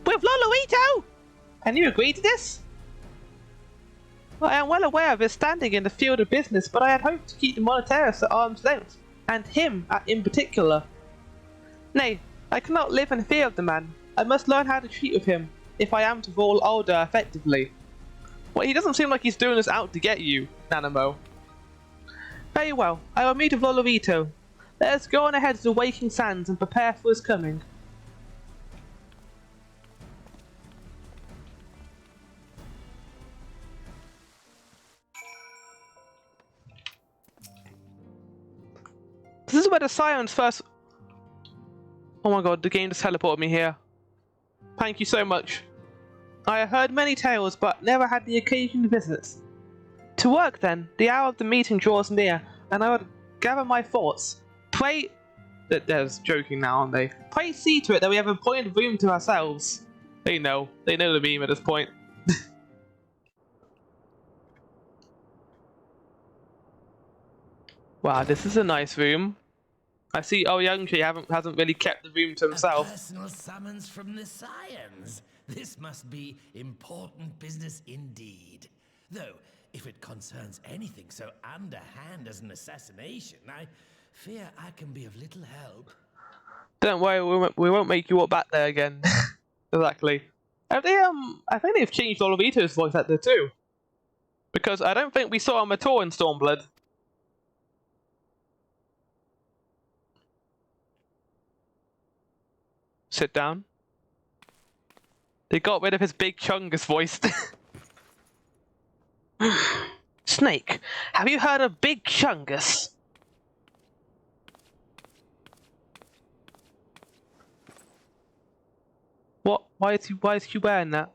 With Lolorito! And you agree to this? Well, I am well aware of his standing in the field of business, but I had hoped to keep the Monetaris at arm's length, and him in particular. Nay, I cannot live in fear of the man. I must learn how to treat with him, if I am to rule Alder effectively. Well, he doesn't seem like he's doing this out to get you, Nanamo. Very well, I will meet with Lolorito. Let us go on ahead to the Waking Sands and prepare for his coming. This is where the Scions first... Oh my god, the game just teleported me here. Thank you so much. I have heard many tales, but never had the occasion to visit. To work then, the hour of the meeting draws near, and I would gather my thoughts. Pray... They're joking now, aren't they? Pray see to it that we have appointed room to ourselves. They know the meme at this point. Wow, this is a nice room. I see Youngtree hasn't really kept the room to himself. A personal summons from the Scions. This must be important business indeed. Though, if it concerns anything so underhand as an assassination, I fear I can be of little help. Don't worry, we won't make you walk back there again. Exactly. Have they, I think they've changed Lolorito's voice actor too. Because I don't think we saw him at all in Stormblood. Sit down. They got rid of his big Chungus voice. Snake, have you heard of Big Chungus? What? Why is he wearing that?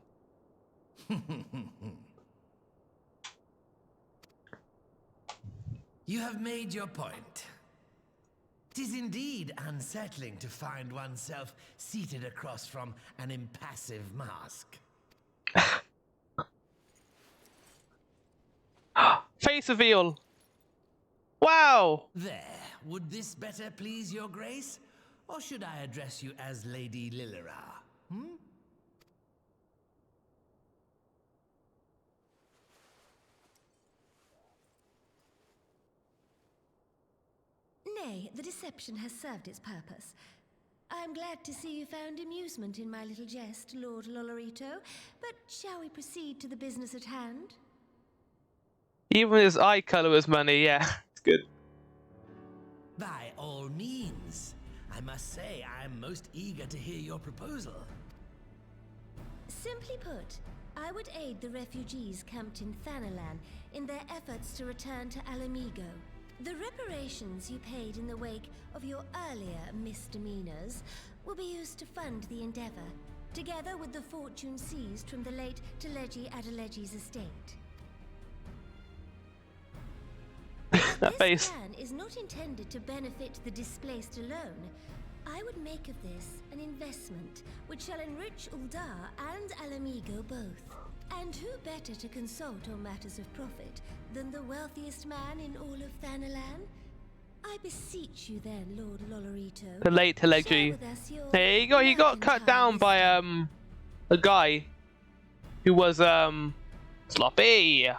You have made your point. 'Tis indeed unsettling to find oneself seated across from an impassive mask. Face reveal. Wow! There, would this better please your grace? Or should I address you as Lady Lilira? Nay, the deception has served its purpose. I am glad to see you found amusement in my little jest, Lord Lolorito, but shall we proceed to the business at hand? Even his eye color is money, yeah. It's good. By all means. I must say I am most eager to hear your proposal. Simply put, I would aid the refugees camped in Thanalan in their efforts to return to Alamigo. The reparations you paid in the wake of your earlier misdemeanors will be used to fund the endeavor, together with the fortune seized from the late Teleji Adeleji's estate. This plan is not intended to benefit the displaced alone. I would make of this an investment which shall enrich Uldar and Alamigo both. And who better to consult on matters of profit than the wealthiest man in all of Thanalan? I beseech you then, Lord Lolorito. The late Teleji. There you go, he got cut down by a guy who was sloppy.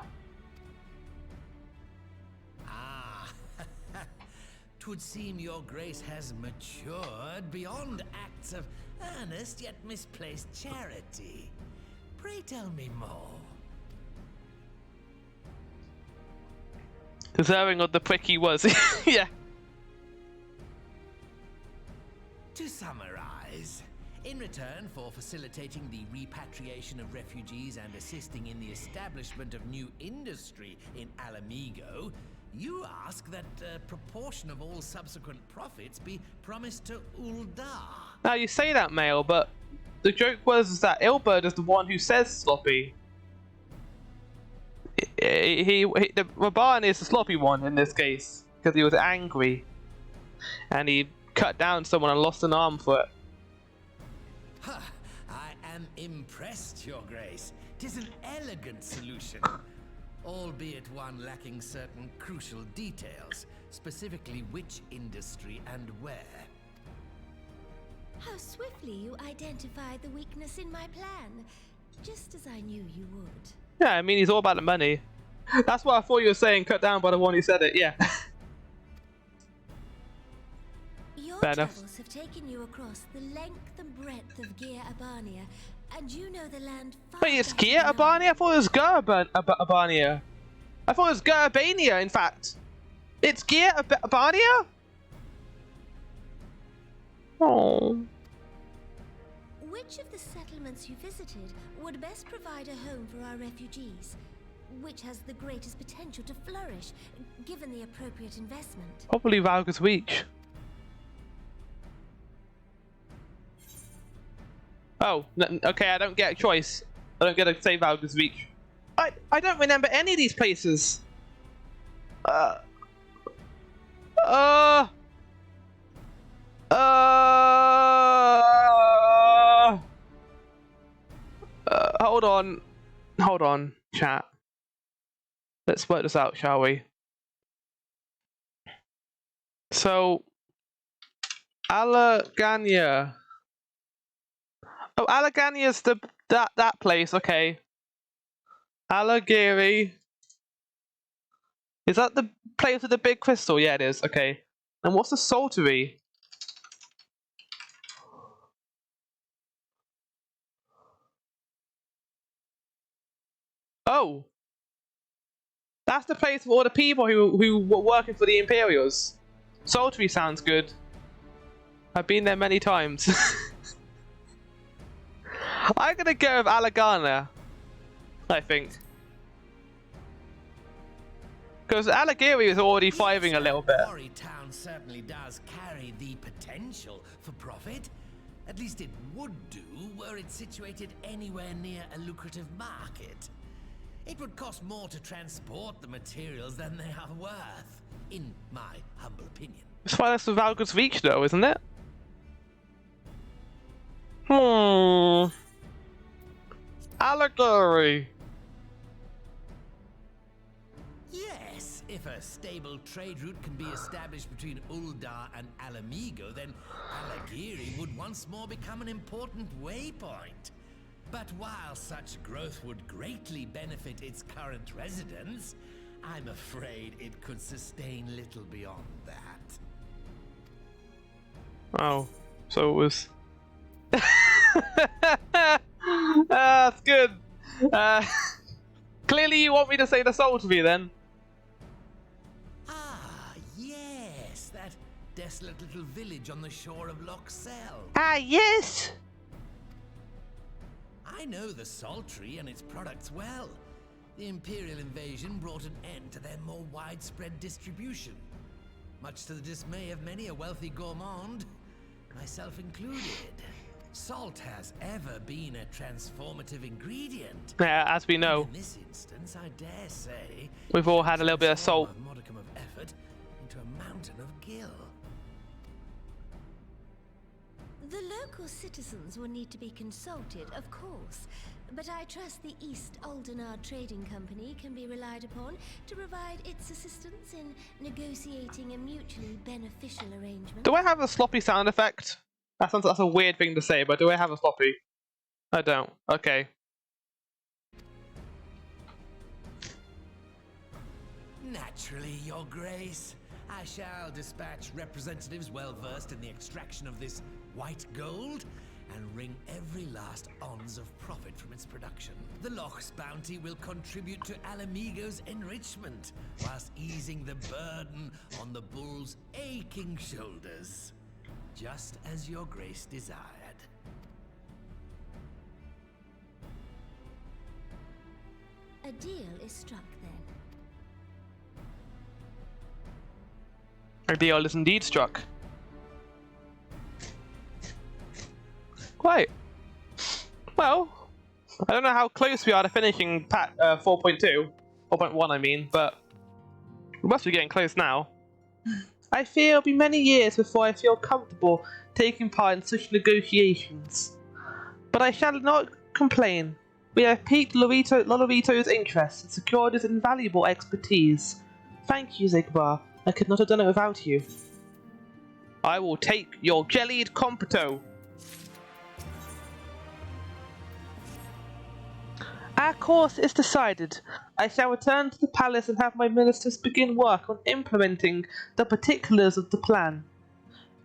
Twould seem your grace has matured beyond acts of earnest yet misplaced charity. Pray tell me more. Deserving of the prick he was. Yeah. To summarize, in return for facilitating the repatriation of refugees and assisting in the establishment of new industry in Alamigo, you ask that a proportion of all subsequent profits be promised to Uldar. Now you say that, Mail, but the joke was that Ilberd is the one who says sloppy. The Raban is the sloppy one in this case, because he was angry. And he cut down someone and lost an arm for it. I am impressed, your grace. 'Tis an elegant solution, albeit one lacking certain crucial details, specifically which industry and where. How swiftly you identified the weakness in my plan, just as I knew you would. Yeah, I mean, he's all about the money. That's what I thought you were saying, cut down by the one who said it, yeah. Your Fair enough. travels have taken you across the length and breadth of Gear Abania, and you know the land far Wait, it's better Gear than I. Abania? I thought it was Abania. I thought it was Gerbania, in fact. It's Gear Abania? Oh. Which of the settlements you visited would best provide a home for our refugees? Which has the greatest potential to flourish, given the appropriate investment? Probably Valga's Reach. Oh, okay, I don't get a choice. I don't get to say Valga's Reach. I don't remember any of these places. Hold on, chat. Let's work this out, shall we? So, Alagania. Oh, Alagania's that place. Okay. Alagiri. Is that the place with the big crystal? Yeah, it is. Okay. And what's the Saltery? Oh. That's the place for all the people who were working for the Imperials. Saltery sounds good. I've been there many times. I'm gonna go with Alagana, I think. Because Alagiri is already thriving a little bit. Quarry Town certainly does carry the potential for profit. At least it would do were it situated anywhere near a lucrative market. It would cost more to transport the materials than they are worth, in my humble opinion. That's why that's Valga's Reach though, isn't it? Allegory. Yes, if a stable trade route can be established between Uldar and Alamigo, then Alagiri would once more become an important waypoint. But while such growth would greatly benefit its current residents, I'm afraid it could sustain little beyond that. Oh, so it was... that's good. Clearly you want me to say the Saltery then. Ah, yes, that desolate little village on the shore of Loch Sel. Ah, yes! I know the Saltery and its products well. The Imperial invasion brought an end to their more widespread distribution, much to the dismay of many a wealthy gourmand, myself included. Salt has ever been a transformative ingredient. Yeah, as we know. In this instance, I dare say, We've all had a little bit of salt. A modicum of effort into a mountain of gill. The local citizens will need to be consulted, of course, but I trust the East Aldenard Trading Company can be relied upon to provide its assistance in negotiating a mutually beneficial arrangement. Do I have a sloppy sound effect? That's a weird thing to say, but do I have a sloppy? I don't. Okay. Naturally, Your Grace. I shall dispatch representatives well versed in the extraction of this white gold and wring every last ounce of profit from its production. The Loch's bounty will contribute to Alamigo's enrichment, whilst easing the burden on the bull's aching shoulders. Just as Your Grace desired. A deal is struck then. A deal is indeed struck. Right. Well, I don't know how close we are to finishing Pat 4.2, 4.1 I mean, but we must be getting close now. I fear it'll be many years before I feel comfortable taking part in such negotiations. But I shall not complain. We have piqued Lolovito's interest and secured his invaluable expertise. Thank you, Xigbar. I could not have done it without you. I will take your jellied compito. Our course is decided. I shall return to the palace and have my ministers begin work on implementing the particulars of the plan.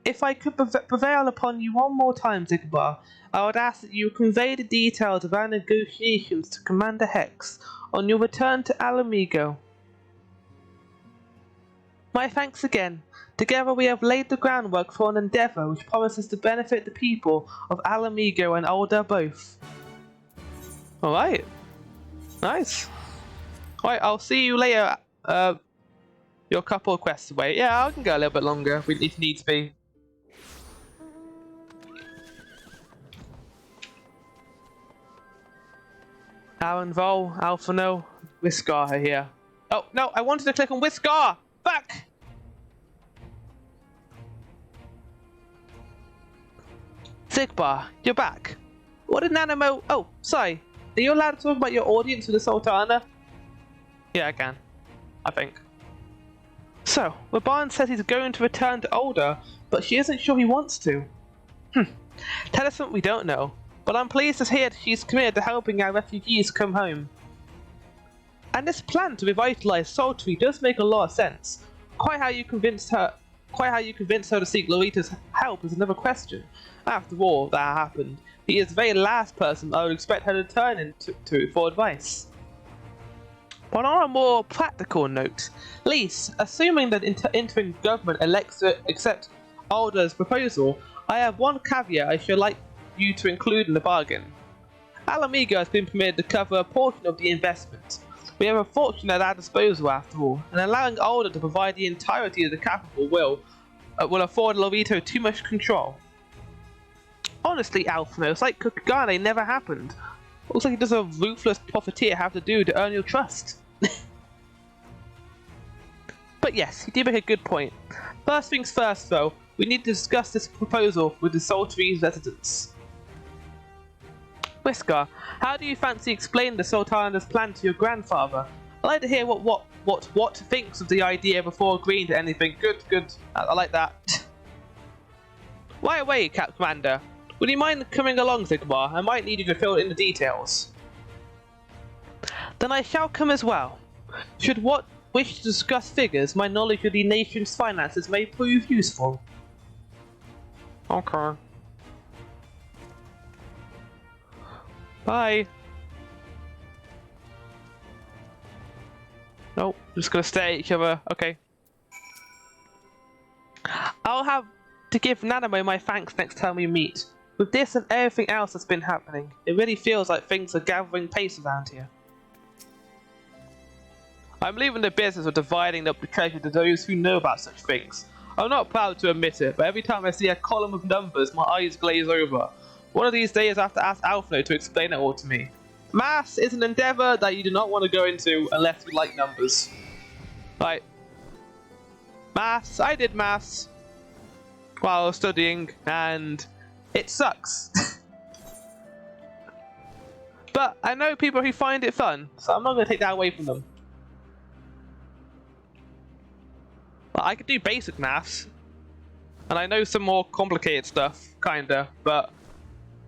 If I could prevail upon you one more time, Xigbar, I would ask that you convey the details of our negotiations to Commander Hex on your return to Alamigo. My thanks again. Together we have laid the groundwork for an endeavour which promises to benefit the people of Alamigo and Ulda both. Alright. Nice. Alright, I'll see you later. You're a couple of quests away. Yeah, I can go a little bit longer if needs be. Aranvol, Alphano, Whiskar are here. Oh, no, I wanted to click on Whiskar! Back! Xigbar, you're back. What did Nanamo... Oh, sorry. Are you allowed to talk about your audience with the Sultana? Yeah, I can. I think. So, Raban says he's going to return to Ulda, but she isn't sure he wants to. Tell us something we don't know. But I'm pleased to hear that she's committed to helping our refugees come home. And this plan to revitalize Sultry does make a lot of sense. Quite how you convinced her to seek Lolita's help is another question. After all that happened, he is the very last person I would expect her to turn to for advice. But on a more practical note, Lise, assuming that interim government elects to accept Ulda's proposal, I have one caveat I should like you to include in the bargain. Alamigo has been permitted to cover a portion of the investment. We have a fortune at our disposal after all, and allowing Ulda to provide the entirety of the capital will afford Lovito too much control. Honestly, Alphino, it's like Kukugane never happened. Looks like it does a ruthless profiteer have to do to earn your trust. But yes, he did make a good point. First things first though, we need to discuss this proposal with the Sultry residents. Whiskar, how do you fancy explaining the Sultana's plan to your grandfather? I'd like to hear what thinks of the idea before agreeing to anything. Good. I like that. Right away, Cap Commander. Would you mind coming along, Xigbar? I might need you to fill in the details. Then I shall come as well. Should what wish to discuss figures, my knowledge of the nation's finances may prove useful. Okay. Bye. Nope, just gonna stay at each other. Okay. I'll have to give Nanamo my thanks next time we meet. With this and everything else that's been happening, it really feels like things are gathering pace around here. I'm leaving the business of dividing up the treasure to those who know about such things. I'm not proud to admit it, but every time I see a column of numbers, my eyes glaze over. One of these days I have to ask Alphino to explain it all to me. Maths is an endeavour that you do not want to go into unless you like numbers. Right. Maths, I did maths while studying, and it sucks. But I know people who find it fun, so I'm not going to take that away from them. Well, I could do basic maths, and I know some more complicated stuff, kinda, but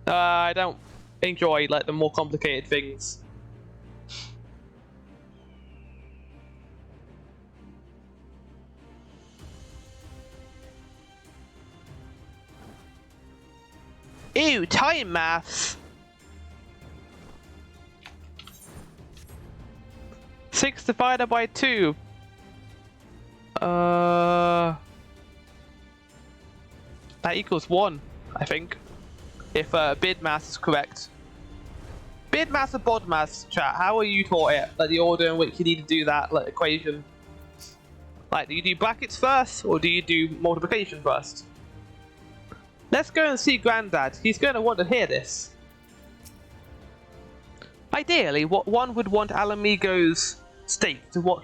I don't enjoy like the more complicated things. Ew, time maths. 6 divided by 2. That equals 1, I think. If bid maths is correct. Bid maths or bod maths, chat, how are you taught it? Like the order in which you need to do that like equation? Like, do you do brackets first, or do you do multiplication first? Let's go and see Grandad. He's going to want to hear this. Ideally, one would want Alamigo's stake to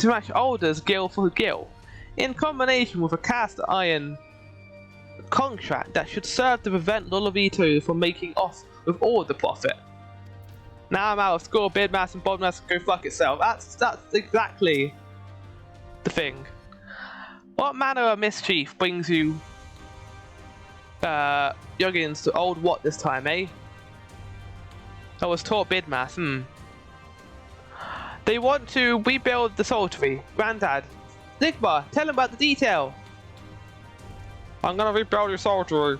match Ulda's gill for gill, in combination with a cast iron contract that should serve to prevent Lolovito from making off with all the profit. Now I'm out of school, bid mass and bod mass can go fuck itself. That's exactly the thing. What manner of mischief brings you youngins to old what this time, eh? I was taught bid mass, They want to rebuild the Saltery. Grandad. Sigma, tell them about the detail. I'm gonna rebuild your Saltery.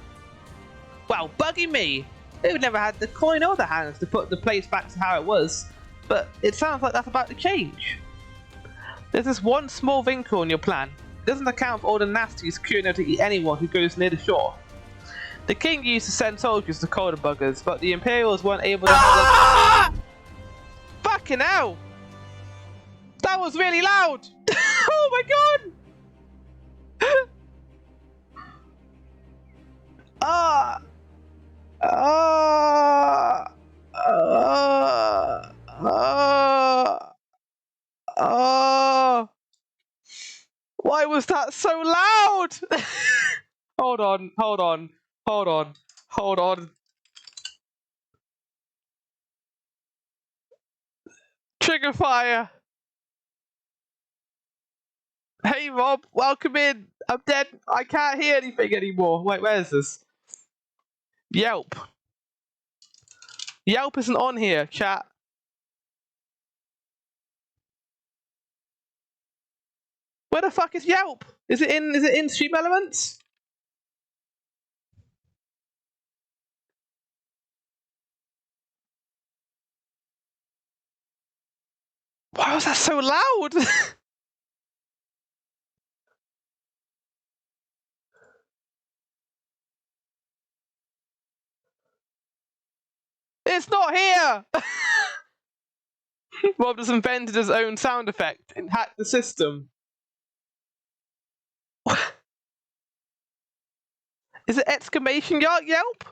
Well, buggy me! We've never had the coin or the hands to put the place back to how it was, but it sounds like that's about to change. There's this one small wrinkle in your plan. It doesn't account for all the nasty security to eat anyone who goes near the shore. The king used to send soldiers to colder buggers, but the Imperials weren't able to have them. Fucking hell! That was really loud! Oh my god! Why was that so loud? Hold on. Trigger fire. Hey Rob, welcome in. I'm dead. I can't hear anything anymore. Wait, where is this? Yelp. Yelp isn't on here, chat. Where the fuck is Yelp? Is it in Stream Elements? Why was that so loud? It's not here! Rob just invented his own sound effect and hacked the system. Is it exclamation Yelp?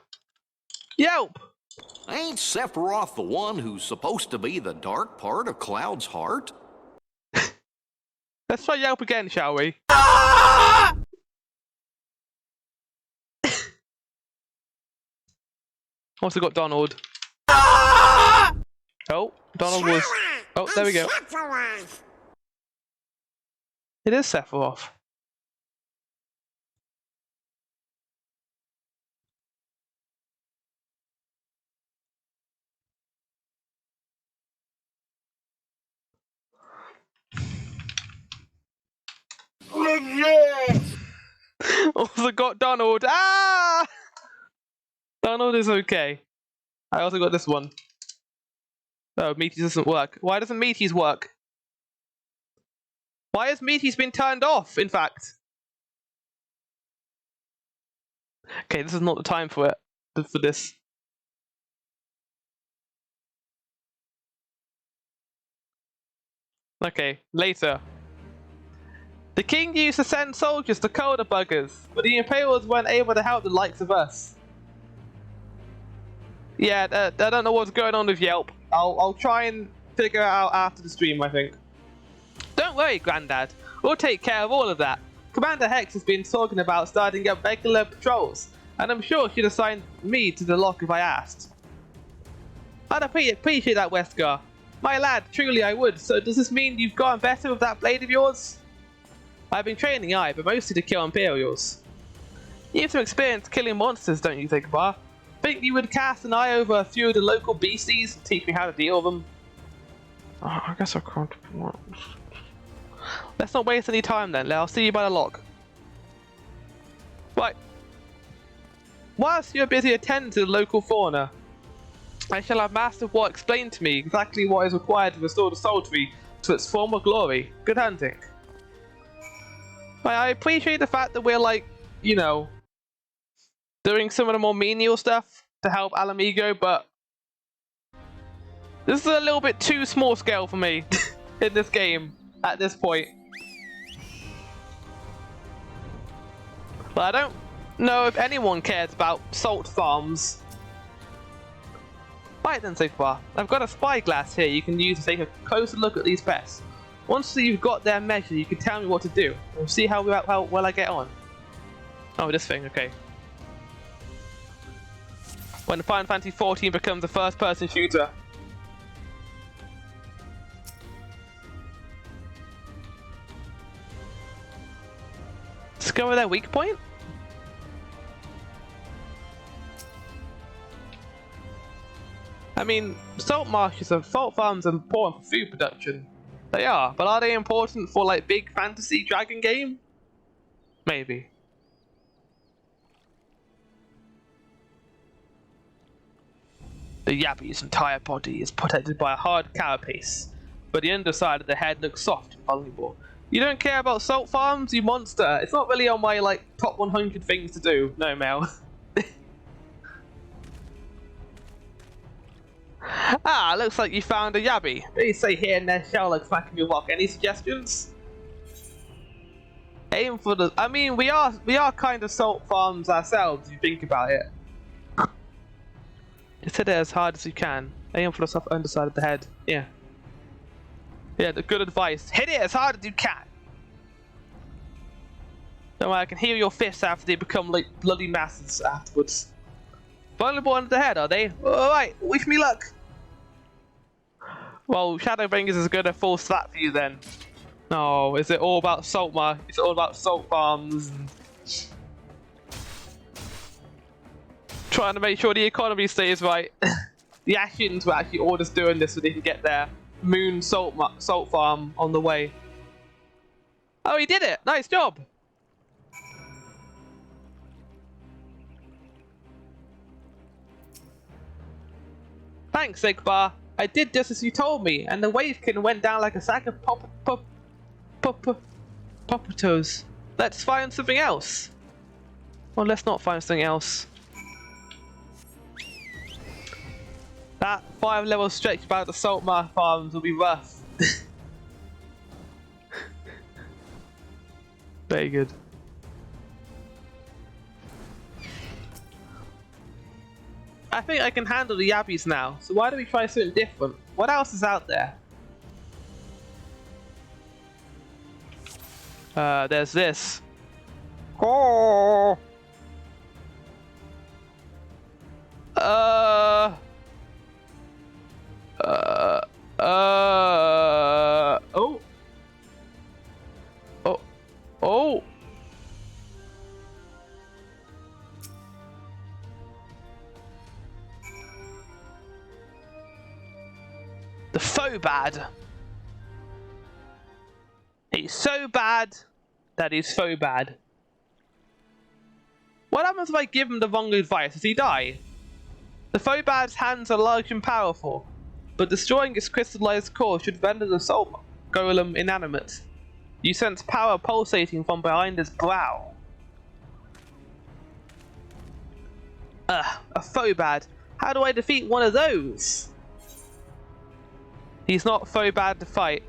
Yelp! Ain't Sephiroth the one who's supposed to be the dark part of Cloud's heart? Let's try Yelp again, shall we? Also got Donald. Oh, Donald was... Oh, there we go. It is Sephiroth. Also got Donald. Ah! Donald is okay. I also got this one. Oh, Meaties doesn't work. Why doesn't Meaties work? Why has Meaties been turned off, in fact? Okay, this is not the time for it. For this. Okay, later. The king used to send soldiers to kill the buggers, but the Imperials weren't able to help the likes of us. Yeah, I don't know what's going on with Yelp. I'll try and figure it out after the stream, I think. Don't worry, Grandad. We'll take care of all of that. Commander Hex has been talking about starting up regular patrols, and I'm sure she'd assign me to the lock if I asked. I'd appreciate that, Wesker. My lad, truly I would. So does this mean you've gotten better with that blade of yours? I've been training, but mostly to kill Imperials. You have some experience killing monsters, don't you think, Bar? Think you would cast an eye over a few of the local beasties and teach me how to deal with them? Oh, I guess I can't. Let's not waste any time then. I'll see you by the lock. Right. Whilst you're busy attending to the local fauna, I shall have Master War explain to me exactly what is required to restore the Saltery to its former glory. Good hunting. Right, I appreciate the fact that we're like, you know, doing some of the more menial stuff to help Alamigo, but this is a little bit too small scale for me in this game at this point. But I don't know if anyone cares about salt farms. Right then, so far, I've got a spyglass here you can use to take a closer look at these pests. Once you've got their measure, you can tell me what to do. We'll see how well I get on. Oh, this thing, okay. When Final Fantasy XIV becomes a first-person shooter. Discover their weak point? I mean, salt marshes and salt farms are important for food production. They are, but are they important for like big fantasy dragon game? Maybe. The Yabby's entire body is protected by a hard carapace, but the underside of the head looks soft and vulnerable. You don't care about salt farms, you monster! It's not really on my like top 100 things to do. No, Mel. Ah, looks like you found a Yabby. They say here and there shell like smacking your rock. Any suggestions? Aim for the. I mean, we are kind of salt farms ourselves. If you think about it. Just hit it as hard as you can. Aim for the soft underside of the head. Yeah. Yeah, the good advice. Hit it as hard as you can. Don't worry, I can heal your fists after they become like bloody masses afterwards. Vulnerable under the head, are they? Alright, wish me luck. Well, Shadowbringers is good at full slap for you then. No, is it all about salt It's all about salt farms and trying to make sure the economy stays right. The Ashians were actually all just doing this so they can get their moon salt farm on the way. Oh, he did it! Nice job! Thanks, Igbar. I did just as you told me, and the wavekin went down like a sack of potatoes. Let's find something else. Well, let's not find something else. That 5-level stretch about the salt farms will be rough. Very good. I think I can handle the Yabbies now, so why don't we try something different? What else is out there? There's this. Oh! Oh! Oh! Oh! The Phobad. He's so bad that he's Phobad. What happens if I give him the wrong advice? Does he die? The Phobad's hands are large and powerful, but destroying its crystallized core should render the salt golem inanimate. You sense power pulsating from behind his brow. Ugh, a Phobad. How do I defeat one of those? He's not Phobad to fight.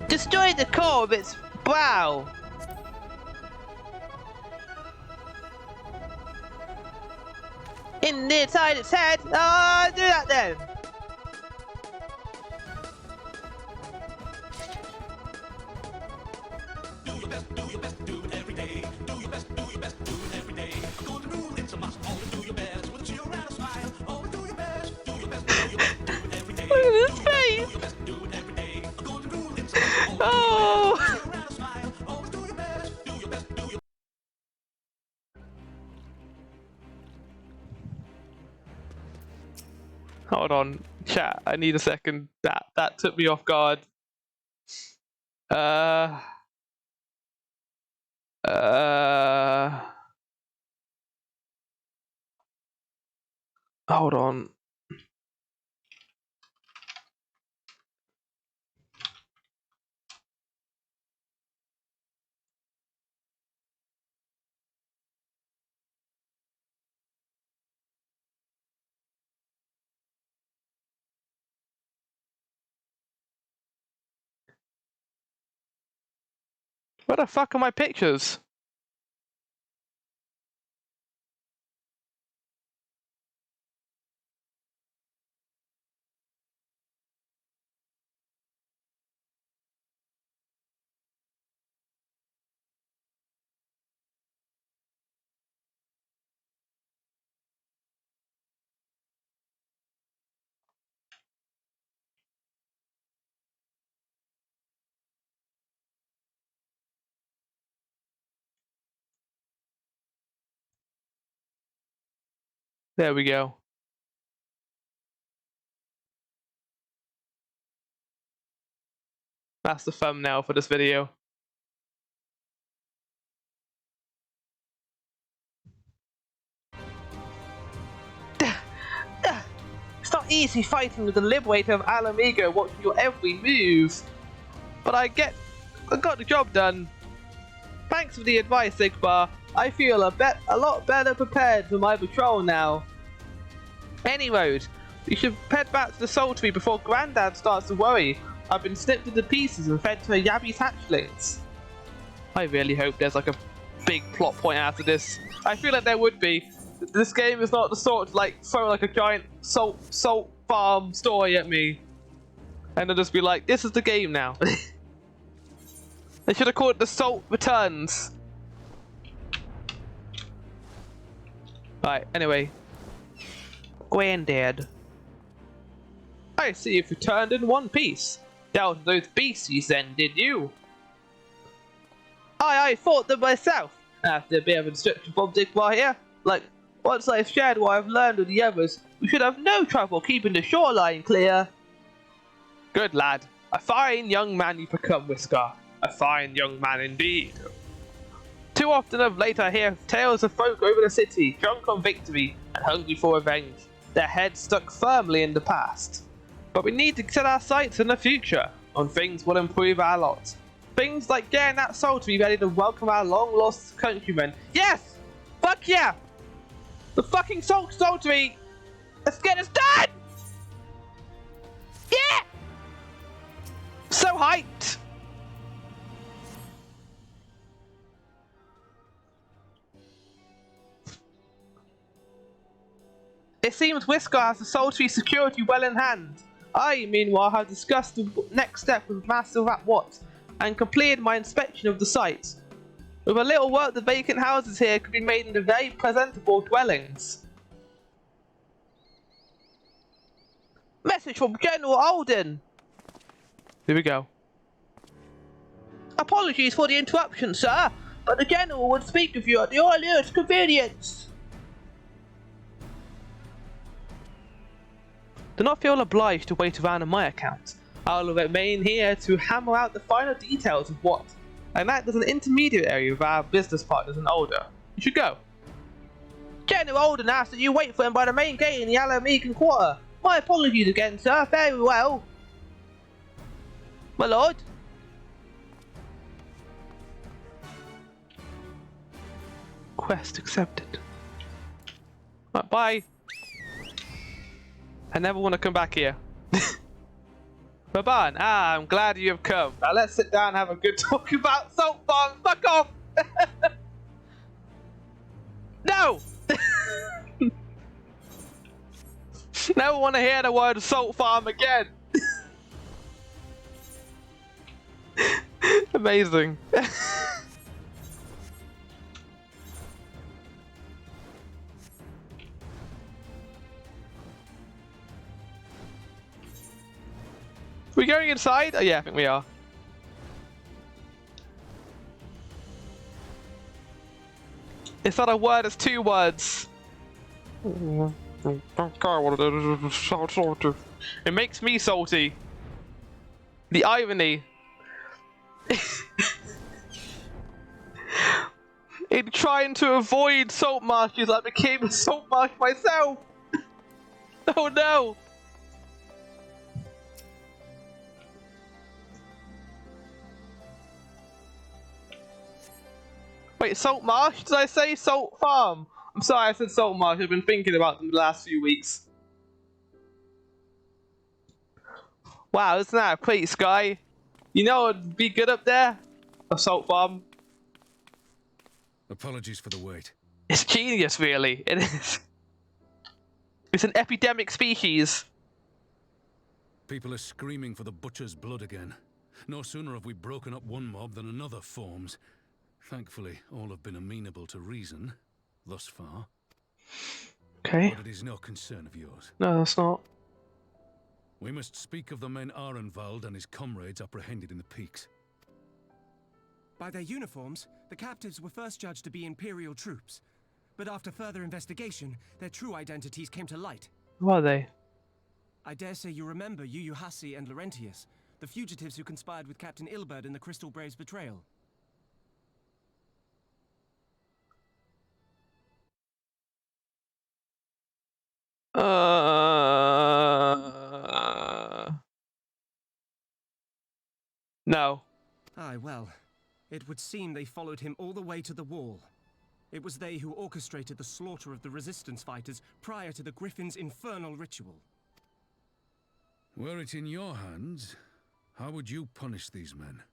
Destroy the core of its brow! Inside its head! Oh, do that then! Do your best, do it every day. Do your best, do it every day. A golden rule, it's a must. Always do your best with a cheer and a smile. Always do your best, do it every day. Look at his face! Do your best, do it every day. A golden rule, it's a must. Oh! Hold on, chat. I need a second. That took me off guard. Hold on. Where the fuck are my pictures? There we go. That's the thumbnail for this video. It's not easy fighting with the liberator of Alamigo watching your every move. But I got the job done. Thanks for the advice, Igbar. I feel a lot better prepared for my patrol now. Anyways, you should head back to the Saltery before Grandad starts to worry. I've been snipped into pieces and fed to a Yabby's hatchlings. I really hope there's like a big plot point after this. I feel like there would be. This game is not the sort to like throw like a giant salt farm story at me. And they'll just be like, this is the game now. They should have called it The Salt Returns. Right, anyway. Granddad. I see you've returned in one piece. Dealt with those beasties then, did you? I fought them myself. After a bit of instruction from Digbar here. Like, once I've shared what I've learned with the others, we should have no trouble keeping the shoreline clear. Good lad. A fine young man you've become, Whisker. A fine young man indeed. Too often of late I hear tales of folk over the city, drunk on victory and hungry for revenge, their heads stuck firmly in the past. But we need to set our sights in the future, on things will improve our lot. Things like getting that Saltery ready to welcome our long-lost countrymen. Yes! Fuck yeah! The fucking Saltery! Let's get this done! Yeah! So hyped! It seems Whisker has the Saltery security well in hand. I, meanwhile, have discussed the next step with Master Rat Watt and completed my inspection of the site. With a little work, the vacant houses here could be made into very presentable dwellings. Message from General Alden! Here we go. Apologies for the interruption, sir, but the General would speak with you at the earliest convenience. Do not feel obliged to wait around on my account. I'll remain here to hammer out the final details of what, and act as an intermediary with our business partners in Older. You should go. General Alden asked that you wait for him by the main gate in the Alamegan Quarter. My apologies again, sir. Very well. My lord. Quest accepted. Right, bye. I never want to come back here. Baban, I'm glad you have come. Now let's sit down and have a good talk about salt farms. Fuck off! No! Never want to hear the word salt farm again. Amazing. We going inside? Oh yeah, I think we are. It's not a word, it's two words. It makes me salty. The irony. In trying to avoid salt marshes, I became a salt marsh myself. Oh no. Wait, Salt Marsh? Did I say Salt Farm? I'm sorry, I said Salt Marsh. I've been thinking about them the last few weeks. Wow, isn't that a pretty sky? You know it'd be good up there? A salt farm. Apologies for the wait. It's genius, really. It is. It's an epidemic species. People are screaming for the butcher's blood again. No sooner have we broken up one mob than another forms. Thankfully, all have been amenable to reason, thus far. Okay. But it is no concern of yours. No, that's not. We must speak of the men Arenvald and his comrades apprehended in the peaks. By their uniforms, the captives were first judged to be Imperial troops. But after further investigation, their true identities came to light. Who are they? I dare say you remember Yu Hasi and Laurentius, the fugitives who conspired with Captain Ilberd in the Crystal Brave's betrayal. No. Aye, well, it would seem they followed him all the way to the wall. It was they who orchestrated the slaughter of the resistance fighters prior to the Griffin's infernal ritual. Were it in your hands, how would you punish these men?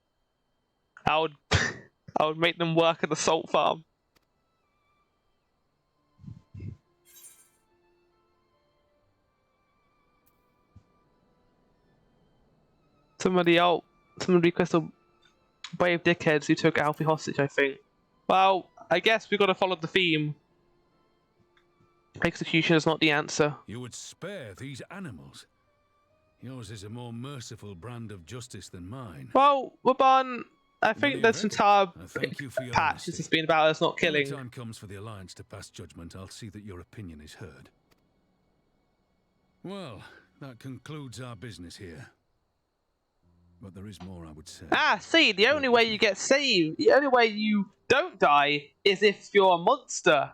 I would make them work at the salt farm. Somebody Crystal Brave dickheads who took Alfie hostage, I think. Well, I guess we've got to follow the theme. Execution is not the answer. You would spare these animals? Yours is a more merciful brand of justice than mine. Well, Waban, I think this entire patch has just been about us not killing. When the time comes for the Alliance to pass judgment, I'll see that your opinion is heard. Well, that concludes our business here. But there is more I would say. Ah, see, the only way you get saved, the only way you don't die is if you're a monster.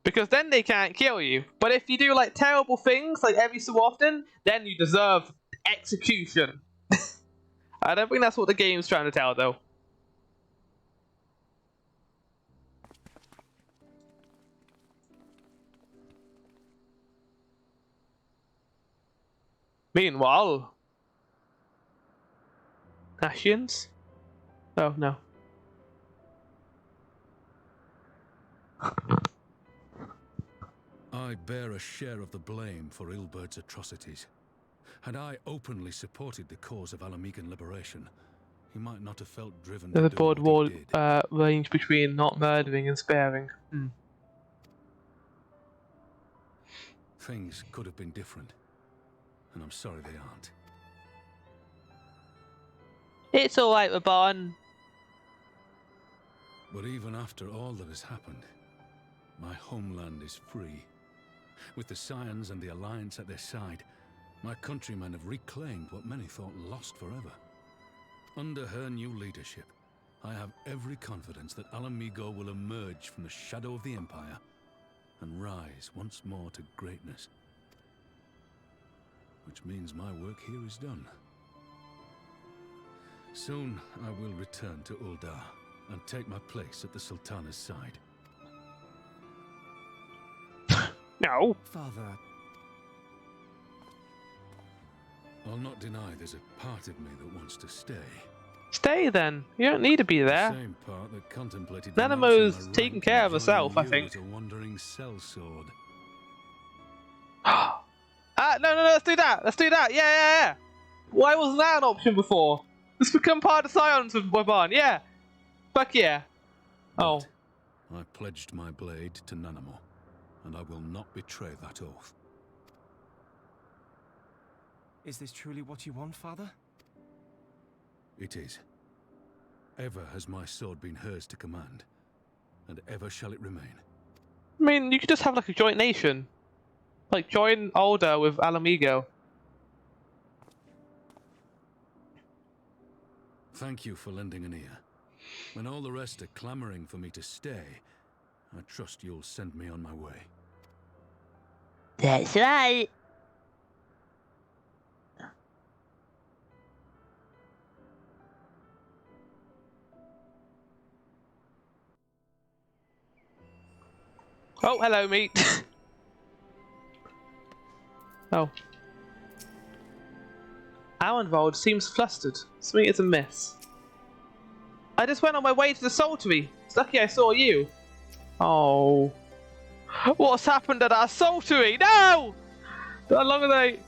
Because then they can't kill you. But if you do like terrible things, like every so often, then you deserve execution. I don't think that's what the game's trying to tell, though. Meanwhile... Ashians? Oh, no. I bear a share of the blame for Ilberd's atrocities. Had I openly supported the cause of Alamegan liberation, he might not have felt driven to The do broad what he wall did. range between not murdering and sparing. Things could have been different, and I'm sorry they aren't. It's alright, Raban. But even after all that has happened, my homeland is free. With the Scions and the Alliance at their side, my countrymen have reclaimed what many thought lost forever. Under her new leadership, I have every confidence that Alamigo will emerge from the shadow of the Empire and rise once more to greatness. Which means my work here is done. Soon I will return to Uldar and take my place at the Sultana's side. No. Father... I'll not deny there's a part of me that wants to stay. Stay then. You don't need to be there. The same part that contemplated Nanamo's taking care of herself, I think. As a wandering sellsword. No, let's do that. Let's do that. Yeah. Why wasn't that an option before? Let's become part of the Scions with Waban. Yeah. Fuck yeah. Oh. I pledged my blade to Nanamo, and I will not betray that oath. Is this truly what you want, Father? It is. Ever has my sword been hers to command, and ever shall it remain. I mean, you could just have like a joint nation. Like, join Ulda with Alamigo. Thank you for lending an ear. When all the rest are clamoring for me to stay, I trust you'll send me on my way. That's right. Oh, hello, meat. Oh. Arenvold seems flustered. Something is amiss. I just went on my way to the Saltery. It's lucky I saw you. Oh. What's happened at our Saltery? No! How long are they?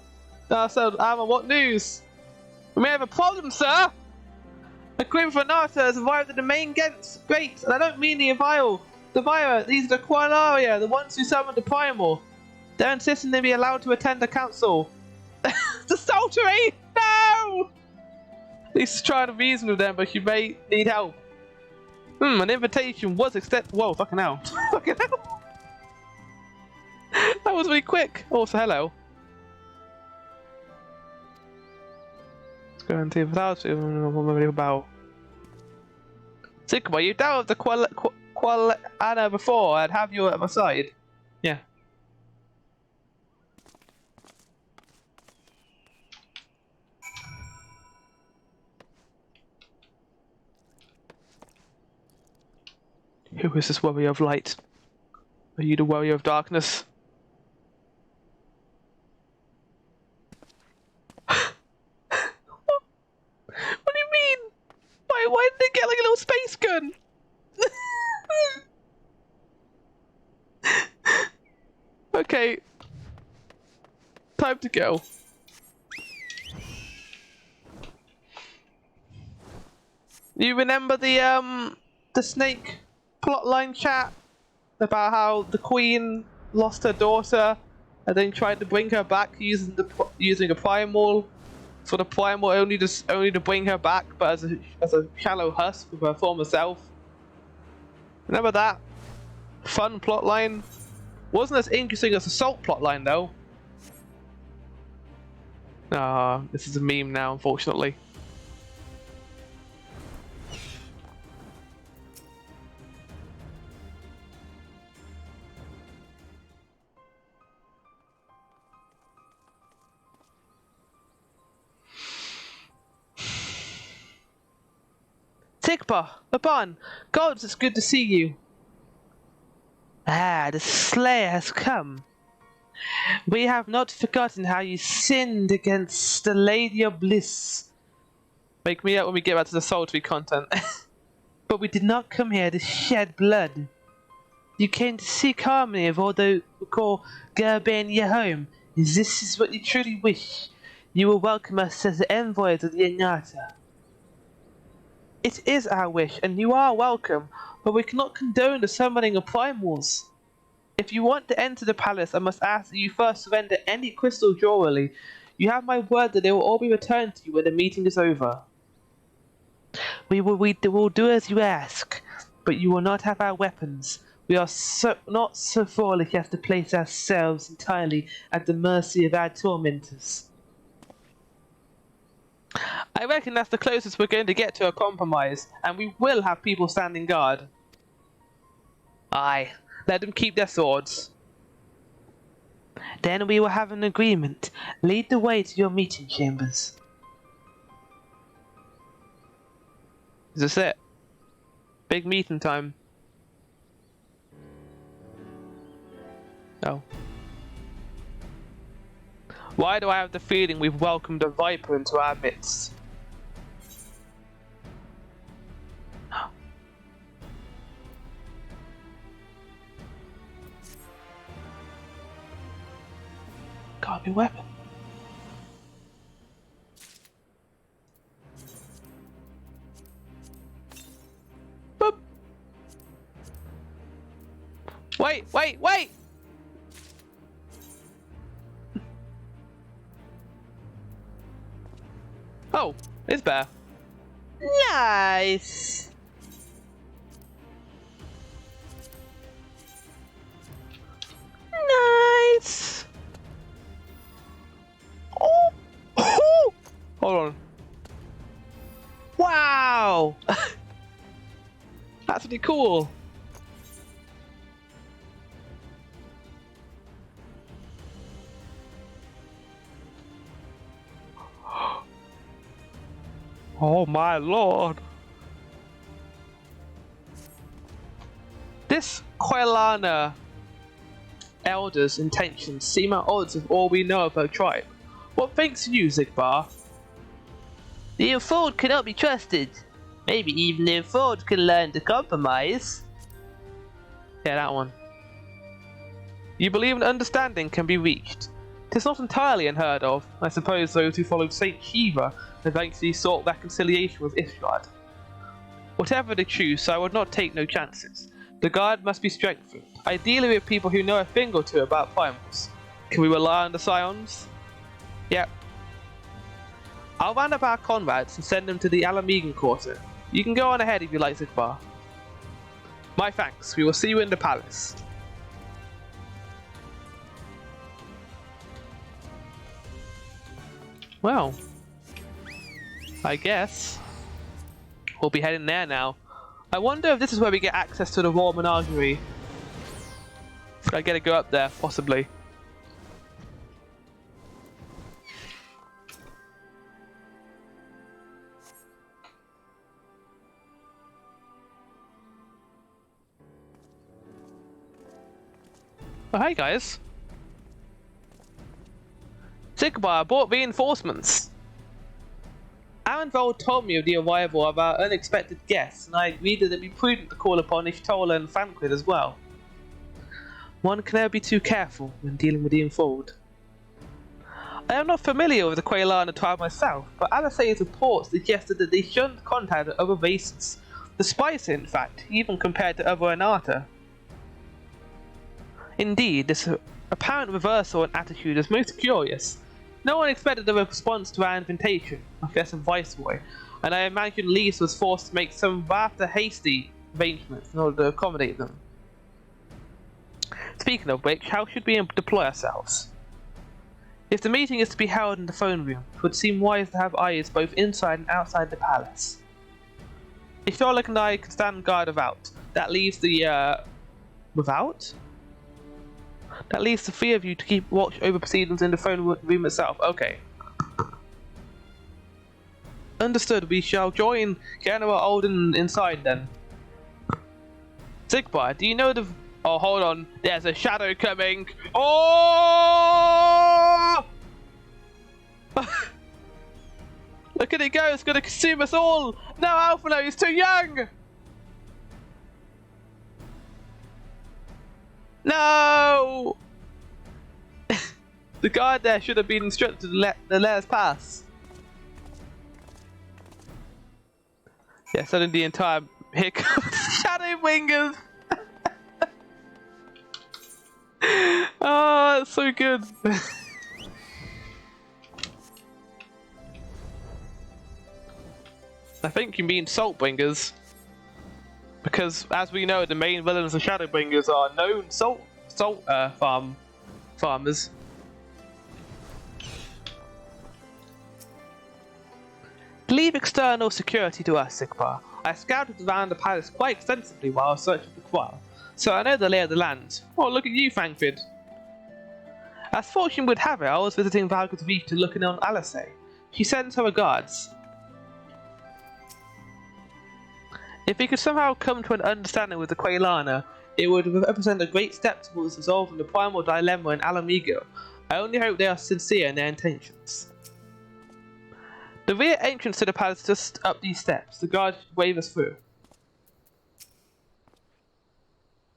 So, Armor, what news? We may have a problem, sir! A Grim Fanata has arrived at the main gates. Great, and I don't mean the Evile. The Vira, these are the Qualaria, the ones who summoned the Primal. They're insisting they be allowed to attend the council. The Saltery! No! Lisa's trying to reason with them, but she may need help. An invitation was extended. Whoa, fucking hell. Fucking hell. That was really quick. Also, hello. Let's go into without about. Sigma, you dealt with the Anna before. I'd have you at my side. Yeah. Who is this warrior of light? Are you the warrior of darkness? What do you mean? Why did they get like a little space gun? Okay. Time to go. You remember the snake plotline chat about how the queen lost her daughter and then tried to bring her back using a primal for the primal only to bring her back, but as a shallow husk of her former self. Remember that fun plotline? Wasn't as interesting as the Salt plotline though. Ah, this is a meme now, unfortunately. Tigba, Aban, gods, it's good to see you. Ah, the Slayer has come. We have not forgotten how you sinned against the Lady of Bliss. Make me up when we get back to the sultry content. But we did not come here to shed blood. You came to seek harmony of all those who call Gerbania home. If this is what you truly wish, you will welcome us as the envoys of the Inata. It is our wish, and you are welcome, but we cannot condone the summoning of primals. If you want to enter the palace, I must ask that you first surrender any crystal jewelry. You have my word that they will all be returned to you when the meeting is over. We will do as you ask, but you will not have our weapons. We are not so foolish as to place ourselves entirely at the mercy of our tormentors. I reckon that's the closest we're going to get to a compromise, and we will have people standing guard. Aye, let them keep their swords. Then we will have an agreement. Lead the way to your meeting chambers. Is this it? Big meeting time. Oh. Why do I have the feeling we've welcomed a viper into our midst? Got a new weapon. Boop. Wait! Oh, it's better. Nice. Nice. Oh. Hold on. Wow. That's really cool. Oh my lord. This Quelana elder's intentions seem at odds with all we know of her tribe. What thinks you, Zigbar? The Informed cannot be trusted. Maybe even the Informed can learn to compromise. Yeah, that one. You believe an understanding can be reached. Tis not entirely unheard of. I suppose those who followed Saint Shiva eventually sought reconciliation with Ishrad. Whatever the truth, I would not take no chances. The guard must be strengthened, ideally with people who know a thing or two about primals. Can we rely on the Scions? Yep. I'll round up our comrades and send them to the Alamegan quarter. You can go on ahead if you like, Zigbar. My thanks. We will see you in the palace. Well, I guess we'll be heading there now. I wonder if this is where we get access to the Royal Menagerie. I gotta go up there, possibly. Oh, hey guys. Sigmar brought reinforcements. Arenvold told me of the arrival of our unexpected guests, and I agreed that it'd be prudent to call upon Ishtola and Thancred as well. One can never be too careful when dealing with the Unfold. I am not familiar with the Quailana tribe myself, but Alisay's reports suggested that they shunned contact with other races, despise it in fact, even compared to other Anata. Indeed, this apparent reversal in attitude is most curious. No one expected a response to our invitation, I guess a viceroy, and I imagine Lise was forced to make some rather hasty arrangements in order to accommodate them. Speaking of which, how should we deploy ourselves? If the meeting is to be held in the phone room, it would seem wise to have eyes both inside and outside the palace. If Sherlock and I can stand guard without, that leaves the, without? That leaves the three of you to keep watch over proceedings in the phone room itself. Okay. Understood, we shall join General Alden inside then. Sigmar, do you know the... Oh, hold on. There's a shadow coming. Oh! Look at it go. It's going to consume us all. No, Alphino, he's too young. No! The guard there should have been instructed to let us pass. Yeah, suddenly the entire... Here comes Shadow Wingers! Oh, that's so good. I think you mean Saltbringers. Because, as we know, the main villains of Shadowbringers are known salt farmers. Leave external security to us, Sigmar. I scouted around the palace quite extensively while I was searching for Qual, so I know the lay of the land. Oh, look at you, Thancred. As fortune would have it, I was visiting Valga's Reef to look in on Alisay. She sends her regards. If we could somehow come to an understanding with the Quailana, it would represent a great step towards resolving the primal dilemma in Alamigo. I only hope they are sincere in their intentions. The rear entrance to the palace is just up these steps. The guard should wave us through.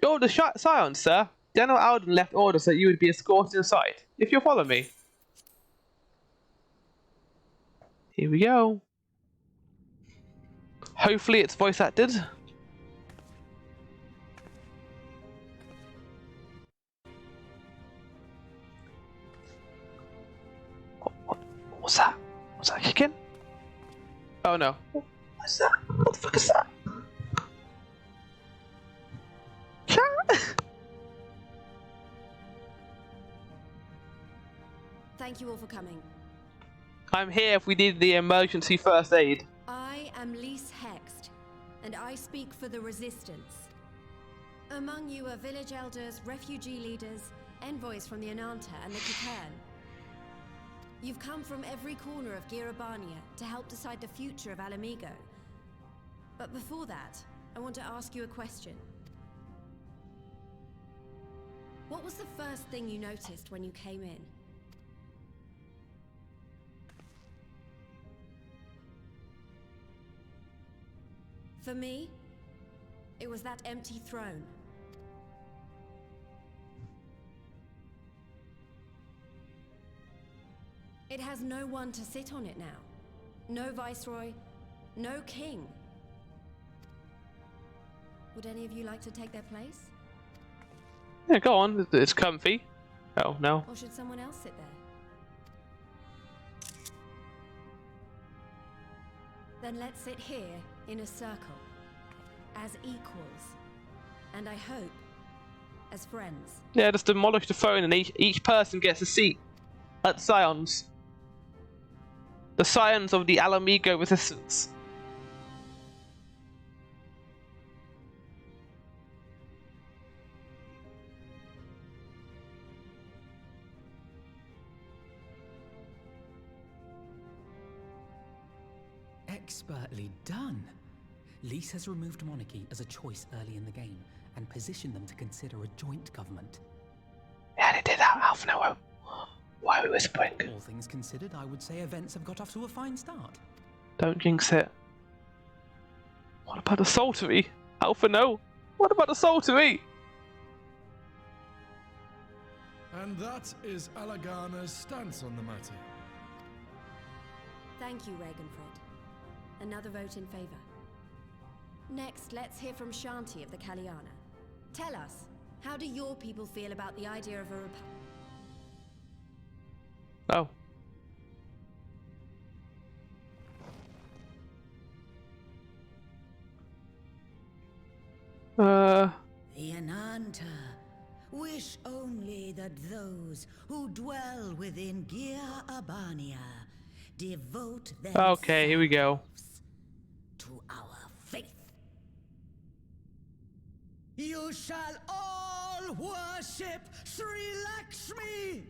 You're the Scion, sir. General Alden left orders that you would be escorted inside. If you'll follow me. Here we go. Hopefully it's voice acted. What's that? Was that kicking? Oh no. What's that? What the fuck is that? Thank you all for coming. I'm here if we need the emergency first aid. I am Lise Hext, and I speak for the Resistance. Among you are village elders, refugee leaders, envoys from the Ananta and the Kikan. You've come from every corner of Girabania to help decide the future of Alamigo. But before that, I want to ask you a question. What was the first thing you noticed when you came in? For me, it was that empty throne. It has no one to sit on it now. No viceroy, no king. Would any of you like to take their place? Yeah, go on. It's comfy. Oh, no. Or should someone else sit there? Then let's sit here in a circle, as equals, and I hope, as friends. Yeah, just demolish the phone and each person gets a seat at Scion's. The scions of the Alamigo resistance. Expertly done. Lys has removed monarchy as a choice early in the game and positioned them to consider a joint government. Yeah, they did that. Alpha Noah. Why are we whispering? All things considered, I would say events have got off to a fine start. Don't jinx it. What about the Saltery? Alpha, no. What about the Saltery? And that is Alagana's stance on the matter. Thank you, Regenfred. Another vote in favor. Next, let's hear from Shanti of the Kaliana. Tell us, how do your people feel about the idea of a republic? Oh. The Ananta wish only that those who dwell within Gia Abania devote themselves Okay, here we go. to our faith. You shall all worship Sri Lakshmi!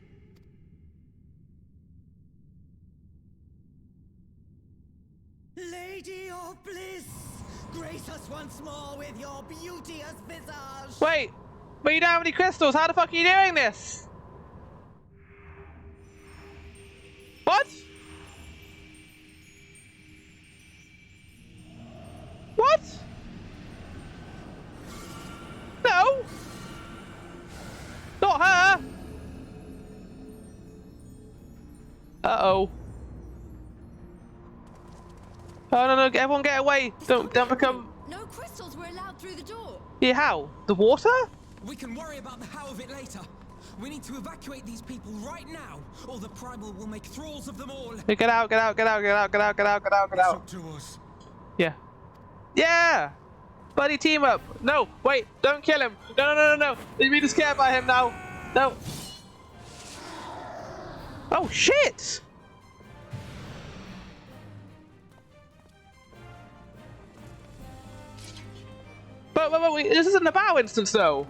Lady of bliss, grace us once more with your beauteous visage. Wait, but you don't have any crystals. How the fuck are you doing this? What? What? No. Not her. Uh-oh. Oh no, everyone get away. Don't become... No crystals were allowed through the door. Yeah, how? The water? We can worry about the how of it later. We need to evacuate these people right now, or the Primal will make thralls of them all. Hey, get out, get out, get out, get out, get out, get out, get out, get out. It's up to us. Yeah. Yeah! Buddy, team up. No, wait, don't kill him. No, no, no, no, no. You need to scare by him now. No. Oh, shit! But wait, this isn't a bow instance, though.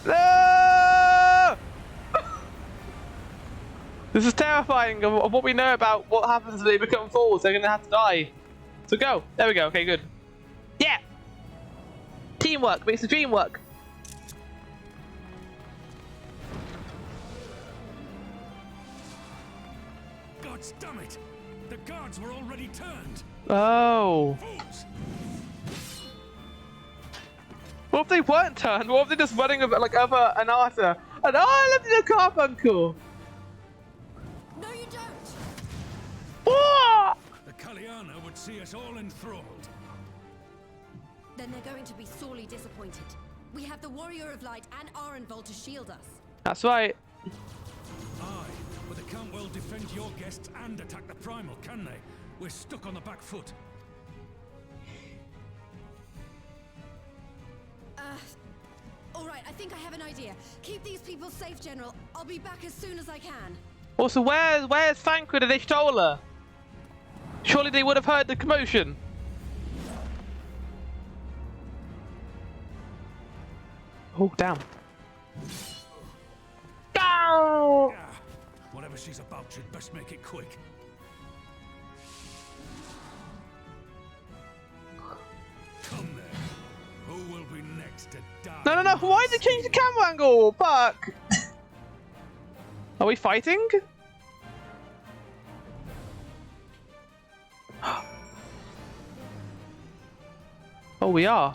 No! This is terrifying of what we know about what happens when they become fools. They're gonna have to die. So go. There we go. Okay, good. Yeah! Teamwork makes the dream work. Gods damn it! The guards were already turned. Oh. Fools! What if they weren't turned? What if they're just running like over an Arthur? And oh, I love the carbuncle! No, you don't! Oh! The Kaliana would see us all enthralled. Then they're going to be sorely disappointed. We have the Warrior of Light and Arenvold to shield us. That's right. Aye, but they can't well defend your guests and attack the Primal, can they? We're stuck on the back foot. Alright, I think I have an idea. Keep these people safe, General. I'll be back as soon as I can. Also, where's Thancred and Ishtola? Surely they would have heard the commotion. Oh, damn. Down! Whatever she's about, she'd best make it quick. Come there. Who will be next to die? No, no, no! Why did they change the camera angle? Fuck! Are we fighting? Oh, we are.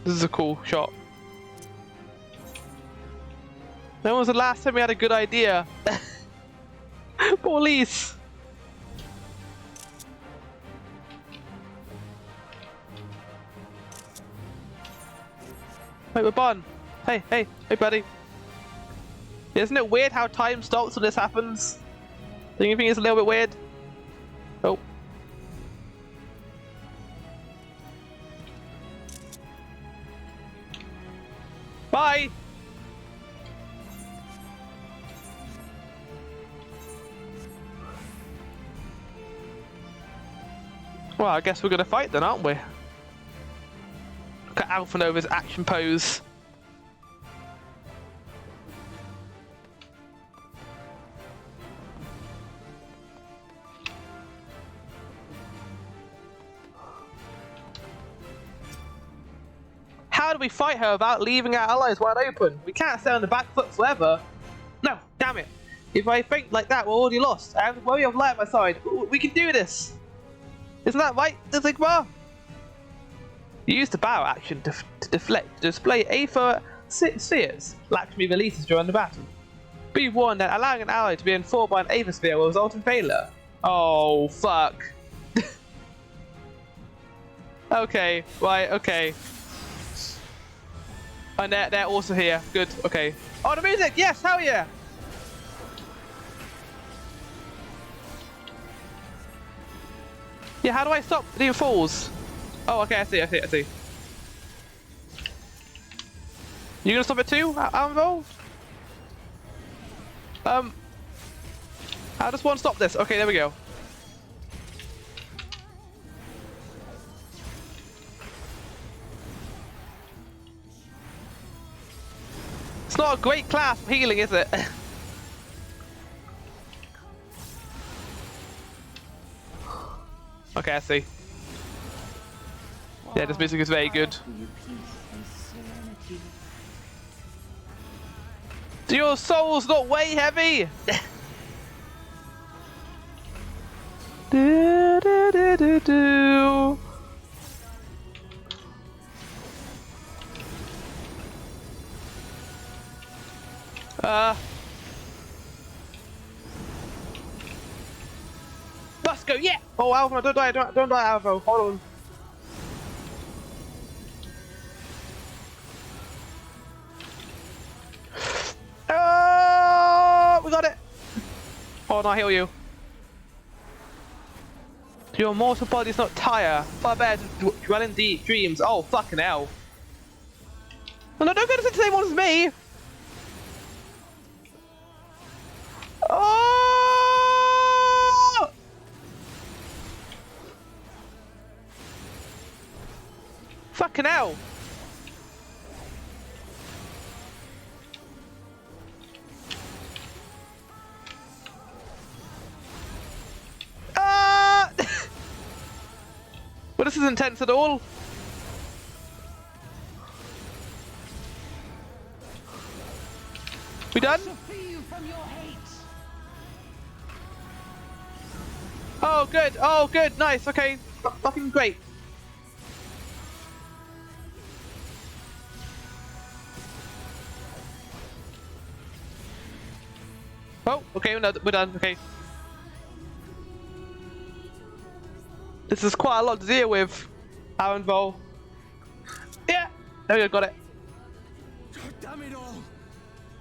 This is a cool shot. When was the last time we had a good idea? Police! Wait, we're Bon. Hey, buddy. Isn't it weird how time stops when this happens? Don't you think it's a little bit weird? Oh. Bye! Well, I guess we're gonna fight then, aren't we? Look at Alpha Nova's action pose. How do we fight her without leaving our allies wide open? We can't stay on the back foot forever. No, damn it. If I think like that, we're already lost. I have the worry of light at my side. We can do this. Isn't that right, the Sigma? Use the bow action to deflect, to display Aether spheres. Lakshmi releases during the battle. Be warned that allowing an ally to be informed by an Aether sphere will result in failure. Oh, fuck. Okay, right, okay. And they're also here. Good, okay. Oh, the music! Yes, hell yeah! Yeah, how do I stop the falls? Oh, okay, I see. You gonna stop it too, Anvil? I just want to stop this. Okay, there we go. It's not a great class for healing, is it? Okay, I see. Yeah, this music is very good. Do your souls not weigh heavy? Do, do, do, do, do. Let's go, yeah! Oh, Alpha, don't die, don't die, Alpha. Hold on. Oh, we got it! Hold on, I'll heal you. Your mortal body's not tired. Far better to dwell in deep dreams. Oh, fucking hell. No, don't go to the same one as me! Oh! Fucking hell! Ah! Well, this is intense at all. We done? Oh, good. Oh, good. Nice. Okay. Fucking great. Oh, okay. We're done. Okay. This is quite a lot to deal with, Anvil. Yeah. There we go. Got it. God damn it all!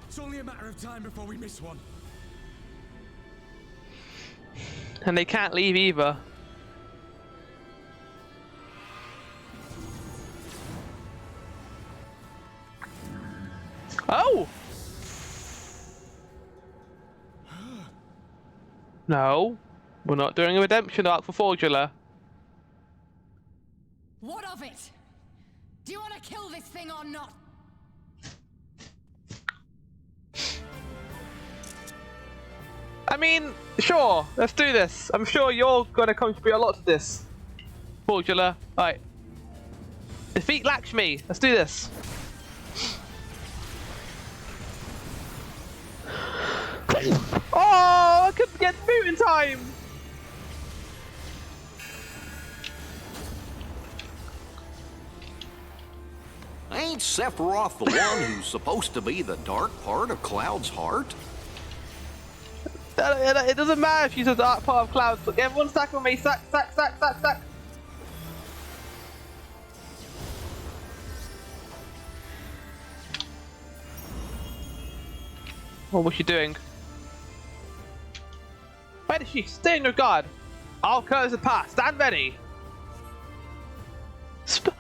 It's only a matter of time before we miss one. And they can't leave either. Oh! No, we're not doing a redemption arc for Fraudula. What of it? Do you want to kill this thing or not? I mean, sure, let's do this. I'm sure you're going to contribute a lot to this, Fraudula. Right. Defeat Lakshmi. Let's do this. Oh, I couldn't get through in time. Ain't Sephiroth the one who's supposed to be the dark part of Cloud's heart? It doesn't matter if she's a dark part of Cloud. Look, everyone stack on me. Stack. What was she doing? Where is she? Stay in your guard. All curves are past. Stand ready. Spin!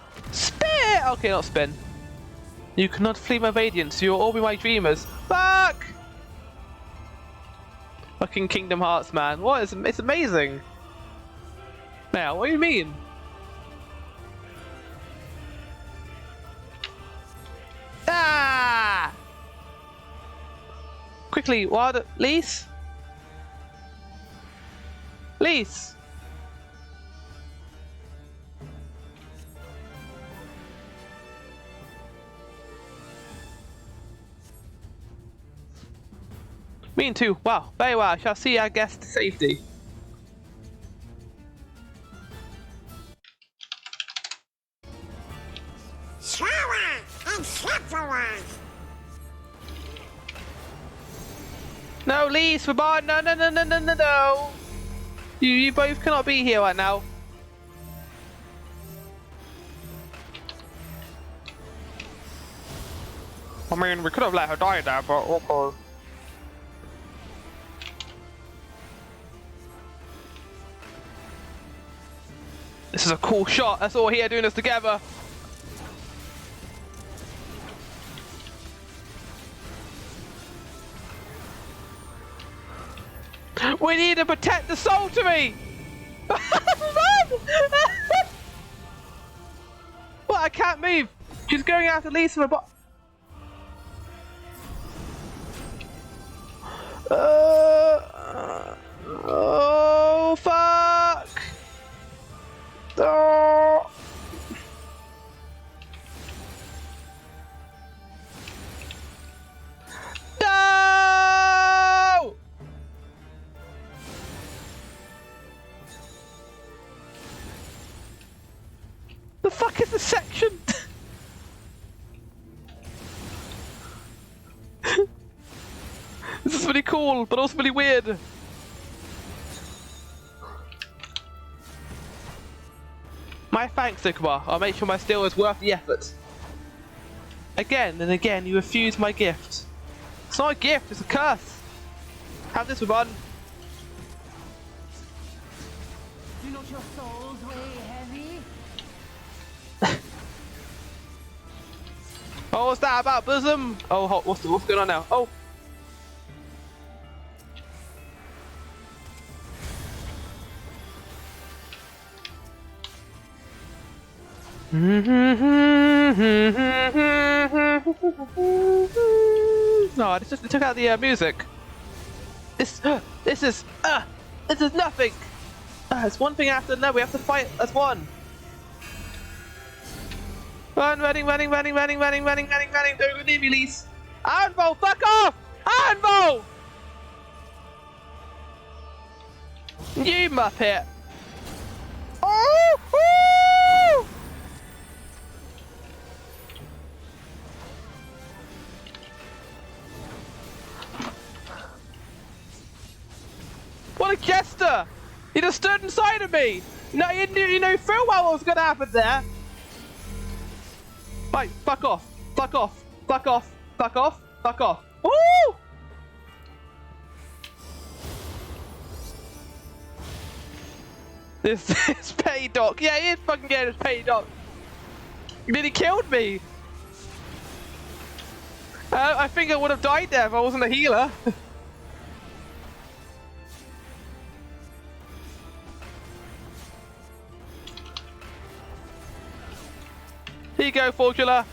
Okay, not spin. You cannot flee my radiance, you will all be my dreamers. Fuck! Fucking Kingdom Hearts, man. What is it's amazing. Now, what do you mean? Ah! Quickly, what? Lise? Lise! Me too. Wow, very well. I shall see our guest to safety. No, Lise, we're barred. No, no, no, no, no, no, no. You both cannot be here right now. I mean, we could have let her die there, but okay. This is a cool shot. That's all we're here doing this together. We need to protect the soul to me! What? I can't move. She's going after Lisa. Oh fuck! Oh. No! The fuck is this section? This is really cool, but also really weird. My thanks, Sigma. I'll make sure my steel is worth the effort. Again and again, you refuse my gift. It's not a gift, it's a curse. Have this one. Do not your souls weigh heavy? Oh, what's that about bosom? Oh, what's going on now? Oh. No, I just took out the music. This is nothing. It's one thing after another. We have to fight as one. Running. Don't leave me, Lise. Anvil, fuck off! Anvil! You muppet. Oh! Woo! What a jester! He just stood inside of me! No, you know full well what was gonna happen there! Right, fuck off! Fuck off! Fuck off! Fuck off! Fuck off! Woo! This is Petty Doc. Yeah, he is fucking getting his Petty Doc. He nearly killed me! I think I would have died there if I wasn't a healer. Here you go, Formula.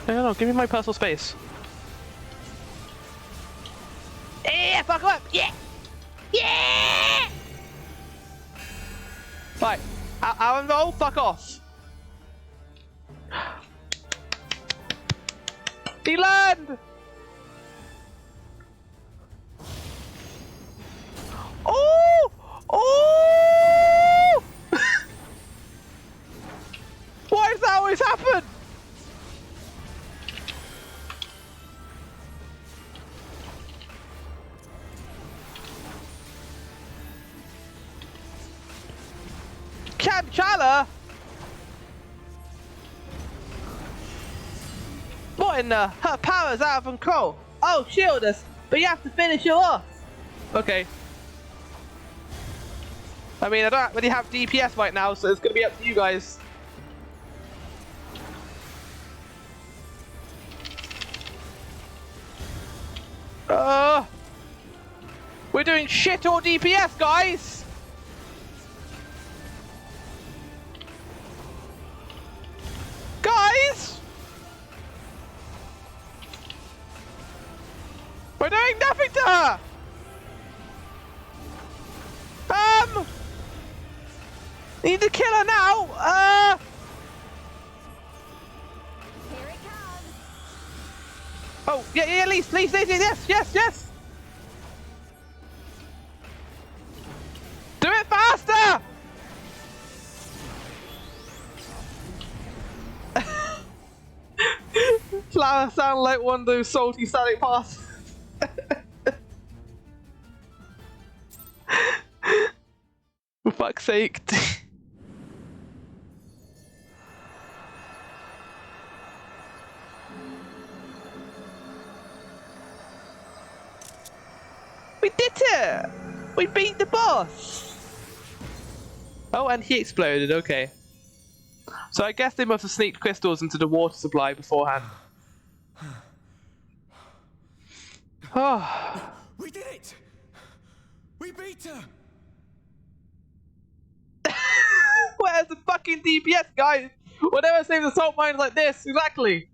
No, give me my personal space. Yeah, fuck him up! Yeah! Yeah! Right, Aaron roll, fuck off. He land! Oh! Oh! Why does that always happen? Chala? What in the? Her power's out of control. Oh, shield us, but you have to finish her off. Okay. I mean, I don't really have DPS right now, so it's gonna be up to you guys. We're doing shit all DPS, guys! Guys! We're doing nothing to her! Need to kill her now! Here it comes. Oh, yeah, Lise, yes! Do it faster! Flower sound like one of those salty static passes. For fuck's sake. We did it! We beat the boss! Oh, and he exploded, okay. So I guess they must have sneaked crystals into the water supply beforehand. Oh. We did it! We beat her! Where's the fucking DPS, guys? Whatever saves assault mines like this, exactly!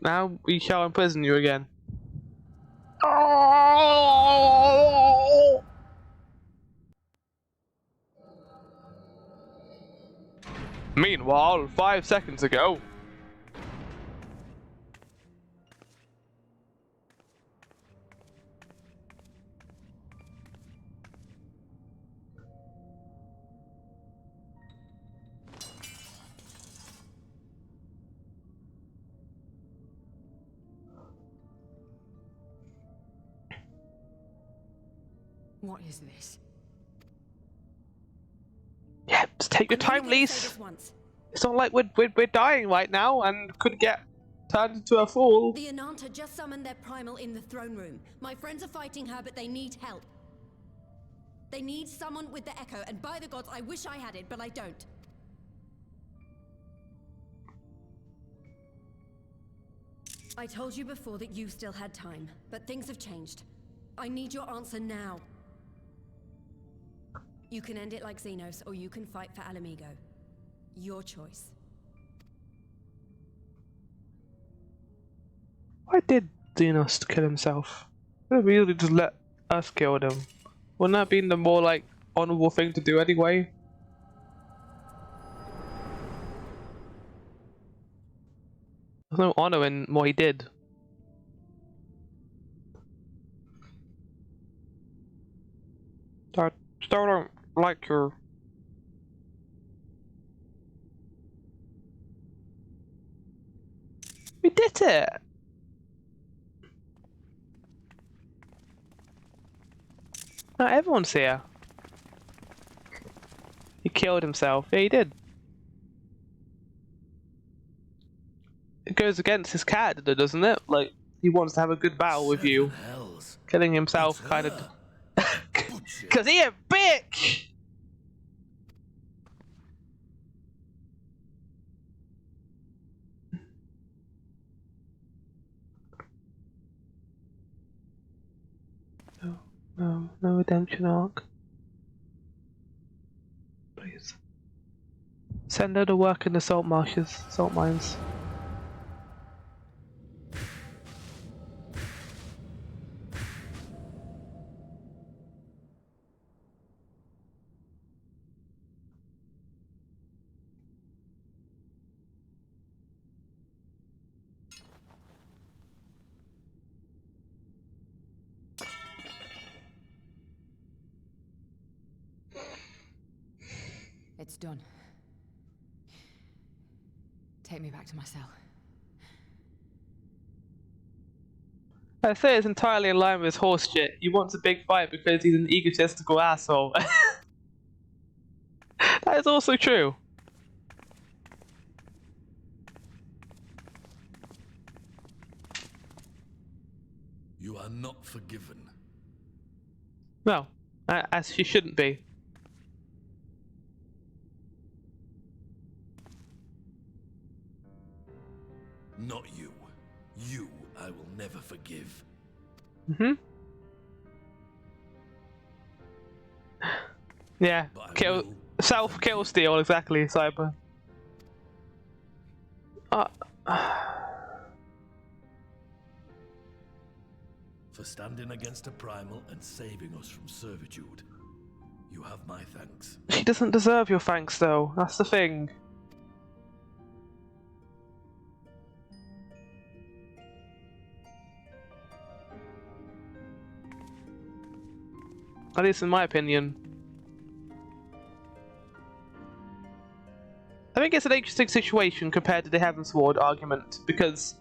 Now we shall imprison you again. Oh! Meanwhile, 5 seconds ago. What is this? Yeah, just take your time, Lise. It's not like we're dying right now and could get turned into a fool. The Ananta just summoned their primal in the throne room. My friends are fighting her, but they need help. They need someone with the echo, and by the gods, I wish I had it, but I don't. I told you before that you still had time, but things have changed. I need your answer now. You can end it like Xenos, or you can fight for Alamigo. Your choice. Why did Xenos kill himself? Could have really just let us kill him. Wouldn't that have been the more, like, honorable thing to do anyway? There's no honor in what he did. I still don't like your... We did it! Now everyone's here. He killed himself. Yeah, he did. It goes against his character, doesn't it? Like, he wants to have a good battle with you. Killing himself kind of... Cause he a bitch! No redemption arc. Please. Send her to work in the salt marshes, salt mines. It's done. Take me back to my cell. I say it's entirely in line with his horse shit. He wants a big fight because he's an egotistical asshole. That is also true. You are not forgiven. No, as she shouldn't be. Not you. You I will never forgive. Yeah, self-kill steal, exactly, Cyber. For standing against a primal and saving us from servitude. You have my thanks. She doesn't deserve your thanks, though. That's the thing. At least in my opinion. I think it's an interesting situation compared to the Heavensward argument, because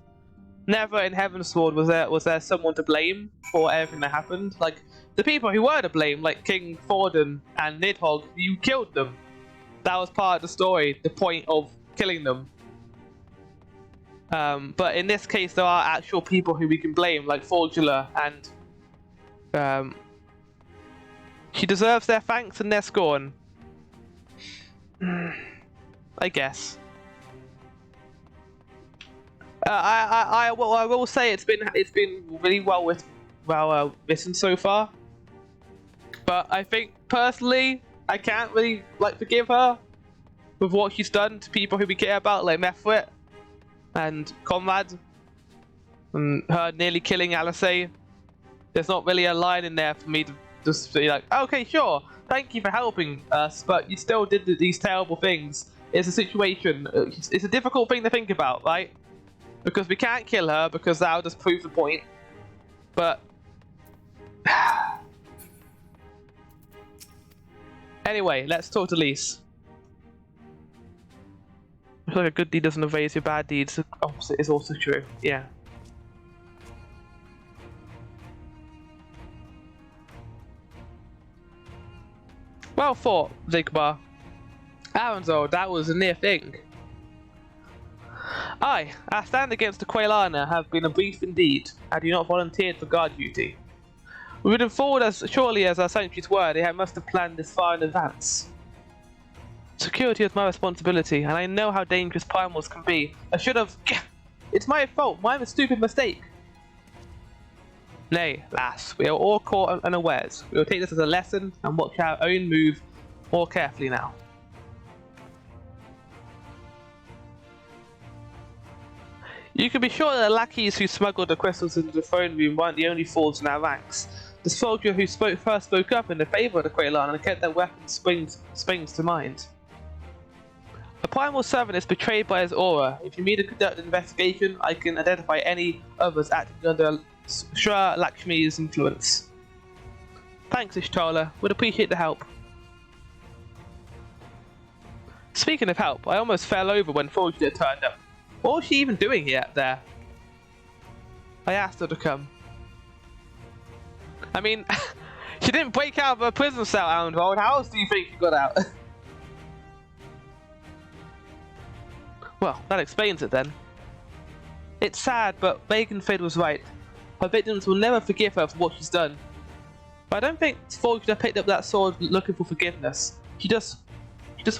never in Heavensward was there someone to blame for everything that happened. Like, the people who were to blame, like King Thordan and Nidhogg, you killed them. That was part of the story, the point of killing them. But in this case, there are actual people who we can blame, like Formula, and she deserves their thanks and their scorn. I guess. I will say it's been really well written so far. But I think personally, I can't really forgive her with what she's done to people who we care about, like Mefrit and Conrad, and her nearly killing Alisei. There's not really a line in there for me to just be like, okay, sure, thank you for helping us, but you still did these terrible things. It's a situation. It's a difficult thing to think about, right? Because we can't kill her, because that'll just prove the point. But anyway, let's talk to Lise. I feel like a good deed doesn't erase your bad deeds. The opposite is also true. Yeah. Well fought, Zigbar. Aranzol, that was a near thing. I, our stand against the Quailana have been a brief indeed, had you not volunteered for guard duty. We would have forward as surely as our sentries were, they must have planned this far in advance. Security is my responsibility, and I know how dangerous primals can be. I should have... It's my fault, my stupid mistake. Nay, lass, we are all caught unawares. We will take this as a lesson and watch our own move more carefully now. You can be sure that the lackeys who smuggled the crystals into the throne room weren't the only fools in our ranks. The soldier who first spoke up in the favour of the Quailan and kept their weapons springs to mind. A primal servant is betrayed by his aura. If you need to conduct an investigation, I can identify any others acting under Shra Lakshmi's influence. Thanks, Ishtala. Would appreciate the help. Speaking of help, I almost fell over when Fortuna turned up. What was she even doing here up there? I asked her to come. I mean, she didn't break out of her prison cell, Arenhold. How else do you think she got out? Well, that explains it then. It's sad, but Baconfid was right. Her victims will never forgive her for what she's done. But I don't think Fortuna picked up that sword looking for forgiveness. She just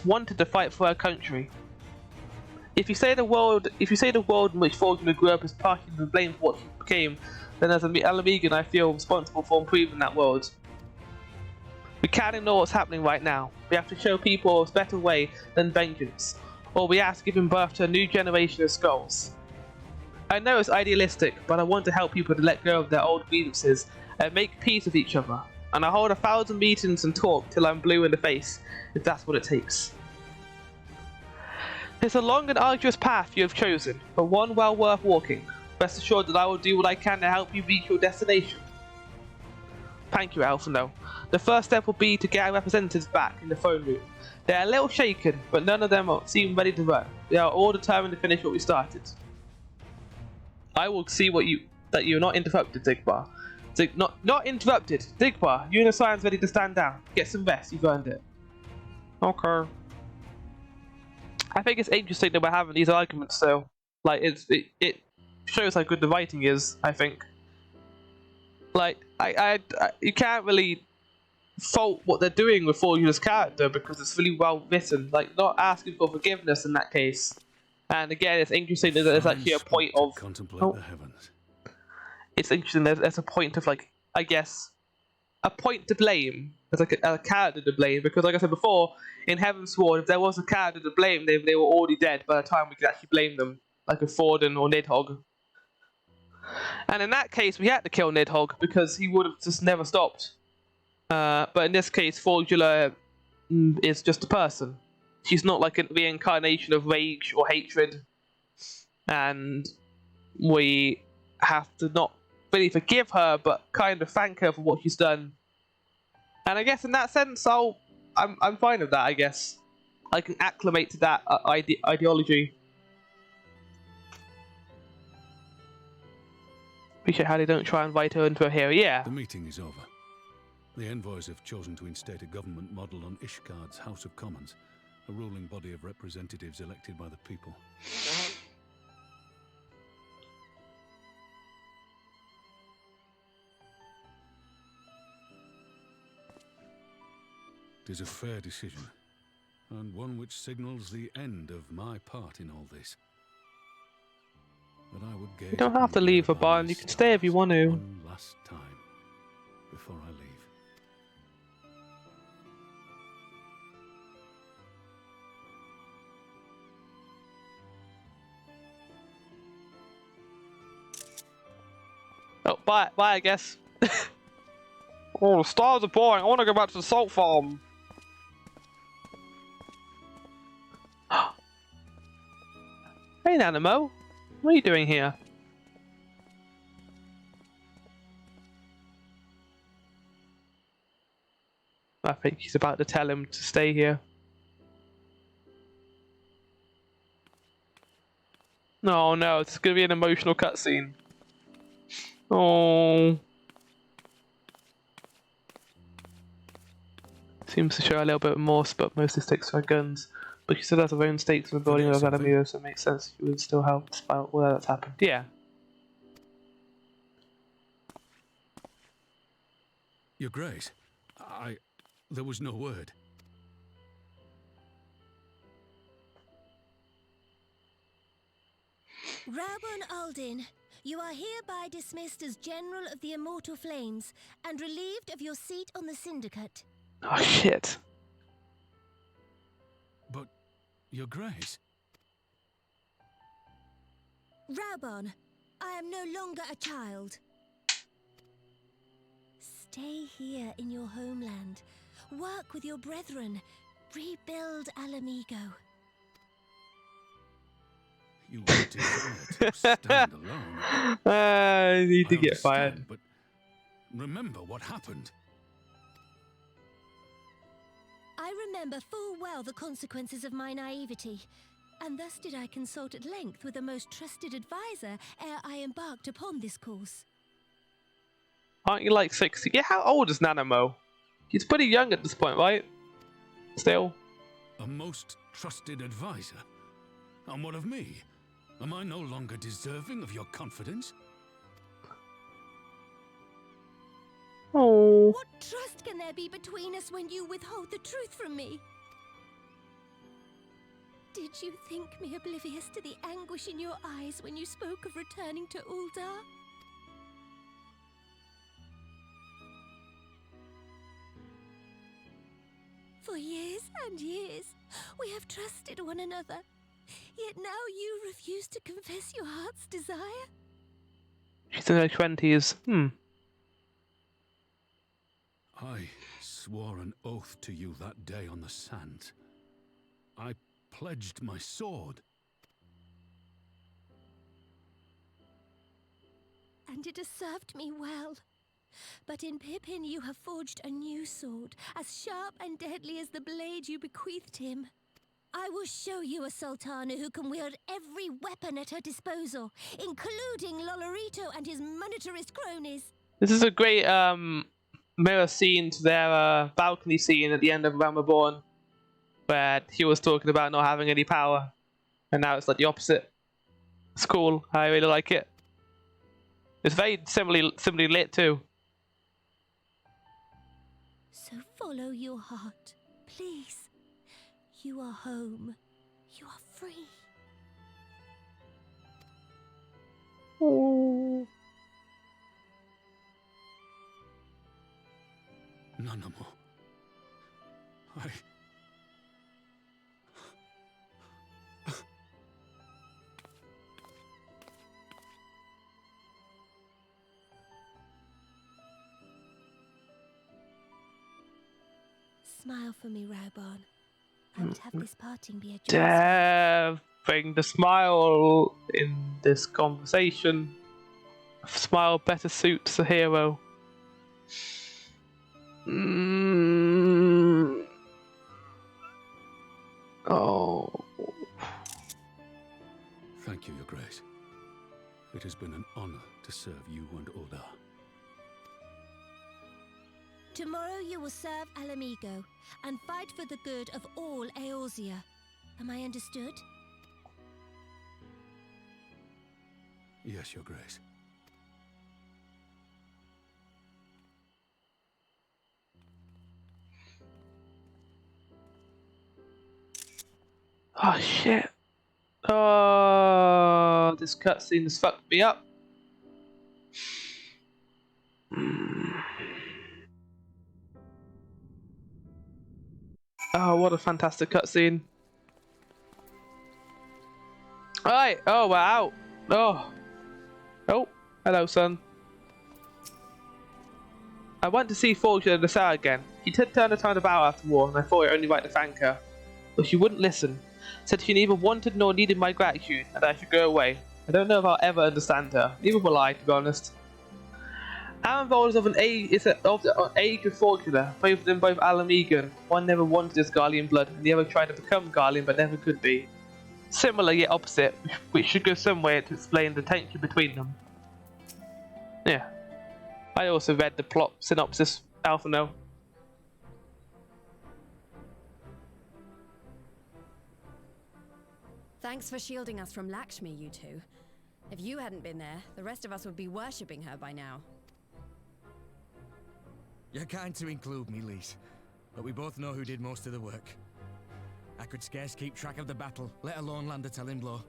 wanted to fight for her country. If you say the world in which Fortuna grew up is partly to blame for what she became, then as an Alamegan I feel responsible for improving that world. We can't ignore what's happening right now. We have to show people a better way than vengeance, or we have to give birth to a new generation of skulls. I know it's idealistic, but I want to help people to let go of their old grievances and make peace with each other. And I'll hold 1,000 meetings and talk till I'm blue in the face, if that's what it takes. It's a long and arduous path you have chosen, but one well worth walking. Rest assured that I will do what I can to help you reach your destination. Thank you, Alphino. The first step will be to get our representatives back in the phone room. They are a little shaken, but none of them seem ready to run. They are all determined to finish what we started. I will see what you... that you're not interrupted, Zigbar. Not interrupted. Zigbar, you and the Scion's ready to stand down. Get some rest, you've earned it. Okay. I think it's interesting that we're having these arguments though. Like, it shows how good the writing is, I think. Like, you can't really fault what they're doing with Formula's character because it's really well written. Like, not asking for forgiveness in that case. And again, it's interesting that there's actually a point of contemplate the heavens. It's interesting. There's a point of, like, I guess, a point to blame. There's like a character to blame because, like I said before, in Heavensward, if there was a character to blame, they were already dead by the time we could actually blame them, like a Forden or Nidhogg. And in that case, we had to kill Nidhogg because he would have just never stopped. But in this case, Formula is just a person. She's not like a reincarnation of rage or hatred, and we have to not really forgive her, but kind of thank her for what she's done. And I guess in that sense, I'm fine with that. I guess I can acclimate to that ideology. Appreciate how they don't try and invite her into a hero. Yeah. The meeting is over. The envoys have chosen to instate a government model on Ishgard's House of Commons, a ruling body of representatives elected by the people. It is a fair decision, and one which signals the end of my part in all this. But I would gaze You don't have to leave, Aban. You can stay if you want to. one last time before I leave. Oh, bye, I guess. Oh, the stars are boring. I want to go back to the salt farm. Hey, Nanamo. What are you doing here? I think he's about to tell him to stay here. No, no, it's going to be an emotional cutscene. Oh. Seems to show a little bit of remorse, but mostly sticks to her guns. But she still has her own stakes in the building of Alameda, so it makes sense she would still help despite all that's happened. Yeah. Your Grace, there was no word. Raubun Aldin, you are hereby dismissed as General of the Immortal Flames and relieved of your seat on the Syndicate. Oh, shit. But, Your Grace... Raubun, I am no longer a child. Stay here in your homeland. Work with your brethren. Rebuild Alamigo. You were to stand alone. I need to get fired. But remember what happened. I remember full well the consequences of my naivety, and thus did I consult at length with a most trusted advisor ere I embarked upon this course. Aren't you like 60? Yeah, how old is Nanamo? He's pretty young at this point, right? Still. A most trusted advisor? And what of me? Am I no longer deserving of your confidence? Oh. What trust can there be between us when you withhold the truth from me? Did you think me oblivious to the anguish in your eyes when you spoke of returning to Uldar? For years and years, we have trusted one another. Yet now you refuse to confess your heart's desire? She's in her 20s. I swore an oath to you that day on the sands. I pledged my sword. And it has served me well. But in Pippin you have forged a new sword, as sharp and deadly as the blade you bequeathed him. I will show you a sultana who can wield every weapon at her disposal, including Lolorito and his monetarist cronies. This is a great mirror scene to their balcony scene at the end of Realm Reborn, where he was talking about not having any power, and now it's like the opposite. It's cool. I really like it. It's very similarly lit too. So follow your heart, please. You are home. You are free. Oh. None more. Smile for me, Raubon. I would have this parting be a joy. Dare bring the smile in this conversation. A smile better suits a hero. Oh. Thank you, Your Grace. It has been an honor to serve you and Ulda. Tomorrow you will serve Alamigo and fight for the good of all Eorzea. Am I understood? Yes, Your Grace. Oh shit. Oh, this cutscene has fucked me up. Oh, what a fantastic cutscene. Alright, oh, we're out. Oh. Oh, hello, son. I went to see Fortune the Sour again. She did turn the time about after war, and I thought it only right to thank her. But she wouldn't listen. Said she neither wanted nor needed my gratitude, and I should go away. I don't know if I'll ever understand her. Neither will I, to be honest. Aranvold is of an age with Fortuna, both of them both Alamigan. One never wanted his Garlean blood, and the other tried to become Garlean but never could be. Similar yet opposite, which should go somewhere to explain the tension between them. Yeah. I also read the plot synopsis, Alphano. Thanks for shielding us from Lakshmi, you two. If you hadn't been there, the rest of us would be worshipping her by now. You're kind to include me, Lise, but we both know who did most of the work. I could scarce keep track of the battle, let alone land a telling blow.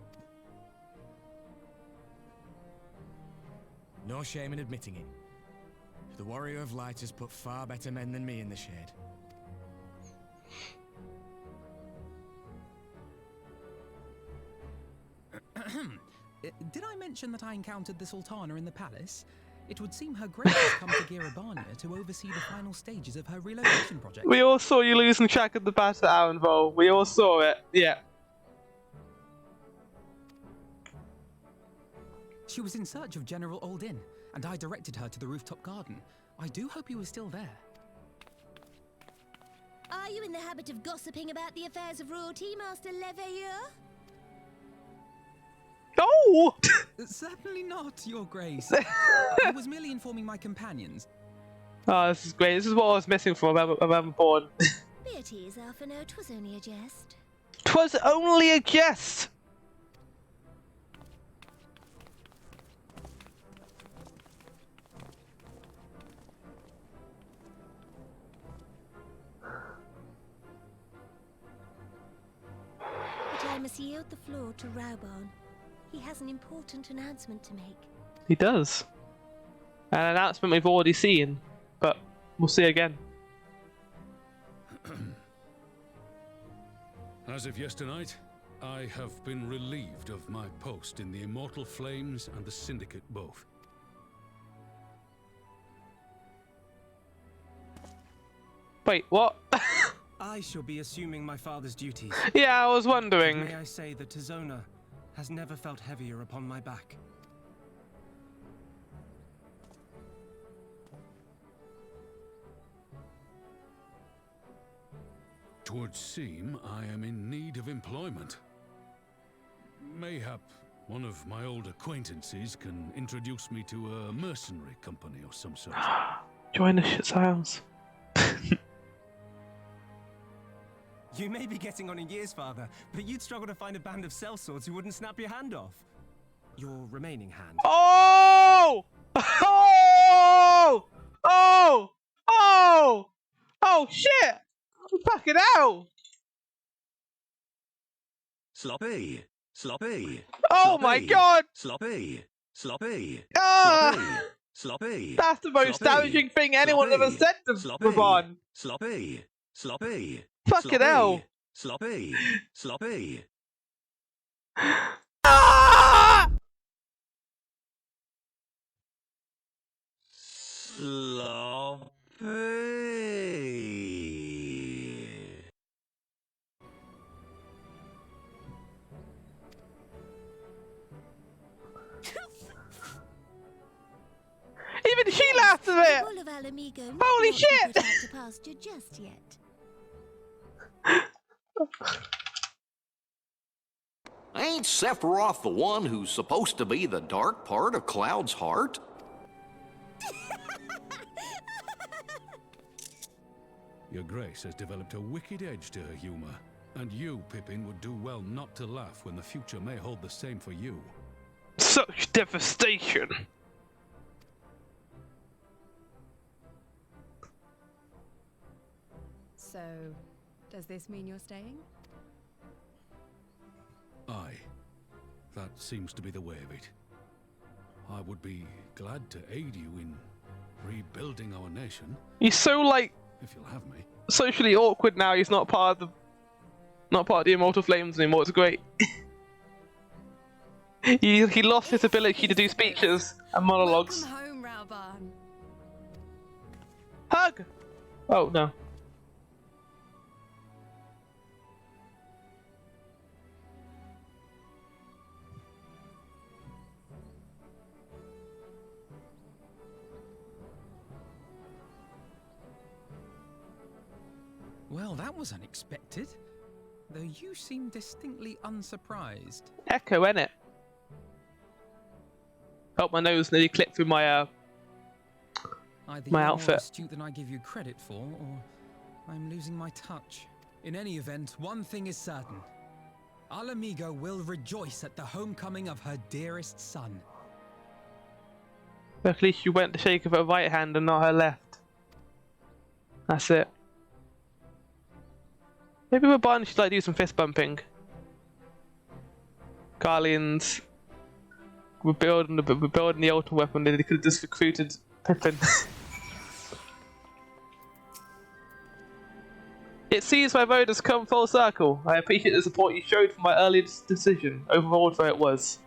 No shame in admitting it. The Warrior of Light has put far better men than me in the shade. Did I mention that I encountered the Sultana in the palace? It would seem her grace has come to Girabania to oversee the final stages of her relocation project. We all saw you losing track of the battle, Aranvold. We all saw it, yeah. She was in search of General Oldin, and I directed her to the rooftop garden. I do hope he was still there. Are you in the habit of gossiping about the affairs of royalty, Master Leveilleur? Oh! Certainly not, Your Grace. I was merely informing my companions. Oh, this is great. This is what I was missing from Realm Reborn. Be at ease, Alphano. 'Twas only a jest. 'Twas only a jest! But I must yield the floor to Raubon. He has an important announcement to make. He does. An announcement we've already seen, but we'll see again. As of yesternight, I have been relieved of my post in the Immortal Flames and the Syndicate both. Wait, what? I shall be assuming my father's duties. Yeah, I was wondering. May I say that Tizona has never felt heavier upon my back. 'Twould seem I am in need of employment. Mayhap one of my old acquaintances can introduce me to a mercenary company of some sort. Join the shit's house. You may be getting on in years, Father, but you'd struggle to find a band of sellswords who wouldn't snap your hand off. Your remaining hand. Oh! Oh! Oh! Oh! Oh shit! Fucking hell! Sloppy! Sloppy! Oh my god! Sloppy! Sloppy! Ah! Sloppy! That's the most damaging thing anyone ever said to Ravon. Sloppy! Sloppy! Fucking hell! Sloppy! Sloppy! Ah! Sloppy! Even she laughed at it! All of Alamigo Holy not be shit! put out to pasture just yet. Ain't Sephiroth the one who's supposed to be the dark part of Cloud's heart? Your Grace has developed a wicked edge to her humor, and you, Pippin, would do well not to laugh when the future may hold the same for you. Such devastation! So, does this mean you're staying? Aye. That seems to be the way of it. I would be glad to aid you in rebuilding our nation. He's so like if you'll have me. Socially awkward now. He's not part of the Immortal Flames anymore. It's great. he lost his ability to do speeches and monologues. Welcome home, Rauban. Hug. Oh no. Well, that was unexpected. Though you seem distinctly unsurprised. Echo, innit? Oh, my nose nearly clipped through my Either my you're outfit. more astute than I give you credit for, or I'm losing my touch. In any event, one thing is certain. Alamigo will rejoice at the homecoming of her dearest son. At least you went to shake of her right hand and not her left. That's it. Maybe we're buying should like do some fist bumping. Guardians. We're building the ultimate weapon. They could have just recruited Pippin. It seems my vote has come full circle. I appreciate the support you showed for my earlier decision, overruled though it was.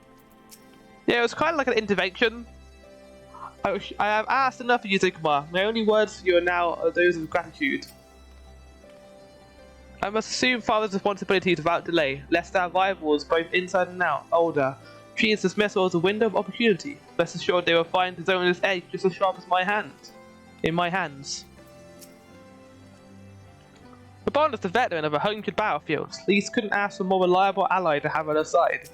Yeah, it was kind of like an intervention. I have asked enough of you, Zigmar. My only words for you are now are those of gratitude. I must assume Father's responsibilities without delay, lest our rivals, both inside and out, older, treat his dismissal as a window of opportunity. Rest assured they will find his own edge just as sharp as my hand. In my hands. The Bond is the veteran of 100 battlefields. Lise couldn't ask for a more reliable ally to have at her side.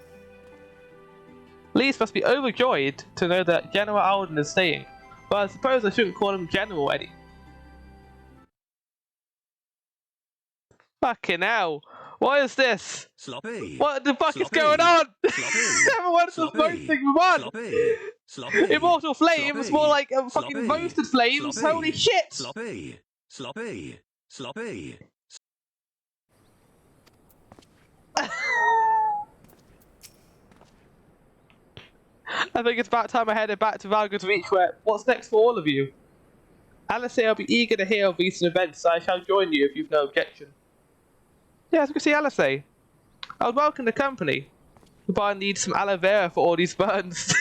Lise must be overjoyed to know that General Alden is staying, but I suppose I shouldn't call him General Eddie. Fucking hell! What is this? Sloppy! What the fuck is Sloppy. going on? Sloppy. Everyone's just Sloppy. roasting Ravon! Sloppy! Sloppy! Immortal Flames, Sloppy. more like fucking Sloppy. roasted flames! Sloppy. Holy shit! Sloppy! Sloppy! Sloppy! I think it's about time I headed back to Valgard's Reach where what's next for all of you? Alice, I'll be eager to hear of recent events, so I shall join you if you've no objection. Yeah, as you can see Alice. I would welcome the company. But I need some aloe vera for all these burns.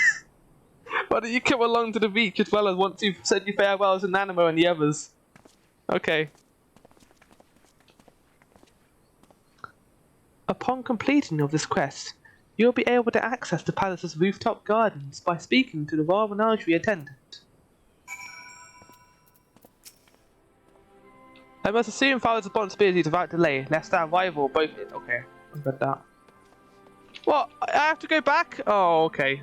Why don't you come along to the beach as well as once you've said your farewells to Nanimo and the others? Okay. Upon completing of this quest, you'll be able to access the palace's rooftop gardens by speaking to the royal menagerie attendant. I must assume father's responsibilities without delay, lest our rival both... Okay, I read that. What? I have to go back? Oh, okay.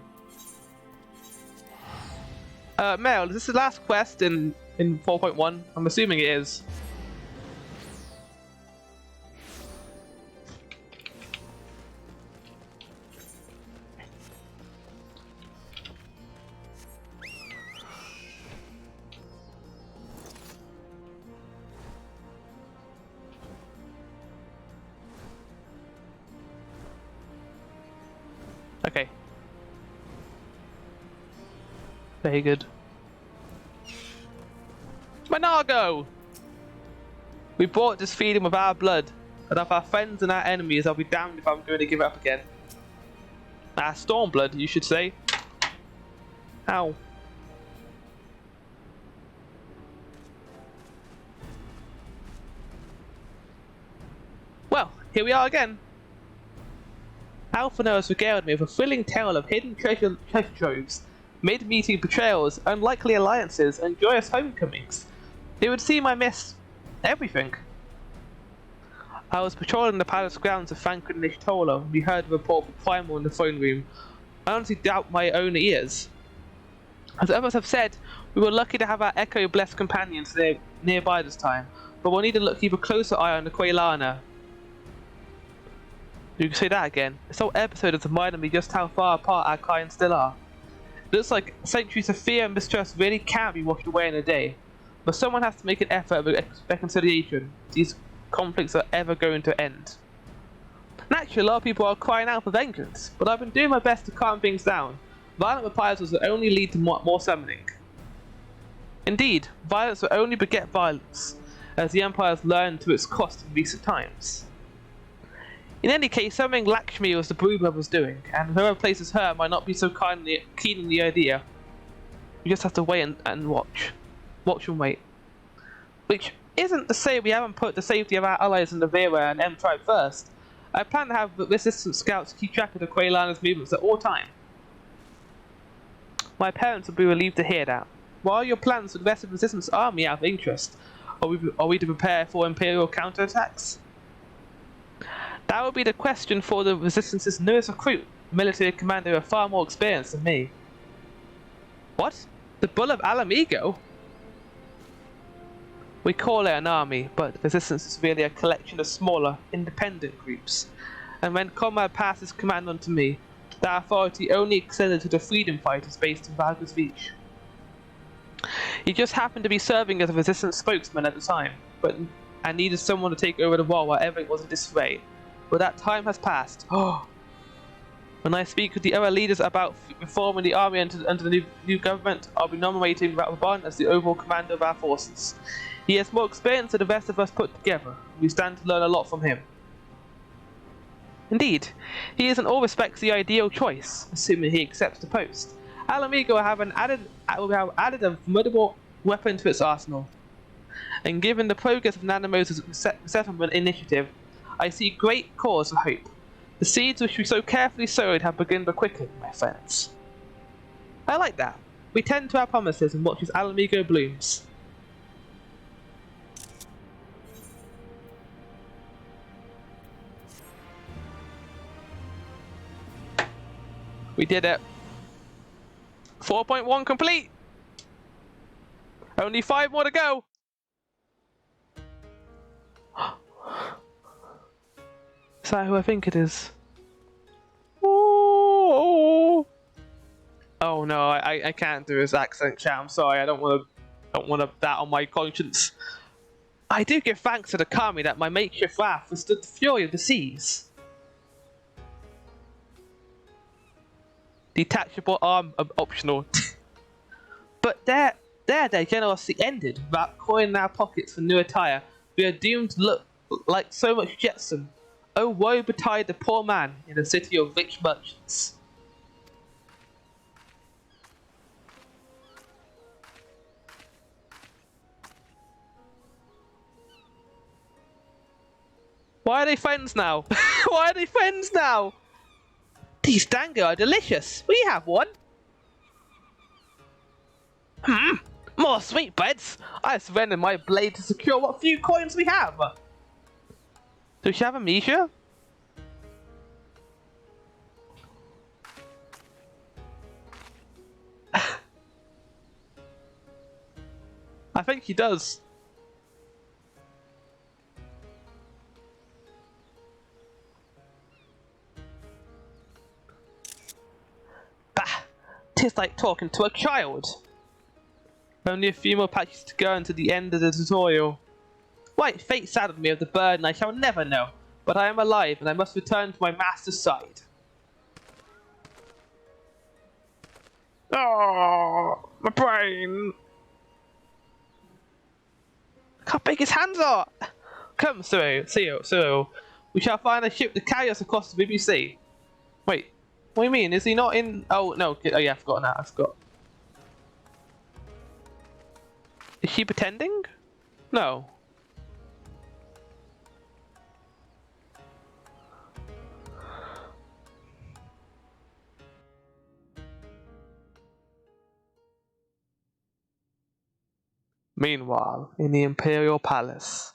Mel, is this the last quest in 4.1? I'm assuming it is. Okay. Very good. Monago! We bought this freedom with our blood, and of our friends and our enemies, I'll be damned if I'm going to give it up again. Ah, Stormblood, you should say. Ow. Well, here we are again. Alphino has regaled me with a thrilling tale of hidden treasure troves, mid-meeting betrayals, unlikely alliances, and joyous homecomings. It would seem I missed everything. I was patrolling the palace grounds of Franklin Nishtola when we heard a report from Primal in the throne room. I honestly doubt my own ears. As others have said, we were lucky to have our Echo-blessed companions nearby this time, but we'll need to keep a closer eye on the Quailana. You can say that again. This whole episode has reminded me just how far apart our kind still are. It looks like centuries of fear and mistrust really can't be washed away in a day. But someone has to make an effort of reconciliation. These conflicts are ever going to end. Naturally, a lot of people are crying out for vengeance, but I've been doing my best to calm things down. Violent reprisals will only lead to more summoning. Indeed, violence will only beget violence, as the Empire has learned to its cost in recent times. In any case, summoning Lakshmi was the Brew Brothers' doing, and whoever places her might not be so keen on the idea. We just have to wait and watch. Watch and wait. Which isn't to say we haven't put the safety of our allies in the Vera and M-Tribe first. I plan to have resistance scouts keep track of the Quailana's movements at all times. My parents will be relieved to hear that. What are your plans for the rest of the resistance army out of interest? Are we to prepare for Imperial counterattacks? That would be the question for the Resistance's newest recruit, military commander with far more experience than me. What? The Bull of Alamigo? We call it an army, but the Resistance is really a collection of smaller, independent groups. And when Comrade passes command on to me, that authority only extended to the freedom fighters based in Valga's Reach. He just happened to be serving as a Resistance spokesman at the time, and needed someone to take over the role wherever it was in disarray. But that time has passed. When I speak with the other leaders about reforming the army under the new government, I'll be nominating Raban as the overall commander of our forces. He has more experience than the rest of us put together. We stand to learn a lot from him. Indeed, he is in all respects the ideal choice, assuming he accepts the post. Alamigo will have added a formidable weapon to its arsenal. And given the progress of Nanamo's settlement initiative, I see great cause for hope. The seeds which we so carefully sowed have begun to quicken, my friends. I like that. We tend to our promises and watch as Alamigo blooms. We did it. 4.1 complete. Only 5 more to go. Is that who I think it is? Oh no, I can't do his accent, chat. I'm sorry. I don't want that on my conscience. I do give thanks to the Kami that my makeshift raft withstood the fury of the seas. Detachable arm optional. But their generosity ended without coining our pockets for new attire. We are doomed to look like so much jetsam. Oh, woe betide the poor man in the city of rich merchants. Why are they friends now? Why are they friends now? These dango are delicious. We have one. More sweetbreads! I surrendered my blade to secure what few coins we have! Does she have amnesia? I think he does. Bah! Tis like talking to a child. Only a few more patches to go until the end of the tutorial. Why, fate saddled me with the burden I shall never know, but I am alive and I must return to my master's side. Oh, my brain! Look how big his hands are! Come, Cyril. We shall find a ship to carry us across the BBC. Wait, what do you mean? Is he not in? Oh no! Oh yeah, I forgot now. I forgot. Is she pretending? No. Meanwhile, in the Imperial Palace.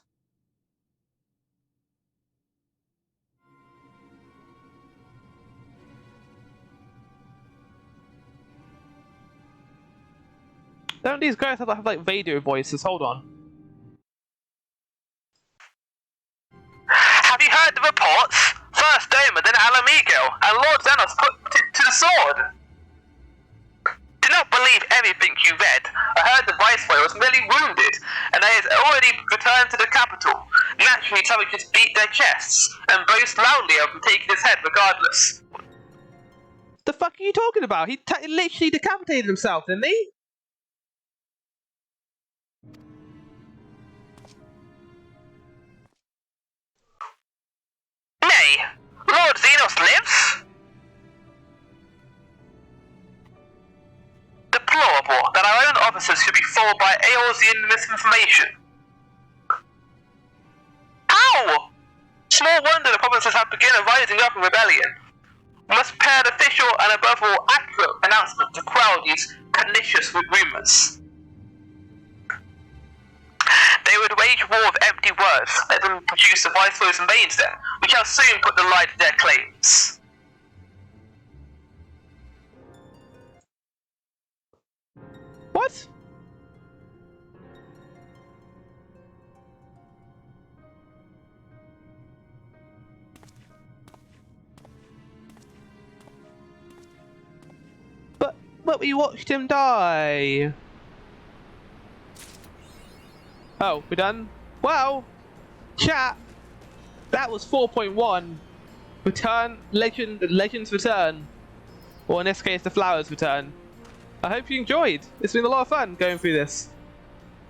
Don't these guys have like radio voices? Hold on. Have you heard the reports? First Daemon, then Alamigo, and Lord Xenos put to the sword. Do not believe everything you read. I heard the Viceroy was merely wounded, and he has already returned to the capital. Naturally, some would just beat their chests and boast loudly of him taking his head regardless. The fuck are you talking about? He literally decapitated himself, didn't he? Nay, Lord Xenos lives? Deplorable that our own officers should be fooled by Eorzean misinformation. Ow! Small wonder the provinces have begun rising up in rebellion. We must prepare an official and above all accurate announcement to quell these pernicious rumours. They would wage war with empty words, let them produce the Viceroy's remains then. We shall soon put the lie to their claims. What? But we watched him die. Oh, we're done? Wow! Chat! That was 4.1. Return, Legends Return. Or in this case, the Flowers Return. I hope you enjoyed. It's been a lot of fun going through this.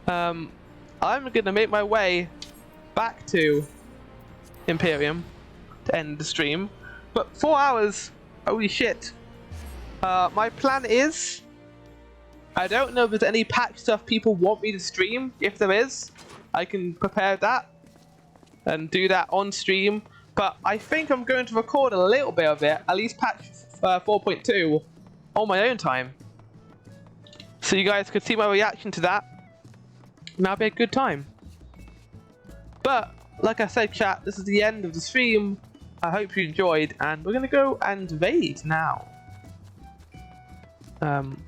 I'm gonna make my way back to Imperium to end the stream. But 4 hours, holy shit. My plan is, I don't know if there's any pack stuff people want me to stream. If there is, I can prepare that and do that on stream. But I think I'm going to record a little bit of it, at least patch 4.2, on my own time. So you guys could see my reaction to that. And that'll be a good time. But, like I said, chat, this is the end of the stream. I hope you enjoyed, and we're going to go and raid now.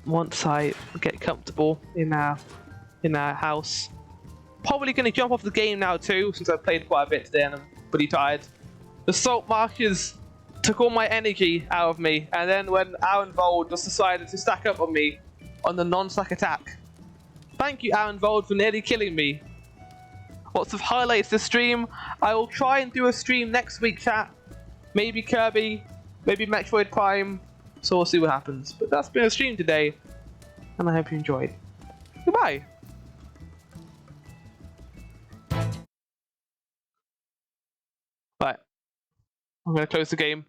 Once I get comfortable in our house. Probably going to jump off the game now too, since I've played quite a bit today and I'm pretty tired. The salt marshes took all my energy out of me, and then when Arenvold just decided to stack up on me on the non-stack attack. Thank you, Arenvold, for nearly killing me. Lots of highlights this stream. I will try and do a stream next week, chat. Maybe Kirby, maybe Metroid Prime. So we'll see what happens. But that's been a stream today, and I hope you enjoyed. Goodbye. Right. I'm going to close the game.